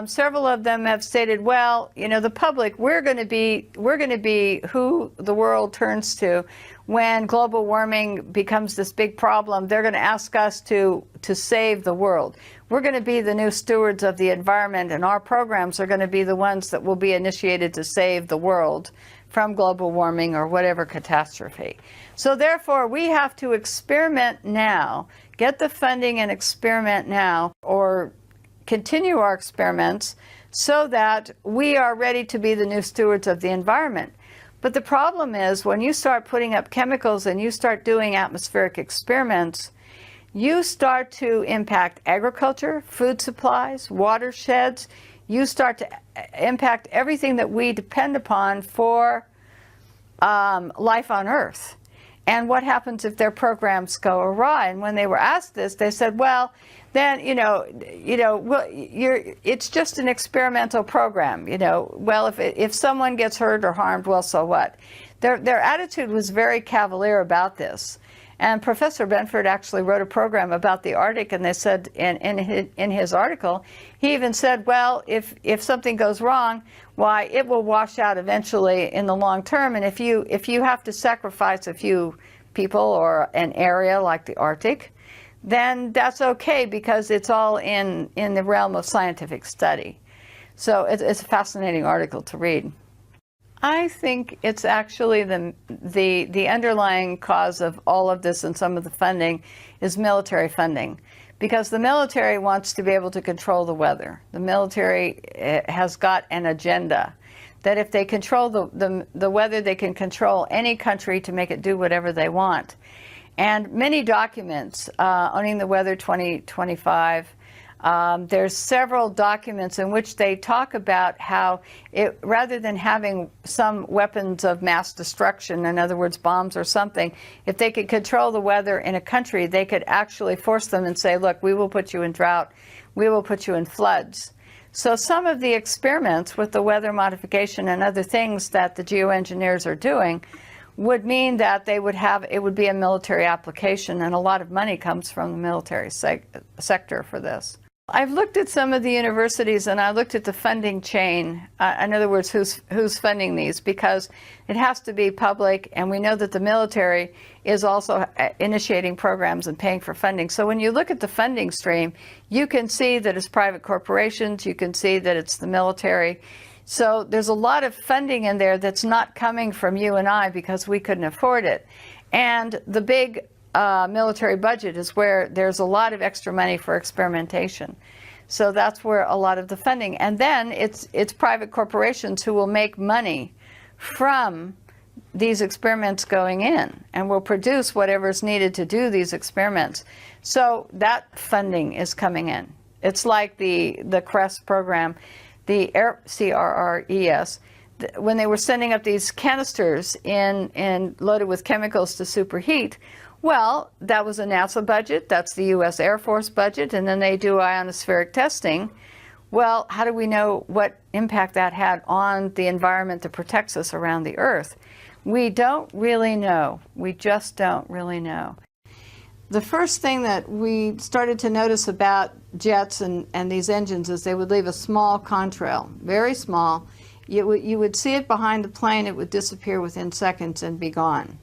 several of them have stated, well, you know, the public, we're going to be who the world turns to when global warming becomes this big problem. They're going to ask us to save the world. We're going to be the new stewards of the environment, and our programs are going to be the ones that will be initiated to save the world from global warming or whatever catastrophe. So therefore, we have to experiment now, get the funding and experiment now, or continue our experiments so that we are ready to be the new stewards of the environment. But the problem is when you start putting up chemicals and you start doing atmospheric experiments, you start to impact agriculture, food supplies, watersheds. You start to impact everything that we depend upon for life on Earth. And what happens if their programs go awry? And when they were asked this, they said, well, then, it's just an experimental program. Well, if someone gets hurt or harmed, well, so what? Their attitude was very cavalier about this. And Professor Benford actually wrote a program about the Arctic, and they said in his article, he even said, well, if something goes wrong, why, it will wash out eventually in the long term. And if you have to sacrifice a few people or an area like the Arctic, then that's okay because it's all in the realm of scientific study. So it's a fascinating article to read. I think it's actually the underlying cause of all of this and some of the funding is military funding, because the military wants to be able to control the weather. The military has got an agenda that if they control the weather, they can control any country to make it do whatever they want. And many documents, Owning the Weather 2025, there's several documents in which they talk about how rather than having some weapons of mass destruction, in other words, bombs or something, if they could control the weather in a country, they could actually force them and say, look, we will put you in drought, we will put you in floods. So some of the experiments with the weather modification and other things that the geoengineers are doing would mean that it would be a military application, and a lot of money comes from the military sector for this. I've looked at some of the universities and I looked at the funding chain, in other words, who's funding these, because it has to be public, and we know that the military is also initiating programs and paying for funding. So when you look at the funding stream, you can see that it's private corporations, you can see that it's the military. So there's a lot of funding in there that's not coming from you and I because we couldn't afford it. And the big military budget is where there's a lot of extra money for experimentation. So that's where a lot of the funding. And then it's private corporations who will make money from these experiments going in and will produce whatever's needed to do these experiments. So that funding is coming in. It's like the CRES program. The CRRES, when they were sending up these canisters loaded with chemicals to superheat, well, that was a NASA budget, that's the US Air Force budget, and then they do ionospheric testing. Well, how do we know what impact that had on the environment that protects us around the Earth? We don't really know. We just don't really know. The first thing that we started to notice about jets and these engines is they would leave a small contrail, very small. You would see it behind the plane, it would disappear within seconds and be gone.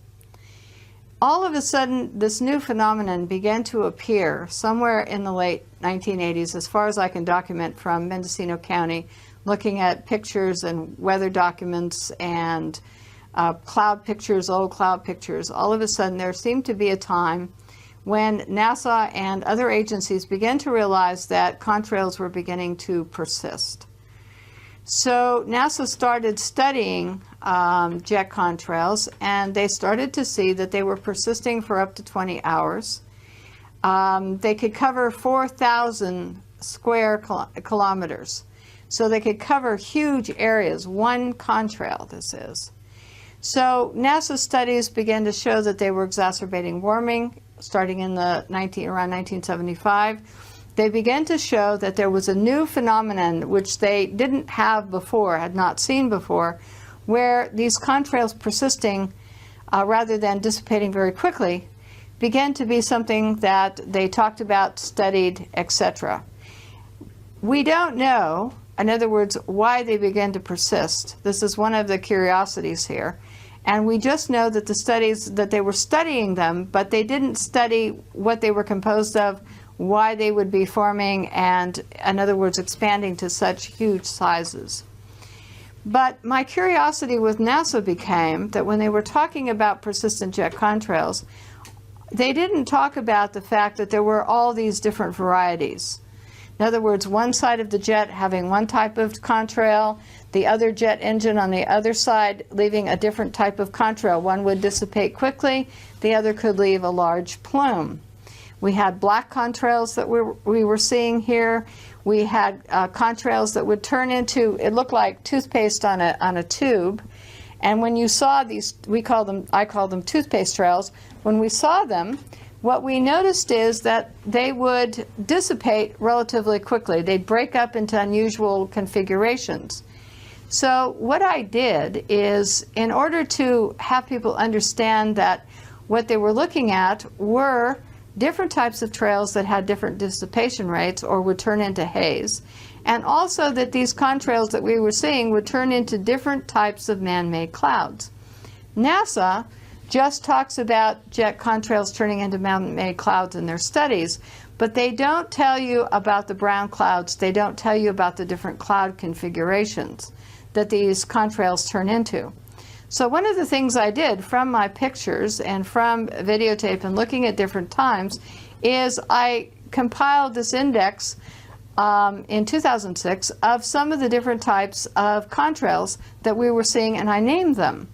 All of a sudden, this new phenomenon began to appear somewhere in the late 1980s, as far as I can document from Mendocino County, looking at pictures and weather documents and cloud pictures, old cloud pictures. All of a sudden, there seemed to be a time when NASA and other agencies began to realize that contrails were beginning to persist. So NASA started studying jet contrails, and they started to see that they were persisting for up to 20 hours. They could cover 4,000 square kilometers. So they could cover huge areas, one contrail this is. So NASA studies began to show that they were exacerbating warming starting in the around 1975. They began to show that there was a new phenomenon which they didn't have before, had not seen before, where these contrails persisting rather than dissipating very quickly began to be something that they talked about, studied, etc. We don't know, in other words, why they began to persist. This is one of the curiosities here. And we just know that the studies, that they were studying them, but they didn't study what they were composed of, why they would be forming, and in other words, expanding to such huge sizes. But my curiosity with NASA became that when they were talking about persistent jet contrails, they didn't talk about the fact that there were all these different varieties. In other words, one side of the jet having one type of contrail, the other jet engine on the other side leaving a different type of contrail. One would dissipate quickly, the other could leave a large plume. We had black contrails that we were seeing here. We had contrails that would turn into, it looked like toothpaste on a tube. And when you saw these, I call them toothpaste trails. When we saw them, what we noticed is that they would dissipate relatively quickly. They'd break up into unusual configurations. So what I did is, in order to have people understand that what they were looking at were different types of trails that had different dissipation rates or would turn into haze, and also that these contrails that we were seeing would turn into different types of man-made clouds. NASA just talks about jet contrails turning into man-made clouds in their studies, but they don't tell you about the brown clouds. They don't tell you about the different cloud configurations that these contrails turn into. So one of the things I did from my pictures and from videotape and looking at different times is I compiled this index in 2006 of some of the different types of contrails that we were seeing, and I named them.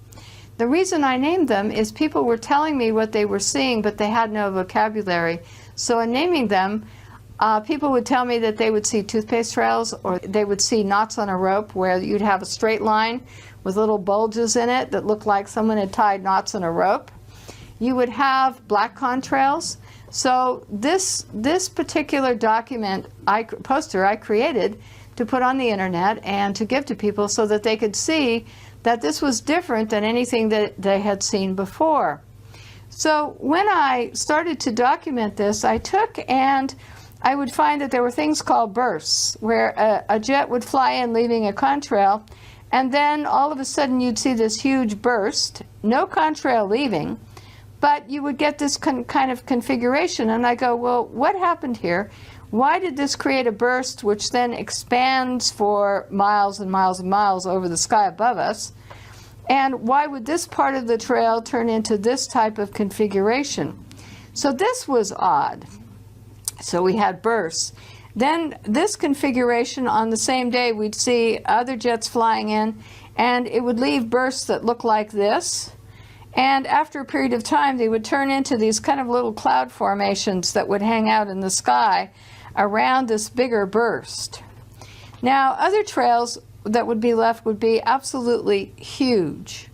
The reason I named them is people were telling me what they were seeing, but they had no vocabulary. So in naming them, people would tell me that they would see toothpaste trails, or they would see knots on a rope where you'd have a straight line with little bulges in it that looked like someone had tied knots on a rope. You would have black contrails. So this particular document, poster I created to put on the internet and to give to people so that they could see that this was different than anything that they had seen before. So when I started to document this, I took and I would find that there were things called bursts, where a jet would fly in leaving a contrail, and then all of a sudden you'd see this huge burst, no contrail leaving, but you would get this kind of configuration. And I go, well, what happened here? Why did this create a burst which then expands for miles and miles and miles over the sky above us? And why would this part of the trail turn into this type of configuration? So this was odd. So we had bursts. Then this configuration, on the same day we'd see other jets flying in, and it would leave bursts that look like this. And after a period of time, they would turn into these kind of little cloud formations that would hang out in the sky around this bigger burst. Now, other trails that would be left would be absolutely huge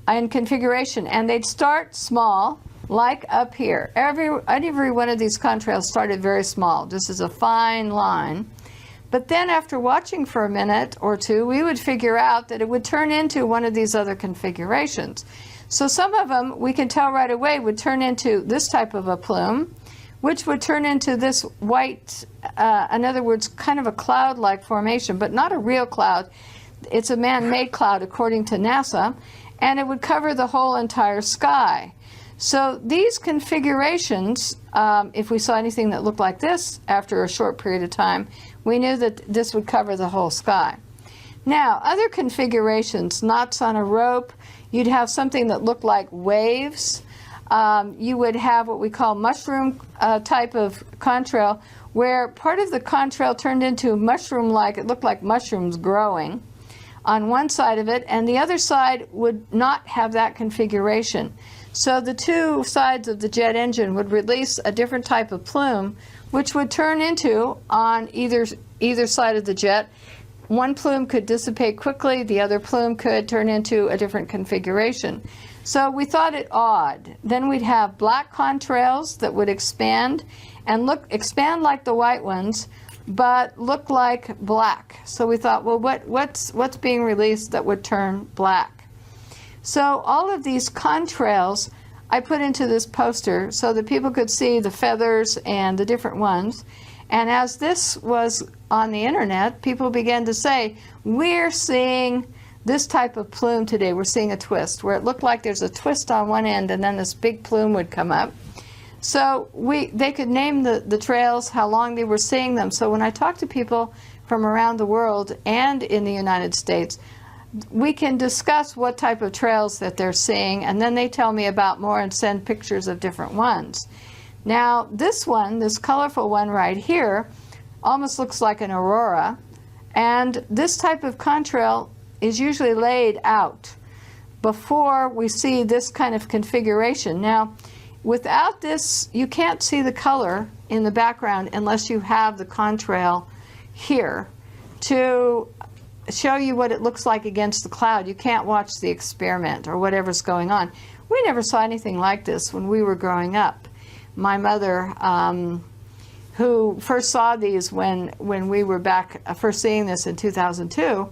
in configuration, and they'd start small, like up here. Every one of these contrails started very small, just as a fine line. But then after watching for a minute or two, we would figure out that it would turn into one of these other configurations. So some of them, we can tell right away, would turn into this type of a plume, which would turn into this white, in other words, kind of a cloud-like formation, but not a real cloud. It's a man-made cloud, according to NASA, and it would cover the whole entire sky. So these configurations, if we saw anything that looked like this after a short period of time, we knew that this would cover the whole sky. Now, other configurations, knots on a rope, you'd have something that looked like waves. You would have what we call mushroom type of contrail, where part of the contrail turned into mushroom-like, it looked like mushrooms growing on one side of it, and the other side would not have that configuration. So the two sides of the jet engine would release a different type of plume, which would turn into, on either side of the jet, one plume could dissipate quickly, the other plume could turn into a different configuration. So we thought it odd. Then we'd have black contrails that would expand and expand like the white ones, but look like black. So we thought, well, what's being released that would turn black? So all of these contrails I put into this poster so that people could see the feathers and the different ones. And as this was on the internet, people began to say, we're seeing this type of plume today. We're seeing a twist, where it looked like there's a twist on one end and then this big plume would come up. So they could name the trails, how long they were seeing them. So when I talk to people from around the world and in the United States, we can discuss what type of trails that they're seeing, and then they tell me about more and send pictures of different ones. Now this one, this colorful one right here, almost looks like an aurora, and this type of contrail is usually laid out before we see this kind of configuration. Now without this, you can't see the color in the background unless you have the contrail here to show you what it looks like against the cloud. You can't watch the experiment or whatever's going on. We never saw anything like this when we were growing up. My mother, who first saw these when we were back first seeing this in 2002,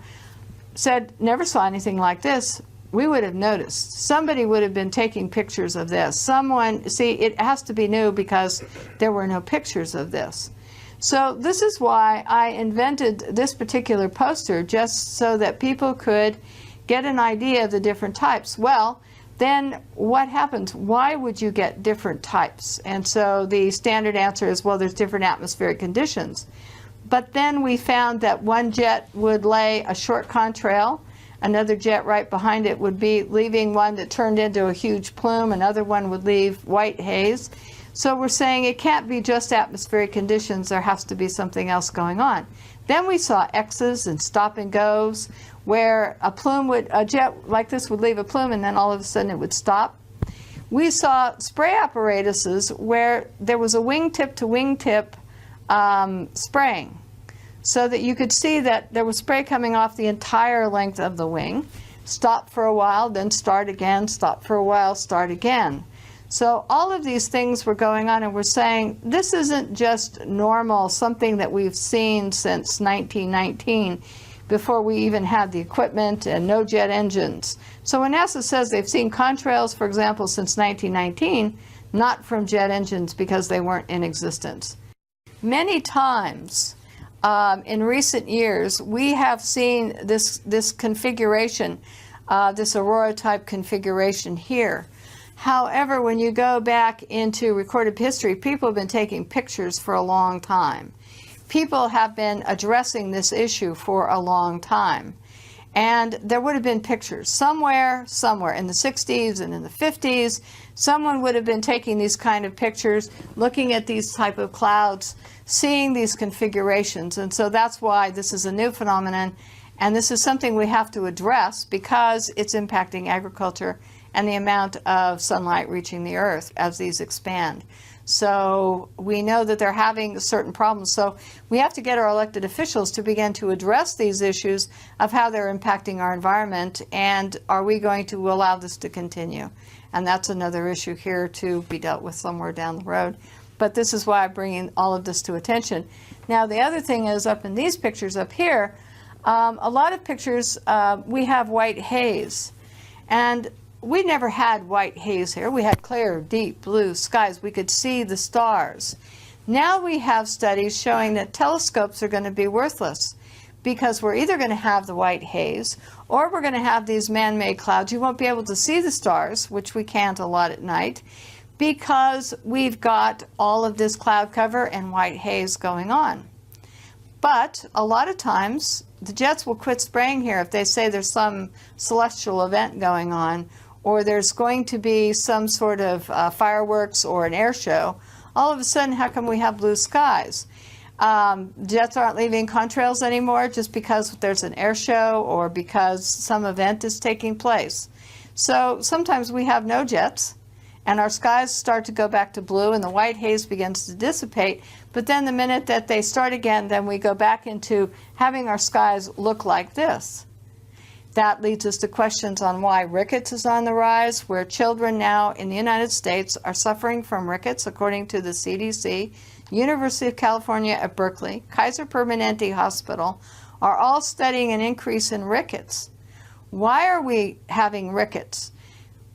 said, never saw anything like this. We would have noticed. Somebody would have been taking pictures of this. Someone, see, it has to be new because there were no pictures of this. So this is why I invented this particular poster, just so that people could get an idea of the different types. Well, then what happens? Why would you get different types? And so the standard answer is, well, there's different atmospheric conditions. But then we found that one jet would lay a short contrail, another jet right behind it would be leaving one that turned into a huge plume, another one would leave white haze. So we're saying it can't be just atmospheric conditions, there has to be something else going on. Then we saw X's and stop and goes, where a jet like this would leave a plume and then all of a sudden it would stop. We saw spray apparatuses where there was a wingtip to wingtip spraying, so that you could see that there was spray coming off the entire length of the wing. Stop for a while, then start again, stop for a while, start again. So all of these things were going on, and we're saying this isn't just normal, something that we've seen since 1919, before we even had the equipment and no jet engines. So when NASA says they've seen contrails, for example, since 1919, not from jet engines because they weren't in existence. Many times in recent years, we have seen this configuration, this aurora type configuration here. However, when you go back into recorded history, people have been taking pictures for a long time. People have been addressing this issue for a long time. And there would have been pictures somewhere in the 60s and in the 50s. Someone would have been taking these kind of pictures, looking at these type of clouds, seeing these configurations. And so that's why this is a new phenomenon. And this is something we have to address because it's impacting agriculture and the amount of sunlight reaching the earth as these expand. So we know that they're having certain problems. So we have to get our elected officials to begin to address these issues of how they're impacting our environment, and are we going to allow this to continue? And that's another issue here to be dealt with somewhere down the road. But this is why I'm bringing all of this to attention. Now the other thing is, up in these pictures up here, a lot of pictures we have white haze. And we never had white haze here. We had clear, deep blue skies. We could see the stars. Now we have studies showing that telescopes are going to be worthless because we're either going to have the white haze or we're going to have these man-made clouds. You won't be able to see the stars, which we can't a lot at night, because we've got all of this cloud cover and white haze going on. But a lot of times the jets will quit spraying here if they say there's some celestial event going on, or there's going to be some sort of fireworks or an air show. All of a sudden, how come we have blue skies? Jets aren't leaving contrails anymore just because there's an air show or because some event is taking place. So sometimes we have no jets, and our skies start to go back to blue and the white haze begins to dissipate. But then the minute that they start again, then we go back into having our skies look like this. That leads us to questions on why rickets is on the rise, where children now in the United States are suffering from rickets, according to the CDC, University of California at Berkeley, Kaiser Permanente Hospital, are all studying an increase in rickets. Why are we having rickets?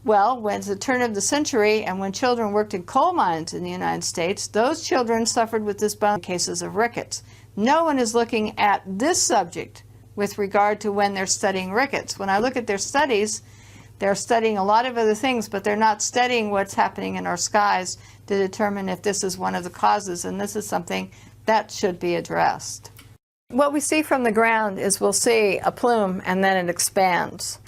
Well, when it's the turn of the century and when children worked in coal mines in the United States, those children suffered with this bone cases of rickets. No one is looking at this subject with regard to when they're studying rickets. When I look at their studies, they're studying a lot of other things, but they're not studying what's happening in our skies to determine if this is one of the causes, and this is something that should be addressed. What we see from the ground is we'll see a plume and then it expands.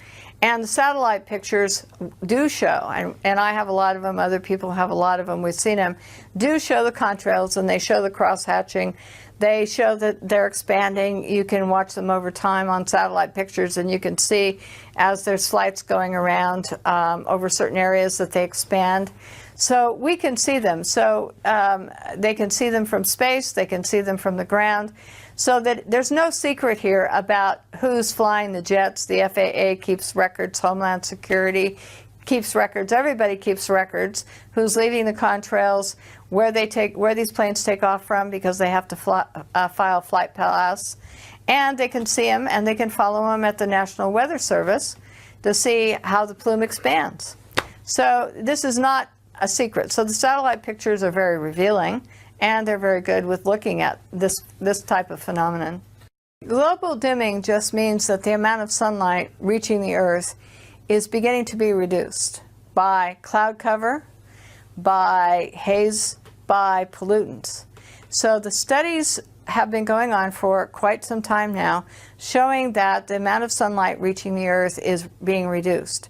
And the satellite pictures do show, and I have a lot of them, other people have a lot of them, we've seen them, do show the contrails and they show the cross-hatching. They show that they're expanding. You can watch them over time on satellite pictures, and you can see as there's flights going around over certain areas that they expand. So we can see them. So they can see them from space. They can see them from the ground. So that there's no secret here about who's flying the jets. The FAA keeps records. Homeland Security keeps records. Everybody keeps records. Who's leaving the contrails, where these planes take off from, because they have to file flight pass, and they can see them and they can follow them at the National Weather Service to see how the plume expands. So this is not a secret. So the satellite pictures are very revealing, and they're very good with looking at this type of phenomenon. Global dimming just means that the amount of sunlight reaching the Earth is beginning to be reduced by cloud cover, by haze, by pollutants. So the studies have been going on for quite some time now, showing that the amount of sunlight reaching the Earth is being reduced.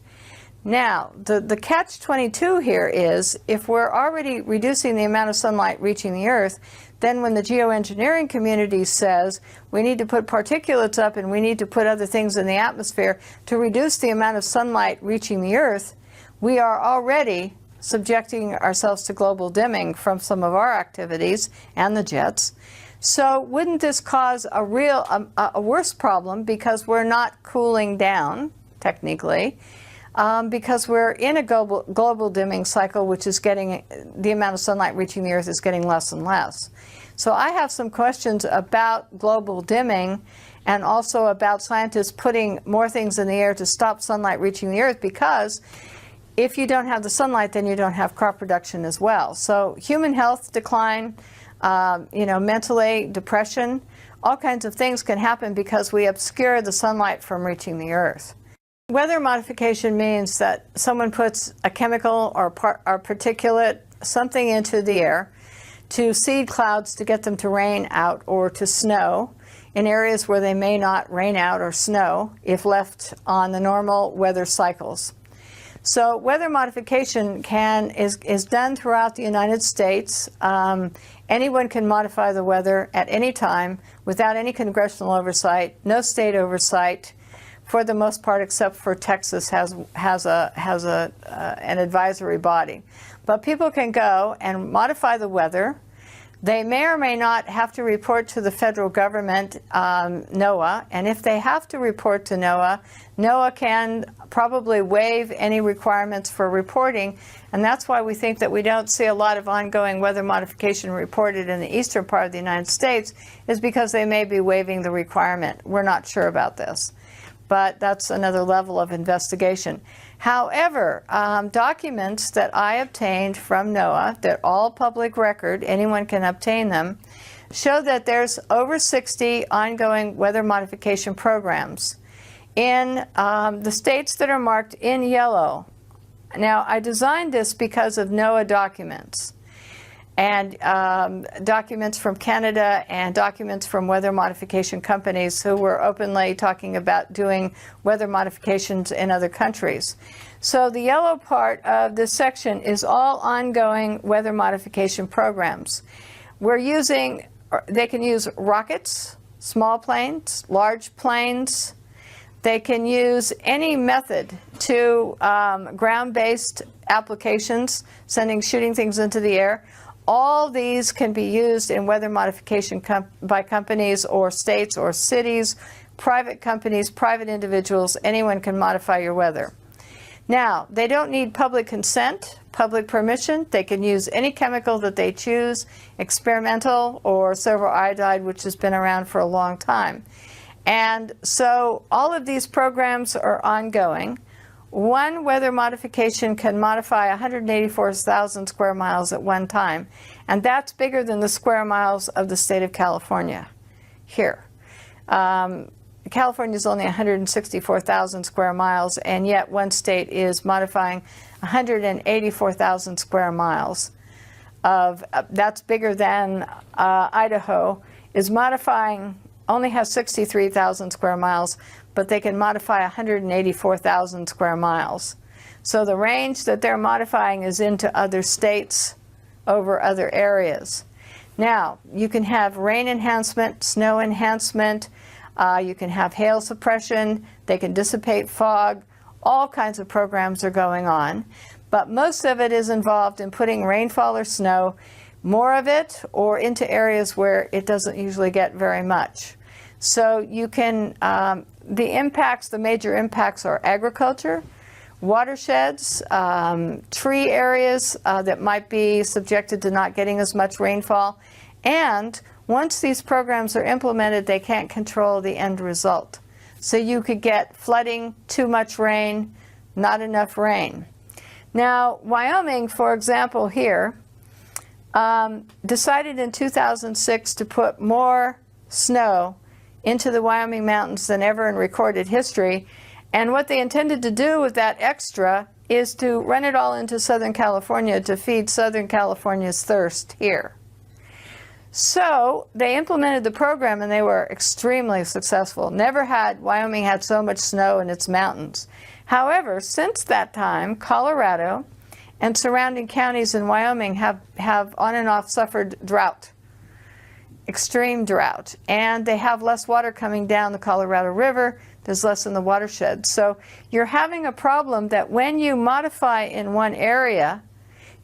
Now, the catch-22 here is, if we're already reducing the amount of sunlight reaching the Earth, then when the geoengineering community says we need to put particulates up and we need to put other things in the atmosphere to reduce the amount of sunlight reaching the Earth, we are already subjecting ourselves to global dimming from some of our activities and the jets. So wouldn't this cause a worse problem, because we're not cooling down, technically, because we're in a global dimming cycle, which is getting, the amount of sunlight reaching the Earth is getting less and less. So I have some questions about global dimming, and also about scientists putting more things in the air to stop sunlight reaching the Earth, because if you don't have the sunlight, then you don't have crop production as well. So human health decline, mentally, depression, all kinds of things can happen because we obscure the sunlight from reaching the Earth. Weather modification means that someone puts a chemical or particulate, something into the air to seed clouds to get them to rain out or to snow in areas where they may not rain out or snow if left on the normal weather cycles. So weather modification is done throughout the United States. Anyone can modify the weather at any time without any congressional oversight, no state oversight, for the most part, except for Texas has an advisory body. But people can go and modify the weather. They may or may not have to report to the federal government, NOAA, and if they have to report to NOAA, NOAA can probably waive any requirements for reporting, and that's why we think that we don't see a lot of ongoing weather modification reported in the eastern part of the United States, is because they may be waiving the requirement. We're not sure about this, but that's another level of investigation. However, documents that I obtained from NOAA, they're all public record, anyone can obtain them, show that there's over 60 ongoing weather modification programs in the states that are marked in yellow. Now, I designed this because of NOAA documents, and documents from Canada and documents from weather modification companies who were openly talking about doing weather modifications in other countries. So the yellow part of this section is all ongoing weather modification programs. They can use rockets, small planes, large planes, They can use any method to ground-based applications, shooting things into the air. All these can be used in weather modification by companies or states or cities, private companies, private individuals. Anyone can modify your weather. Now, they don't need public consent, public permission. They can use any chemical that they choose, experimental or silver iodide, which has been around for a long time. And so all of these programs are ongoing. One weather modification can modify 184,000 square miles at one time, and that's bigger than the square miles of the state of California here. California is only 164,000 square miles, and yet one state is modifying 184,000 square miles. That's bigger than Idaho is modifying, only has 63,000 square miles, but they can modify 184,000 square miles. So the range that they're modifying is into other states over other areas. Now, you can have rain enhancement, snow enhancement, you can have hail suppression, they can dissipate fog, all kinds of programs are going on. But most of it is involved in putting rainfall or snow, more of it, or into areas where it doesn't usually get very much. So you can, the major impacts are agriculture, watersheds, tree areas that might be subjected to not getting as much rainfall, and once these programs are implemented, they can't control the end result. So you could get flooding, too much rain, not enough rain. Now, Wyoming, for example, here, decided in 2006 to put more snow into the Wyoming mountains than ever in recorded history. And what they intended to do with that extra is to run it all into Southern California to feed Southern California's thirst here. So they implemented the program and they were extremely successful. Never had Wyoming had so much snow in its mountains. However, since that time, Colorado and surrounding counties in Wyoming have on and off suffered drought, extreme drought, and they have less water coming down the Colorado River. There's less in the watershed. So you're having a problem that when you modify in one area,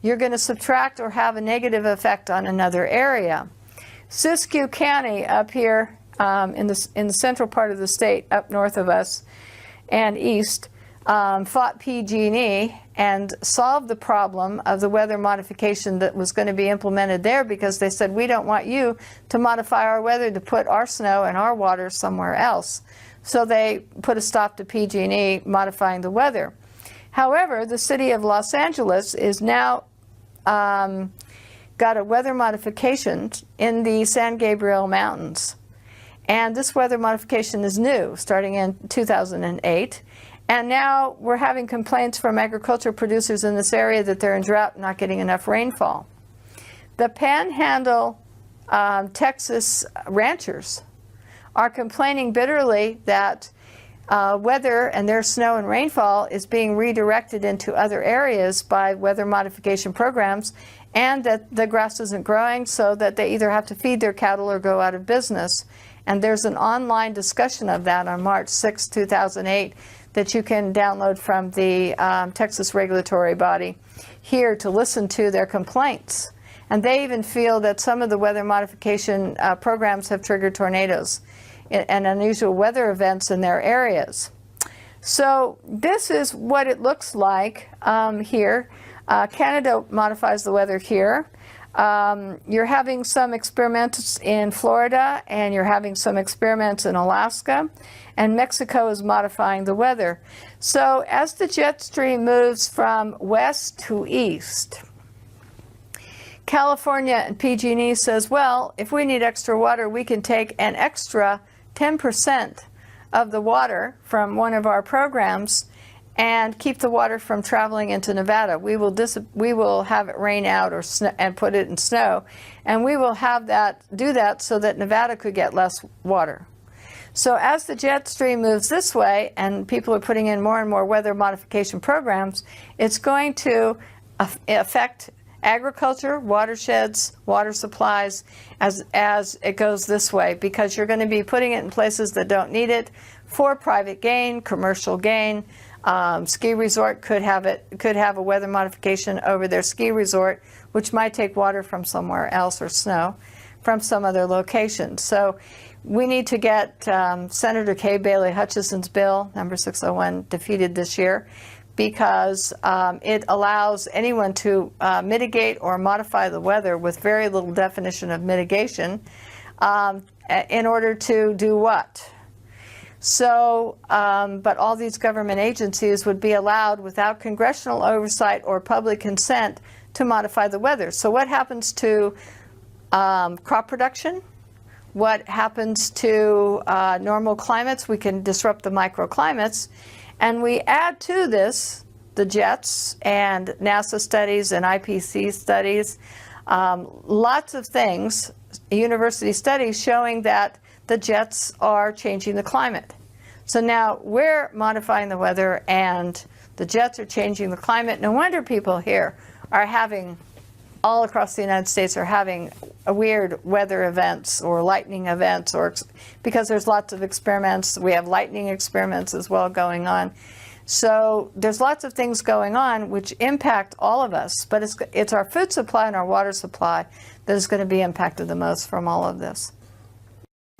you're going to subtract or have a negative effect on another area. Siskiyou County up here in the central part of the state, up north of us and east, fought PG&E and solved the problem of the weather modification that was going to be implemented there, because they said, we don't want you to modify our weather to put our snow and our water somewhere else. So they put a stop to PG&E modifying the weather. However, the city of Los Angeles is now got a weather modification in the San Gabriel Mountains. And this weather modification is new, starting in 2008. And now we're having complaints from agriculture producers in this area that they're in drought, not getting enough rainfall. The Panhandle, Texas ranchers are complaining bitterly that weather and their snow and rainfall is being redirected into other areas by weather modification programs, and that the grass isn't growing, so that they either have to feed their cattle or go out of business. And there's an online discussion of that on March 6, 2008 that you can download from the Texas regulatory body here to listen to their complaints. And they even feel that some of the weather modification programs have triggered tornadoes and unusual weather events in their areas. So this is what it looks like here. Canada modifies the weather here. You're having some experiments in Florida, and you're having some experiments in Alaska, and Mexico is modifying the weather. So as the jet stream moves from west to east, California and PG&E says, well, if we need extra water, we can take an extra 10% of the water from one of our programs and keep the water from traveling into Nevada. We will have it rain out or and put it in snow, and we will have that do that so that Nevada could get less water. So as the jet stream moves this way, and people are putting in more and more weather modification programs, it's going to affect agriculture, watersheds, water supplies as it goes this way, because you're going to be putting it in places that don't need it for private gain, commercial gain. Ski resort could have a weather modification over their ski resort, which might take water from somewhere else or snow from some other location. So we need to get Senator Kay Bailey Hutchison's bill, number 601, defeated this year, because it allows anyone to mitigate or modify the weather with very little definition of mitigation in order to do what? So, but all these government agencies would be allowed without congressional oversight or public consent to modify the weather. So what happens to crop production? What happens to normal climates? We can disrupt the microclimates. And we add to this the jets and NASA studies and IPCC studies, lots of things, university studies showing that the jets are changing the climate. So now we're modifying the weather and the jets are changing the climate. No wonder people here are having, all across the United States, are having weird weather events or lightning events, or because there's lots of experiments. We have lightning experiments as well going on. So there's lots of things going on which impact all of us, but it's our food supply and our water supply that is going to be impacted the most from all of this.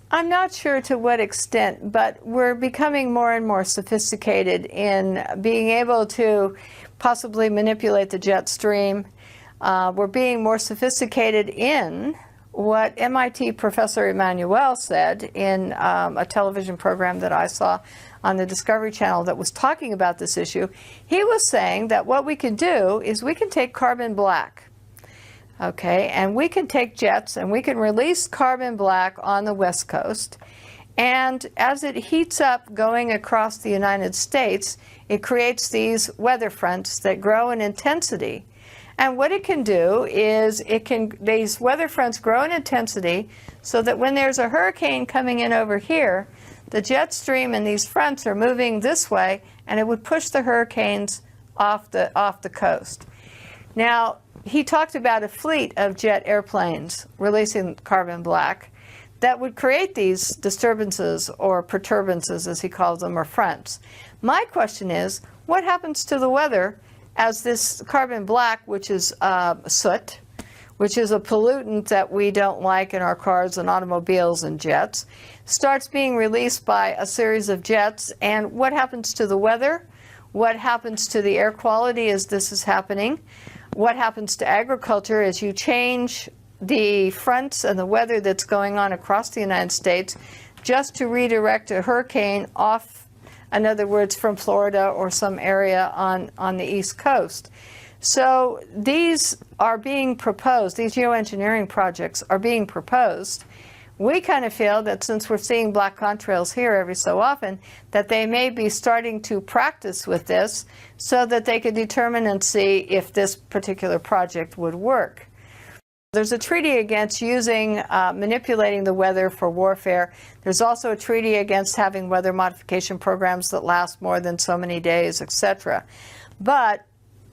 I'm not sure to what extent, but we're becoming more and more sophisticated in being able to possibly manipulate the jet stream. We're being more sophisticated in what MIT Professor Emanuel said in a television program that I saw on the Discovery Channel that was talking about this issue. He was saying that what we can do is we can take carbon black, okay, and we can take jets and we can release carbon black on the West Coast, and as it heats up going across the United States, it creates these weather fronts that grow in intensity. And what it can do is these weather fronts grow in intensity so that when there's a hurricane coming in over here, the jet stream and these fronts are moving this way, and it would push the hurricanes off the coast. Now, he talked about a fleet of jet airplanes releasing carbon black that would create these disturbances or perturbances, as he calls them, or fronts. My question is, what happens to the weather as this carbon black, which is soot, which is a pollutant that we don't like in our cars and automobiles and jets, starts being released by a series of jets, and what happens to the weather? What happens to the air quality as this is happening? What happens to agriculture as you change the fronts and the weather that's going on across the United States just to redirect a hurricane off, in other words, from Florida or some area on the East Coast? So these are being proposed, these geoengineering projects are being proposed. We kind of feel that since we're seeing black contrails here every so often, that they may be starting to practice with this so that they could determine and see if this particular project would work. There's a treaty against manipulating the weather for warfare. There's also a treaty against having weather modification programs that last more than so many days, etc. But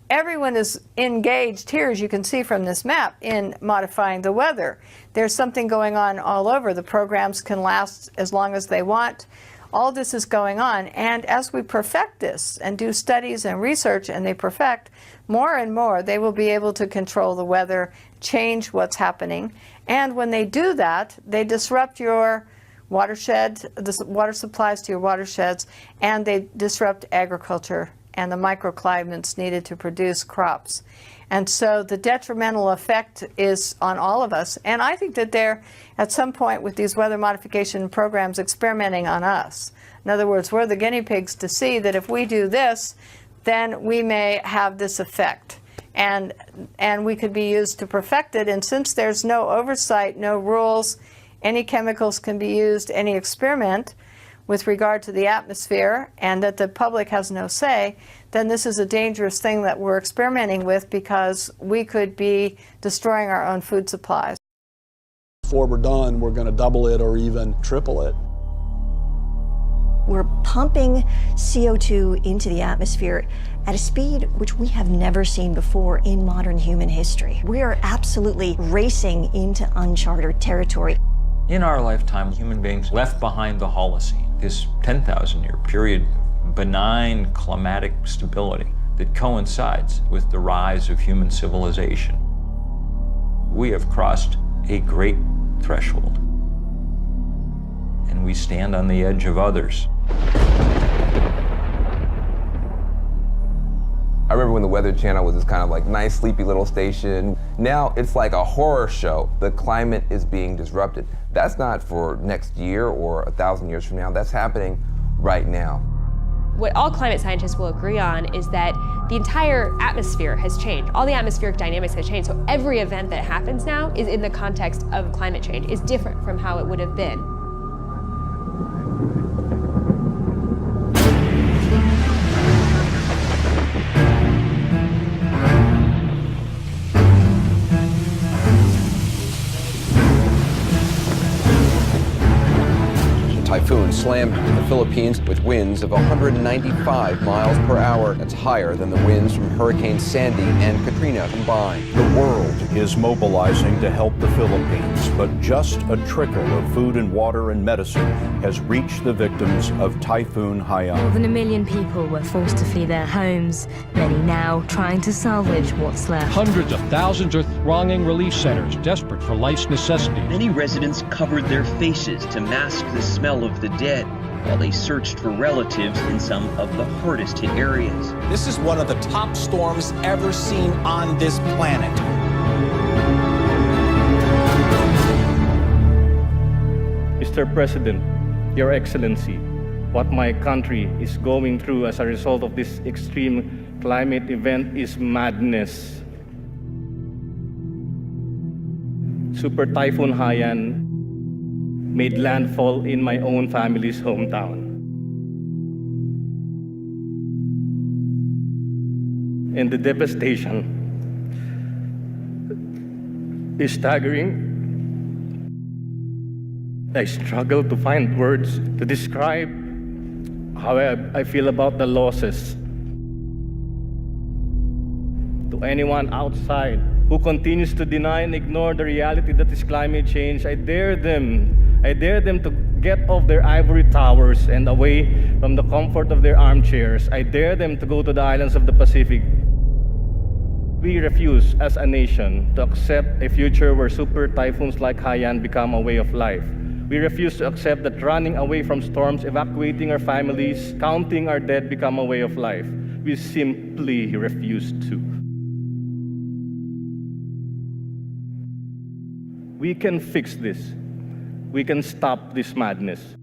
everyone is engaged here, as you can see from this map, in modifying the weather. There's something going on all over. The programs can last as long as they want. All this is going on. And as we perfect this and do studies and research and they perfect, more and more they will be able to control the weather, change what's happening. And when they do that, they disrupt your watershed, the water supplies to your watersheds, and they disrupt agriculture and the microclimates needed to produce crops. And so the detrimental effect is on all of us. And I think that they're, at some point with these weather modification programs, experimenting on us. In other words, we're the guinea pigs to see that if we do this, then we may have this effect. And we could be used to perfect it. And since there's no oversight, no rules, any chemicals can be used, any experiment, with regard to the atmosphere, and that the public has no say, then this is a dangerous thing that we're experimenting with, because we could be destroying our own food supplies. Before we're done, we're going to double it or even triple it. We're pumping CO2 into the atmosphere at a speed which we have never seen before in modern human history. We are absolutely racing into uncharted territory. In our lifetime, human beings left behind the Holocene, this 10,000-year period of benign climatic stability that coincides with the rise of human civilization. We have crossed a great threshold, and we stand on the edge of others. I remember when the Weather Channel was this kind of like nice, sleepy little station. Now it's like a horror show. The climate is being disrupted. That's not for next year or 1,000 years from now. That's happening right now. What all climate scientists will agree on is that the entire atmosphere has changed. All the atmospheric dynamics have changed. So every event that happens now is in the context of climate change, is different from how it would have been. Typhoon slammed the Philippines with winds of 195 miles per hour. That's higher than the winds from Hurricane Sandy and Katrina combined. The world is mobilizing to help the Philippines, but just a trickle of food and water and medicine has reached the victims of Typhoon Haiyan. More than 1 million people were forced to flee their homes, many now trying to salvage what's left. Hundreds of thousands are thronging relief centers, desperate for life's necessities. Many residents covered their faces to mask the smell of the dead while they searched for relatives in some of the hardest hit areas. This is one of the top storms ever seen on this planet. Mr. President, Your Excellency, what my country is going through as a result of this extreme climate event is madness. Super Typhoon Haiyan made landfall in my own family's hometown. And the devastation is staggering. I struggle to find words to describe how I feel about the losses. To anyone outside who continues to deny and ignore the reality that is climate change, I dare them to get off their ivory towers and away from the comfort of their armchairs. I dare them to go to the islands of the Pacific. We refuse as a nation to accept a future where super typhoons like Haiyan become a way of life. We refuse to accept that running away from storms, evacuating our families, counting our dead become a way of life. We simply refuse to. We can fix this. We can stop this madness.